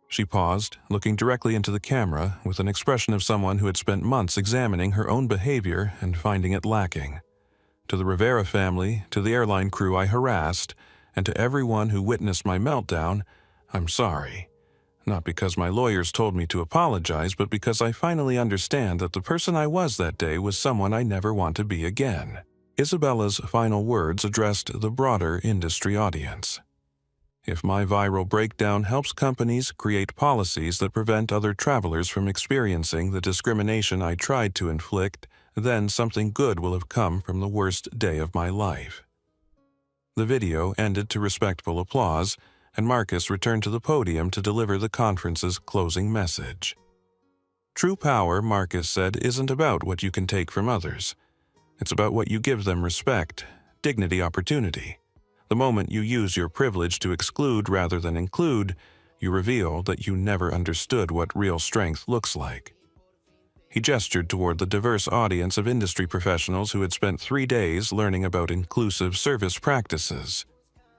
She paused, looking directly into the camera with an expression of someone who had spent months examining her own behavior and finding it lacking. To the Rivera family, to the airline crew I harassed, and to everyone who witnessed my meltdown, I'm sorry. Not because my lawyers told me to apologize, but because I finally understand that the person I was that day was someone I never want to be again. Isabella's final words addressed the broader industry audience. If my viral breakdown helps companies create policies that prevent other travelers from experiencing the discrimination I tried to inflict, then something good will have come from the worst day of my life." The video ended to respectful applause, and Marcus returned to the podium to deliver the conference's closing message. "True power," Marcus said, "isn't about what you can take from others. It's about what you give them: respect, dignity, opportunity. The moment you use your privilege to exclude rather than include, you reveal that you never understood what real strength looks like." He gestured toward the diverse audience of industry professionals who had spent 3 days learning about inclusive service practices,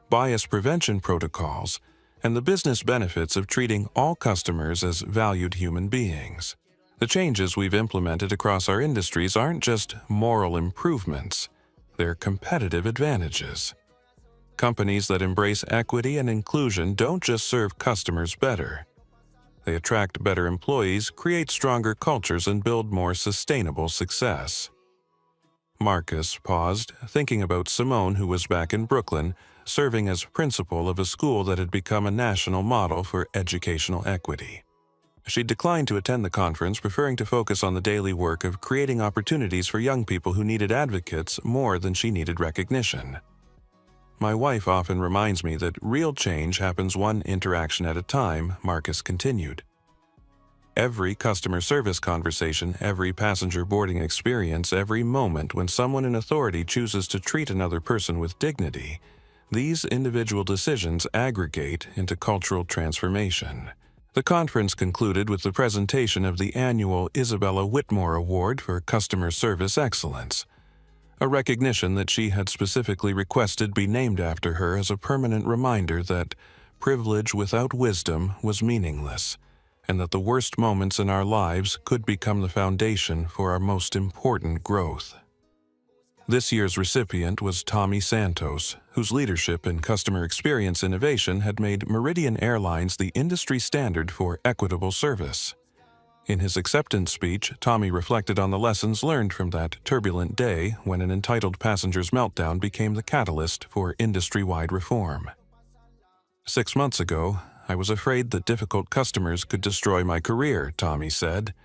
bias prevention protocols, and the business benefits of treating all customers as valued human beings. "The changes we've implemented across our industries aren't just moral improvements, they're competitive advantages. Companies that embrace equity and inclusion don't just serve customers better. They attract better employees, create stronger cultures, and build more sustainable success." Marcus paused, thinking about Simone, who was back in Brooklyn, serving as principal of a school that had become a national model for educational equity. She declined to attend the conference, preferring to focus on the daily work of creating opportunities for young people who needed advocates more than she needed recognition. "My wife often reminds me that real change happens one interaction at a time," Marcus continued. "Every customer service conversation, every passenger boarding experience, every moment when someone in authority chooses to treat another person with dignity, these individual decisions aggregate into cultural transformation." The conference concluded with the presentation of the annual Isabella Whitmore Award for Customer Service Excellence, a recognition that she had specifically requested be named after her as a permanent reminder that privilege without wisdom was meaningless, and that the worst moments in our lives could become the foundation for our most important growth. This year's recipient was Tommy Santos, whose leadership in customer experience innovation had made Meridian Airlines the industry standard for equitable service. In his acceptance speech, Tommy reflected on the lessons learned from that turbulent day when an entitled passenger's meltdown became the catalyst for industry-wide reform. "6 months ago, I was afraid that difficult customers could destroy my career," Tommy said.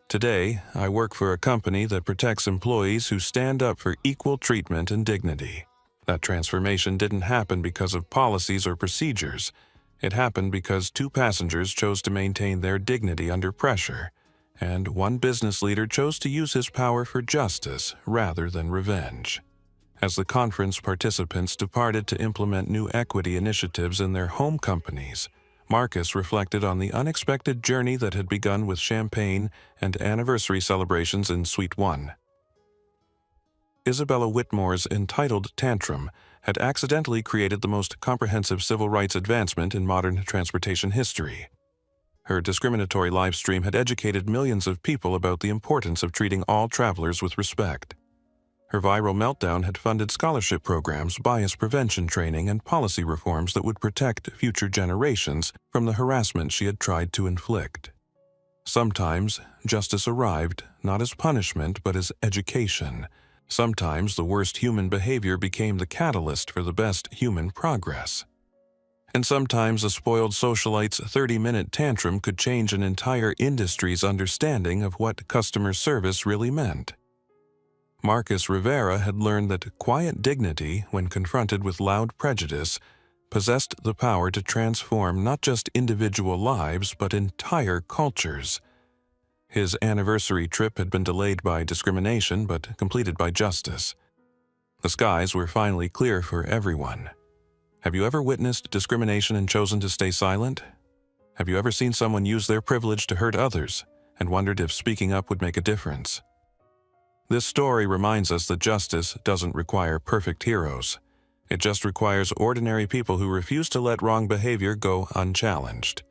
"Today, I work for a company that protects employees who stand up for equal treatment and dignity. That transformation didn't happen because of policies or procedures. It happened because 2 passengers chose to maintain their dignity under pressure, and 1 business leader chose to use his power for justice rather than revenge." As the conference participants departed to implement new equity initiatives in their home companies, Marcus reflected on the unexpected journey that had begun with champagne and anniversary celebrations in Suite 1. Isabella Whitmore's entitled tantrum had accidentally created the most comprehensive civil rights advancement in modern transportation history. Her discriminatory live stream had educated millions of people about the importance of treating all travelers with respect. Her viral meltdown had funded scholarship programs, bias prevention training, and policy reforms that would protect future generations from the harassment she had tried to inflict. Sometimes, justice arrived, not as punishment but as education. Sometimes the worst human behavior became the catalyst for the best human progress. And sometimes a spoiled socialite's 30-minute tantrum could change an entire industry's understanding of what customer service really meant. Marcus Rivera had learned that quiet dignity, when confronted with loud prejudice, possessed the power to transform not just individual lives but entire cultures. His anniversary trip had been delayed by discrimination but completed by justice. The skies were finally clear for everyone. Have you ever witnessed discrimination and chosen to stay silent? Have you ever seen someone use their privilege to hurt others and wondered if speaking up would make a difference? This story reminds us that justice doesn't require perfect heroes. It just requires ordinary people who refuse to let wrong behavior go unchallenged.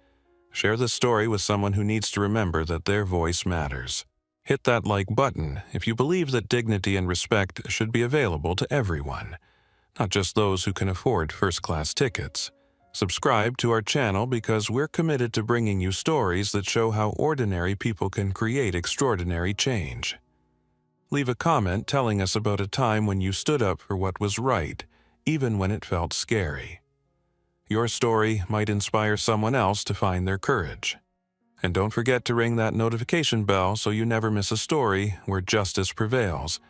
Share this story with someone who needs to remember that their voice matters. Hit that like button if you believe that dignity and respect should be available to everyone, not just those who can afford first-class tickets. Subscribe to our channel because we're committed to bringing you stories that show how ordinary people can create extraordinary change. Leave a comment telling us about a time when you stood up for what was right, even when it felt scary. Your story might inspire someone else to find their courage. And don't forget to ring that notification bell so you never miss a story where justice prevails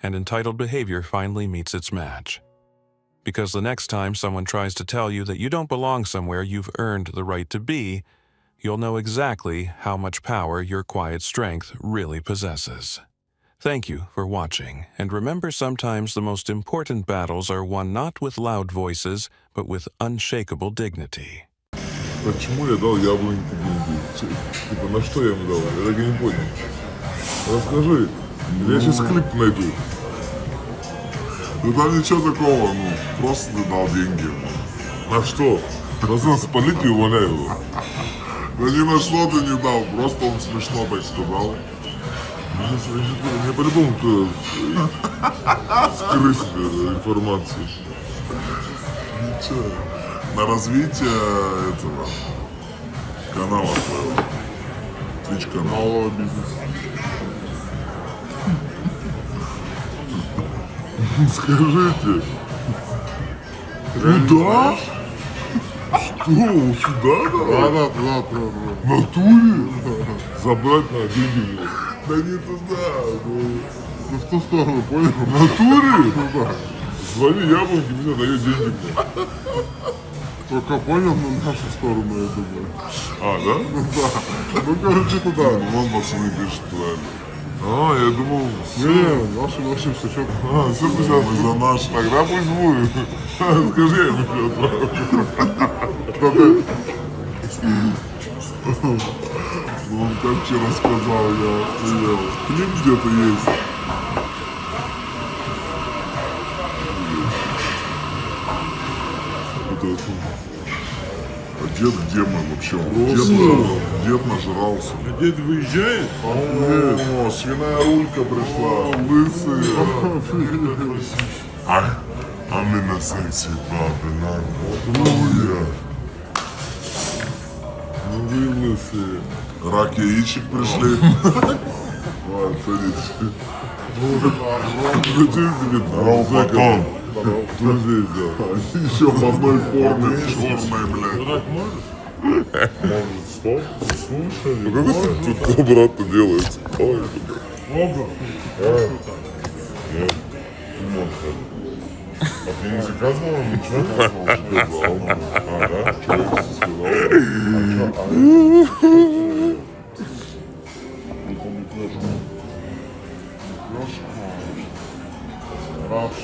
and entitled behavior finally meets its match. Because the next time someone tries to tell you that you don't belong somewhere you've earned the right to be, you'll know exactly how much power your quiet strength really possesses. Thank you for watching, and remember, sometimes the most important battles are won not with loud voices, but with unshakable dignity. Почему я дал яблоньке деньги? Типа, на что я ему дал? Я так и не понял. Расскажи. Я сейчас клип найду. Да там ничего такого, ну, просто ты дал деньги. На что? Просто спалить и уволяй его. Да ни на что ты не дал, просто он смешно так сказал. Мне по-любому кто скрыл себе информацию. Ничего. На развитие этого канала твоего. Twitch канала. Малого бизнеса. Скажите. Куда? Что? Сюда? Да. В натуре? Забрать на деньги. Да не туда. Ну в ту сторону, понял? В натуре? Да. Звони яблоньке, мне дает деньги. Только понял, на нашу сторону, я думаю. А, да? Да. Ну, короче, туда. Вон пацаны пишут туда. А, я думал, Не, наши все четко. А, все пусть мы за наш. Тогда пусть будет. Скажи, я ему отправлю. Ну, он как вчера сказал, я охуел. Клип где-то есть. Вот это. А дед где мы вообще? Дед нажрался. Дед выезжает? О, свиная рулька пришла. Лысый. I'm in a sexy pop, and Ну вы лысые. рак яичек пришли. Ладно, садись. Зачем тебе Ролл-батон. друзей взял? Еще в одной форме, черной, блядь. Так может? Может, стоп? Слушай. Как это тут обратно делается? Ой, блядь. Оба. Нет, не может. А ты не заказывал? Ничего не заказывал? А, да? Что я тебе сказал?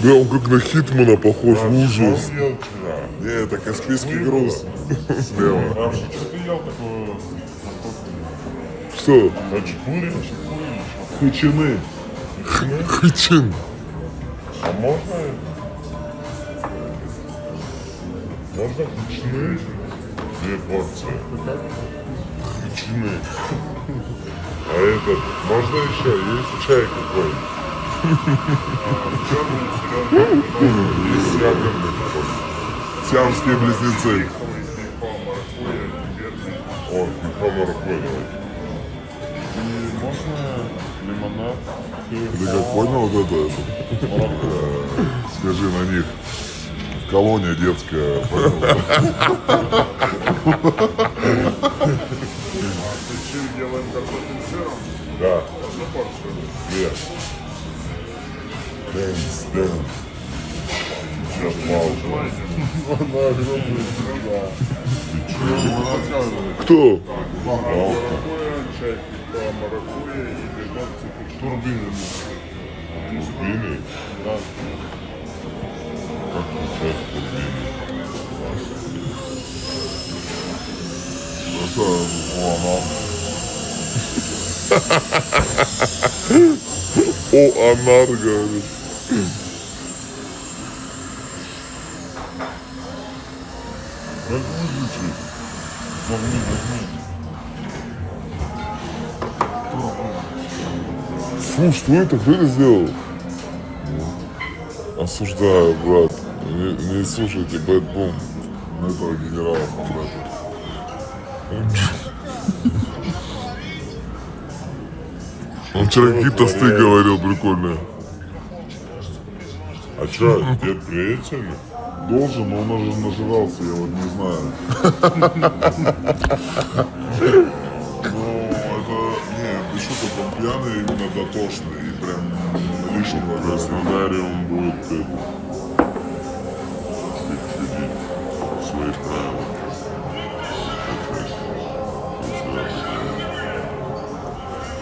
Бля, он как на Хитмана похож, ужас. Не, это Каспийский груз. Слева. Что ты ел такое? Что? Хачапури? Хычины. Хычин. А можно? Можно хачины? Две порции. Хычины. А этот, можно еще? Есть чай какой? Есть ягодный такой. Сиамские близнецы. О, фихо маракуйя. И можно лимонад? Ты как понял вот это? Скажи на них. Колония детская. Понял? Делаем картофель с сыром? Да. Одну порцию? Две. Дэнс, дэнс. Сейчас пауза. Она огромная звезда. Кто? Маракуйя, чай фихо маракуйя и бедок цветочный. Турбины. Турбины? Да. Как включать турбины? Это, О, анар, говорит. Как выключить? Фу, что это? Кто это сделал? Осуждаю, брат. Не слушайте Bad Boom. Этого генерала брата. Он вчера какие-то тосты говорил прикольные. А что, дед приедет сегодня? Должен, но он уже нажрался, я вот не знаю. пьяный, именно дотошный. И прям лишнего. В Краснодаре он будет следить своих правил.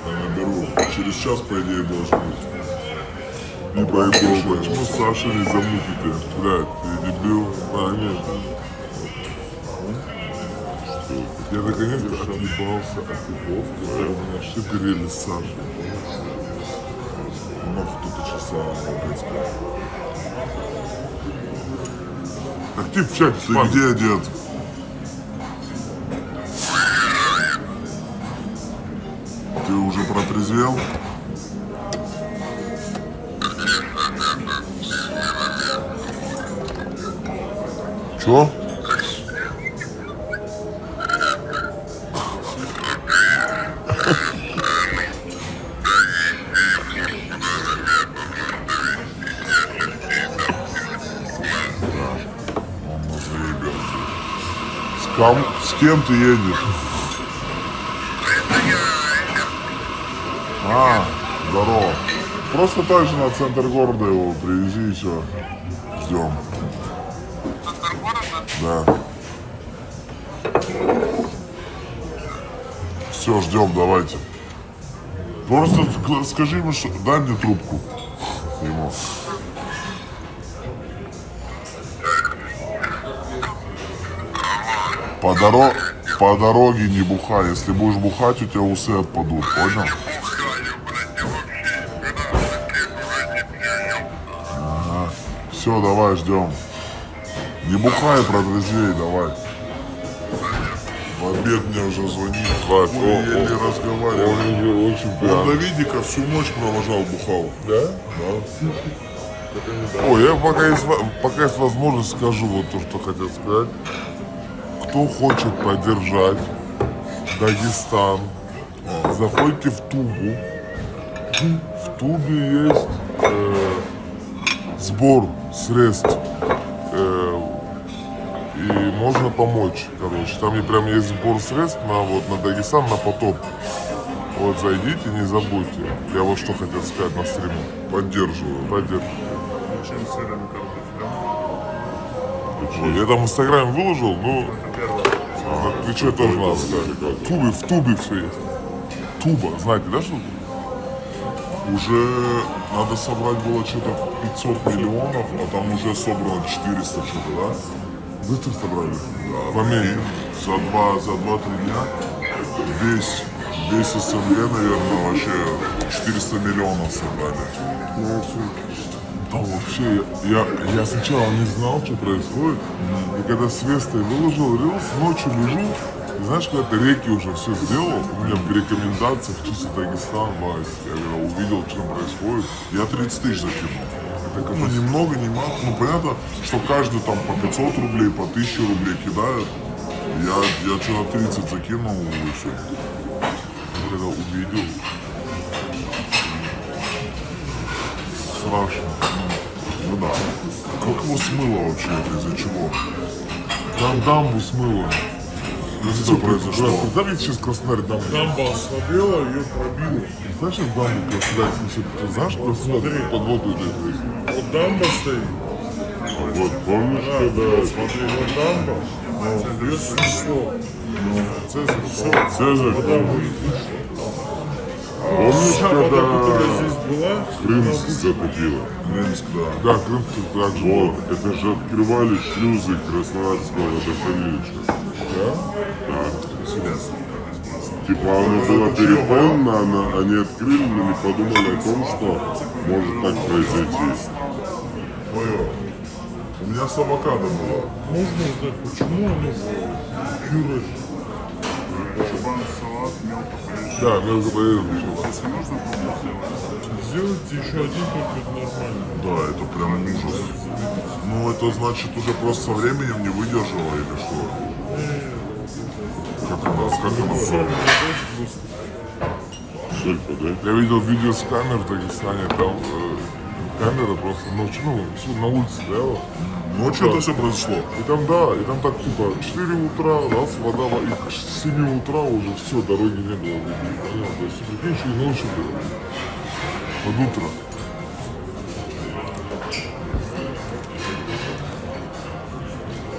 Я наберу. Через час, по идее, должен быть. Не пойду, Почему Саша не замутите? Блядь, ты дебил. А, нет. Я наконец-то отъебался от любовки. У меня шиперили с Сашей. Нахуй тут часа, блядь, спать. Актив в чате, ты где, дед? Ты уже протрезвел? Чё? Он нас заебал. С кем ты едешь? А, здорово. Просто так же на центр города его привези и все. Ждем. Да. Все, ждем, давайте. Просто скажи ему, что дай мне трубку. Ему. По дороге не бухай. Если будешь бухать, у тебя усы отпадут, понял? Ага. Все, давай, ждем. Не бухай, протрезвей, давай. В обед мне уже звонит. Так, Ой, еле разговаривал. Он уже очень Он пьяный. Давидика всю ночь провожал, бухал. Да? Да. Ой, я пока есть возможность, скажу вот то, что хотел сказать. Кто хочет поддержать Дагестан, заходите в Тубу. В Тубе есть сбор средств. И можно помочь, короче. Там и прям есть сбор средств на Дагестан, на потоп. Вот зайдите, не забудьте. Я вот что хотел сказать на стриме. Поддерживаю. Вот, я там в Инстаграме выложил, ну, ты что тоже надо сказать. В Тубе все есть. Туба, знаете, да, что это? Уже надо собрать было что-то 500 миллионов, а там уже собрано 400 что-то, да? Быстро собрали? Да. В Америке. За 2-3 дня весь СНГ, наверное, вообще 400 миллионов собрали. Там вообще, я сначала не знал, что происходит. И когда с Вестой выложил рилс, ночью лежу, и знаешь, когда ты реки уже все сделал, у меня в рекомендациях чисто Дагестан, Вась, я когда увидел, что там происходит, я 30 тысяч закинул. Это ну, ни много, ни мало. Ну, понятно, что каждый там по 500 рублей, по 1000 рублей кидает. Я что-то 30 закинул и все. Когда увидел, страшно. Ну да. Как его смыло вообще, из-за чего? Там дамбу смыло. Что произошло? Представляете, сейчас Краснодар дамбу. Дамба ослабела, ее пробило. Знаешь, как дамбу Краснодар, если ты знаешь, Смотри. под воду идет? Вот дамба стоит. Вот помнишь, Да, когда смотри, вот дамба. Ее снесло. Цезарь, все. Цезарь, Вода выйдет. помнишь, Вся вода, когда которая здесь была, Крым затопило? Минск, да. Да, Крым так же Вот, было. это же открывали шлюзы Краснодарского водохранилища. Да? Да. Интересно. Типа оно было переполнено, они открыли, но не подумали о том, что может так произойти. Мое. У меня с авокадо было. можно узнать, почему оно пюре. Да, мелко порезано. Сделайте еще один, только это нормально. Да, это прям ужас. Ну, это значит уже просто со временем не выдержало или что? Как оно Быстро. Только, да? Я видел видео с камер в Дагестане, там камера просто ночью, ну, на улице стояла. Ночью это все произошло. И там, да, и там так, типа, 4 утра, раз, вода, и к 7 утра уже все, дороги не было. Понял? То есть, прикинь, что и ночью было. Под утро.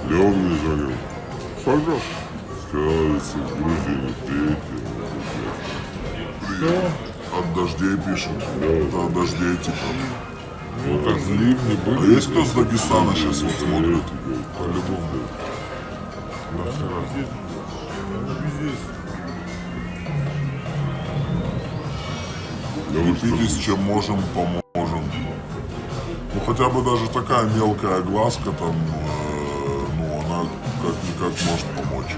Лев мне звонил. Пожалуйста. Сказывается, в Грузии не приедете. От дождей пишут. Это от дождей типа. Ну, так ливни А были. есть кто с Дагестана сейчас вот смотрит? По-любому был. Да, все Крепитесь, чем можем, поможем. Ну хотя бы даже такая мелкая огласка там, ну она как-никак может помочь.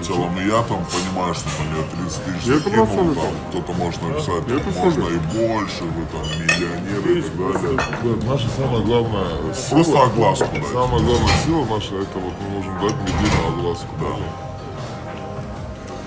В целом и я там понимаю, что там я 30 тысяч Я закинул, просто там кто-то может написать, Я так просто можно и больше, вы там миллионеры и так далее. Да, наша самая главная сила, Просто огласку дать. самая главная сила наша, это вот мы можем дать медийную огласку, да?